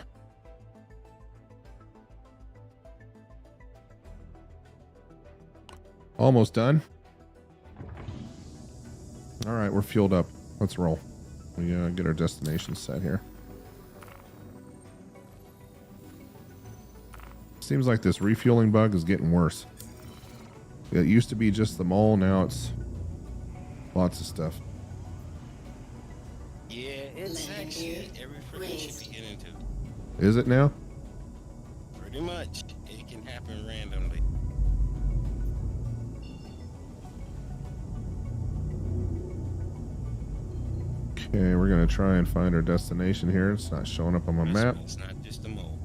Speaker 1: Almost done. All right, we're fueled up. Let's roll. We get our destination set here. Seems like this refueling bug is getting worse. It used to be just the mole, now it's lots of stuff.
Speaker 7: Yeah, it's
Speaker 3: Landing
Speaker 7: actually
Speaker 3: gear
Speaker 7: every freaking ship you get into.
Speaker 1: Is it now?
Speaker 7: Pretty much. It can happen randomly.
Speaker 1: Okay, we're gonna try and find our destination here. It's not showing up on my
Speaker 7: Trust
Speaker 1: map.
Speaker 7: me, it's not just a mole.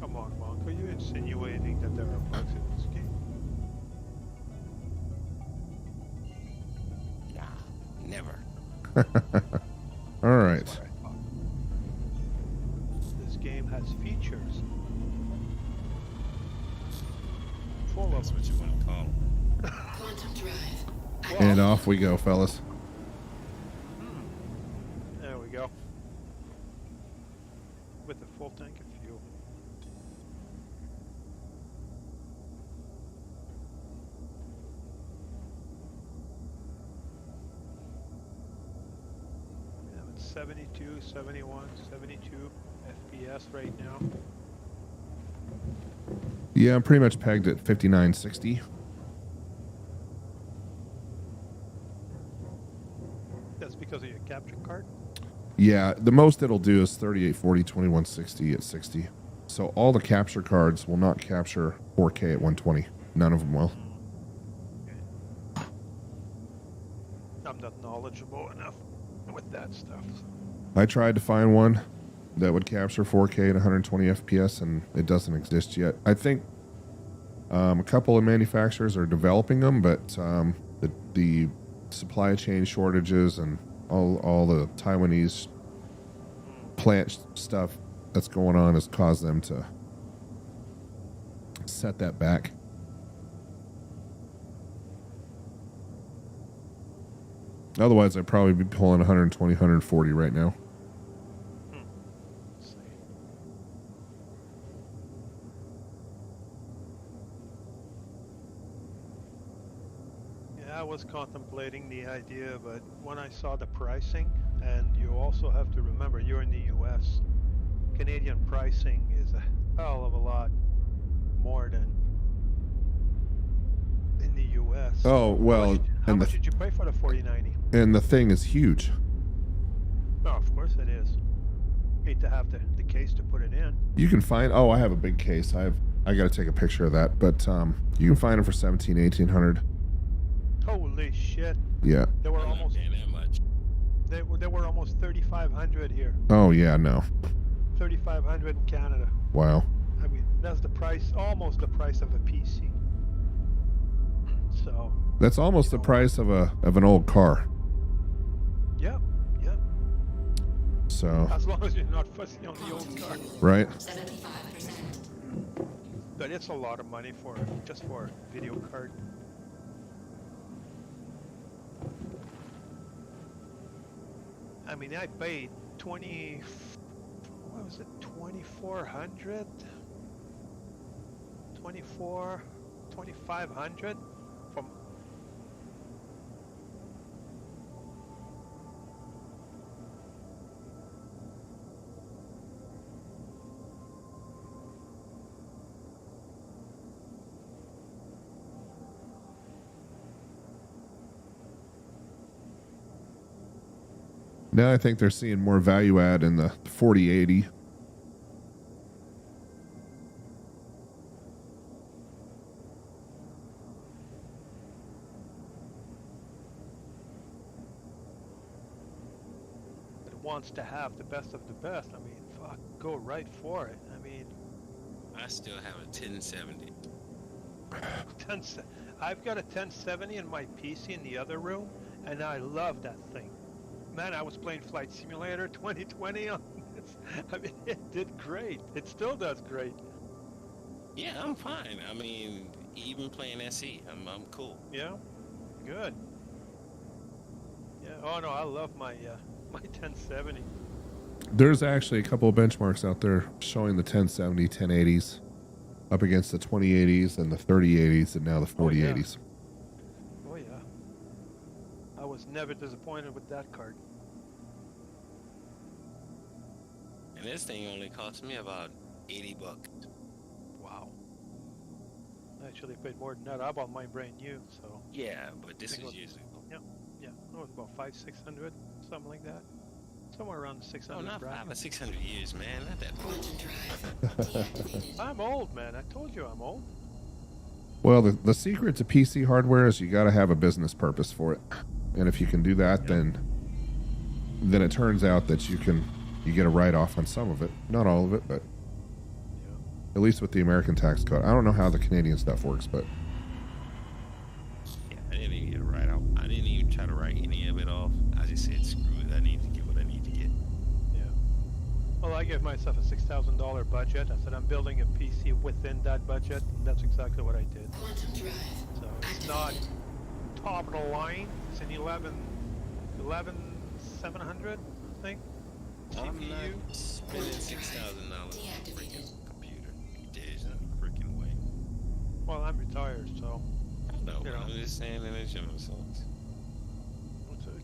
Speaker 6: Come on, Monk. Are you insinuating that there are bugs in this game?
Speaker 7: Nah, never.
Speaker 1: All right.
Speaker 6: That's what I thought. captures. Full of
Speaker 7: That's
Speaker 6: them.
Speaker 7: what you want to call them.
Speaker 3: Quantum drive.
Speaker 1: And off we go, fellas.
Speaker 6: There we go. With a full tank of fuel. Yeah, I'm at 72, 71, 72 FPS right now.
Speaker 1: Yeah, I'm pretty much pegged at 5960.
Speaker 6: That's because of your capture card?
Speaker 1: Yeah, the most it'll do is 3840, 2160 at 60. So all the capture cards will not capture 4K at 120. None of them will.
Speaker 6: I'm not knowledgeable enough with that stuff.
Speaker 1: I tried to find one that would capture 4K at 120 FPS, and it doesn't exist yet. I think a couple of manufacturers are developing them, but the supply chain shortages and all the Taiwanese plant stuff that's going on has caused them to set that back. Otherwise, I'd probably be pulling 120, 140 right now.
Speaker 6: Let's see. Yeah, I was contemplating the idea, but when I saw the pricing, and you also have to remember you're in the US, Canadian pricing is a hell of a lot more than in the US.
Speaker 1: Oh, well,
Speaker 6: How much did you pay for the 4090?
Speaker 1: And the thing is huge.
Speaker 6: Oh, of course it is. Hate to have the case to put it in.
Speaker 1: You can find, oh, I have a big case. I got to take a picture of that, but you can find them for 1700, 1800.
Speaker 6: Holy shit.
Speaker 1: Yeah.
Speaker 6: They were
Speaker 7: I'm not
Speaker 6: almost
Speaker 7: paying that much.
Speaker 6: they were almost 3,500 here.
Speaker 1: Oh, yeah, no.
Speaker 6: 3,500 in Canada.
Speaker 1: Wow.
Speaker 6: I mean, that's the price, almost the price of a PC. So.
Speaker 1: That's almost the price of an old car.
Speaker 6: Yep. Yep.
Speaker 1: So,
Speaker 6: As long as you're not fussy on the old car.
Speaker 1: right?
Speaker 3: 75%.
Speaker 6: But it's a lot of money for just for a video card. I mean, I paid 2,400? 2,500 from.
Speaker 1: Now I think they're seeing more value add in the 4080.
Speaker 6: That wants to have the best of the best. I mean, fuck, go right for it. I mean,
Speaker 7: I still have a 1070.
Speaker 6: I've got a 1070 in my PC in the other room, and I love that thing. Man, I was playing Flight Simulator 2020 on this. I mean, it did great. It still does great.
Speaker 7: Yeah, I'm fine. I mean, even playing SE, I'm cool.
Speaker 6: Yeah, good. Yeah. Oh no, I love my my 1070.
Speaker 1: There's actually a couple of benchmarks out there showing the 1070, 1080s up against the 2080s and the 3080s and now the 4080s.
Speaker 6: Oh yeah. I was never disappointed with that card.
Speaker 7: And this thing only cost me about $80.
Speaker 6: Wow. I actually paid more than that. I bought mine brand new, so.
Speaker 7: Yeah, but this
Speaker 6: think
Speaker 7: was
Speaker 6: it
Speaker 7: years ago.
Speaker 6: Yeah, yeah. It was about 500-600, something like that. Somewhere around the 600.
Speaker 7: Oh, not
Speaker 6: bracket.
Speaker 7: 500 or 600 years, man. Not that much.
Speaker 3: Quantum drive deactivated.
Speaker 6: I'm old, man. I told you I'm old.
Speaker 1: Well, the secret to PC hardware is you got to have a business purpose for it. And if you can do that, then it turns out that you get a write-off on some of it. Not all of it, but at least with the American tax code. I don't know how the Canadian stuff works, but
Speaker 7: Yeah, I didn't even get it right out. I didn't even try to write any of it off. I just said, screw it. I need to get what I need to get.
Speaker 6: Yeah. Well, I I gave myself a $6,000 budget. I said I'm building a PC within that budget, and that's exactly what I did.
Speaker 3: Quantum drive
Speaker 6: So it's not top of the line. It's an 11700, I think.
Speaker 7: I'm
Speaker 6: CPU.
Speaker 7: not spending $6,000 on a freaking computer. There's no freaking way.
Speaker 6: Well, I'm retired, so
Speaker 7: No,
Speaker 6: You know.
Speaker 7: I'm just saying in a general sense.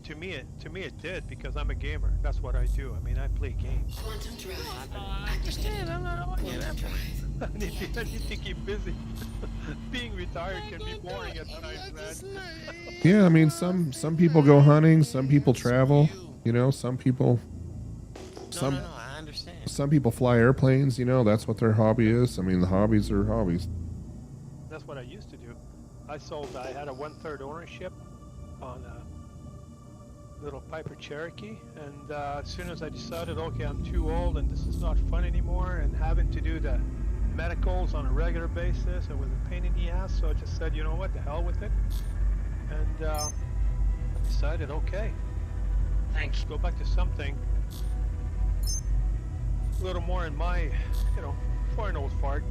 Speaker 6: to me it did because I'm a gamer. That's what I do. I mean, I play games.
Speaker 3: Quantum drive
Speaker 7: I understand. I'm not arguing that point.
Speaker 6: I need to keep busy. Being retired can be boring at times, man.
Speaker 1: Yeah, I mean, some people go hunting, some people travel. You know, some people
Speaker 7: No, I understand.
Speaker 1: some people fly airplanes. You know, that's what their hobby is. I mean, the hobbies are hobbies.
Speaker 6: That's what I used to do. I had a 1/3 ownership on a little Piper Cherokee, and as soon as I decided, okay, I'm too old and this is not fun anymore, and having to do the medicals on a regular basis, it was a pain in the ass, so I just said, you know what, the hell with it, and decided, okay,
Speaker 4: Thank you.
Speaker 6: go back to something a little more in my, for an old fart.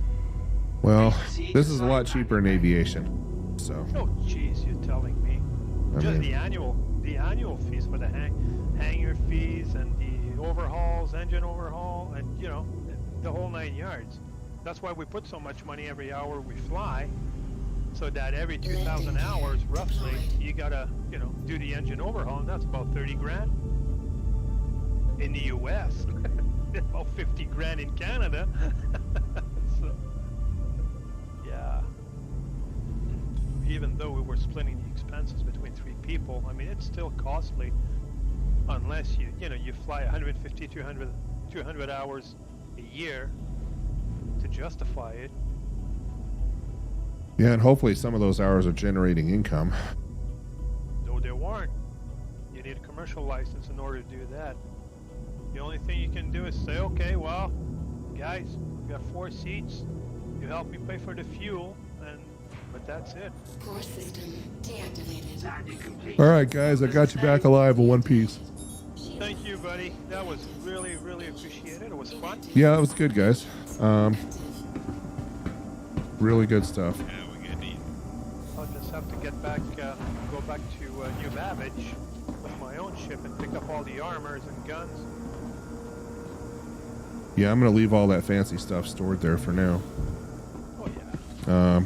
Speaker 1: Well, this is a lot cheaper in aviation. So,
Speaker 6: Oh, jeez, you're telling me.
Speaker 1: I
Speaker 6: Just
Speaker 1: mean,
Speaker 6: the annual fees for the hangar fees and the overhauls, engine overhaul, and the whole 9 yards. That's why we put so much money every hour we fly, so that every 2,000 hours, roughly, you gotta, do the engine overhaul, and that's about 30 grand in the U.S. About 50 grand in Canada. So, yeah. Even though we were splitting the expenses between 3 people, I mean, it's still costly unless you fly 150, 200 hours a year to justify it.
Speaker 1: yeah, and hopefully some of those hours are generating income.
Speaker 6: Though there weren't. You need a commercial license in order to do that. The only thing you can do is say, okay, well, guys, we got 4 seats. You help me pay for the fuel, but that's it.
Speaker 3: core system deactivated.
Speaker 4: Landing complete.
Speaker 1: All right, guys, I got you back alive in one piece.
Speaker 6: Thank you, buddy. That was really, really appreciated. It was fun.
Speaker 1: Yeah, that was good, guys. Really good stuff.
Speaker 7: Yeah, we're good, dude.
Speaker 6: I'll just have to get back, go back to New Babbage with my own ship and pick up all the armors and guns.
Speaker 1: Yeah, I'm gonna leave all that fancy stuff stored there for now.
Speaker 6: Oh yeah.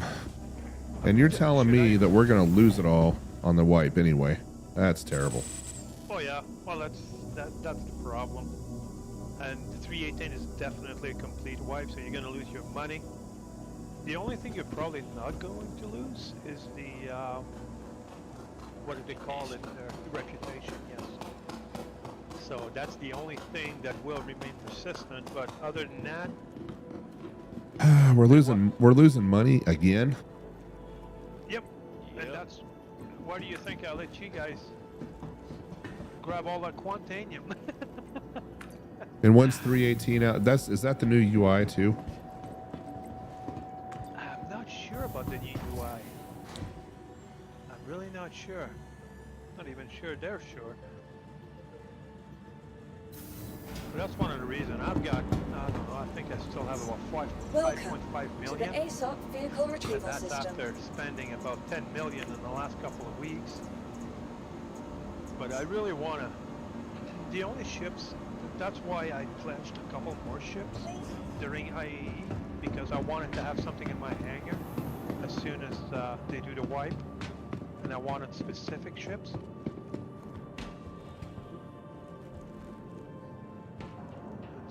Speaker 1: And you're telling me that we're gonna lose it all on the wipe anyway. That's terrible.
Speaker 6: Oh yeah. Well, that's the problem. And the 318 is definitely a complete wipe, so you're gonna lose your money. The only thing you're probably not going to lose is the what do they call it? Reputation. Yes. So that's the only thing that will remain persistent. But other than that,
Speaker 1: We're losing money again.
Speaker 6: yep. And that's. Why do you think I let you guys grab all that Quantanium?
Speaker 1: And once 318 out, is that the new UI too?
Speaker 6: I'm not sure about the new UI. I'm really not sure. Not even sure they're sure. But that's one of the reasons I've got, I don't know, I think I still have about 5.5
Speaker 2: Welcome to the
Speaker 6: million.
Speaker 2: ASOC vehicle
Speaker 6: And
Speaker 2: retrieval
Speaker 6: that's
Speaker 2: system.
Speaker 6: after spending about 10 million in the last couple of weeks. But I really want to, the only ships, that's why I pledged a couple more ships during IAE, because I wanted to have something in my hangar as soon as they do the wipe, and I wanted specific ships.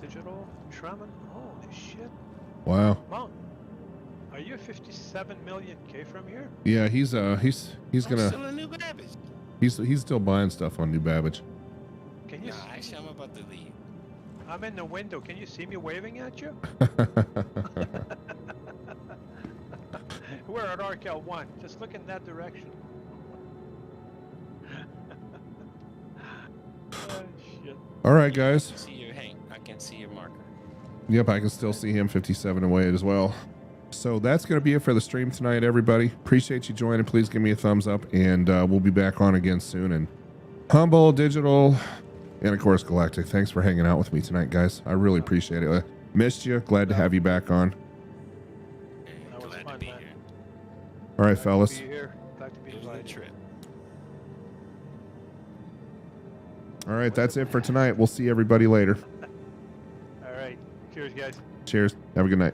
Speaker 6: Digital Shraman, holy shit.
Speaker 1: Wow.
Speaker 6: Mount, are you 57 million K from here?
Speaker 1: Yeah, he's
Speaker 7: I'm
Speaker 1: gonna
Speaker 7: still a new Babbage.
Speaker 1: he's still buying stuff on New Babbage.
Speaker 6: Can you
Speaker 7: Nah, actually, I'm about to leave.
Speaker 6: I'm in the window. Can you see me waving at you? We're at Arcal 1. Just look in that direction. Oh, shit.
Speaker 1: All right, guys.
Speaker 7: See your hang. I can see your marker.
Speaker 1: Yep, I can still see him 57 away as well. So that's going to be it for the stream tonight, everybody. Appreciate you joining. Please give me a thumbs up, and we'll be back on again soon. And Humble, Digital, And of course, Galactic, thanks for hanging out with me tonight, guys. I really appreciate it. Missed you. Glad to have you back on.
Speaker 6: That was
Speaker 7: Glad
Speaker 6: fun,
Speaker 7: to be
Speaker 6: man.
Speaker 7: here.
Speaker 1: All right,
Speaker 6: Glad
Speaker 1: fellas.
Speaker 6: to be here. Glad to be
Speaker 7: It was a good
Speaker 6: invited.
Speaker 7: trip.
Speaker 1: All right, that's it for tonight. We'll see everybody later.
Speaker 6: All right. Cheers, guys.
Speaker 1: Cheers. Have a good night.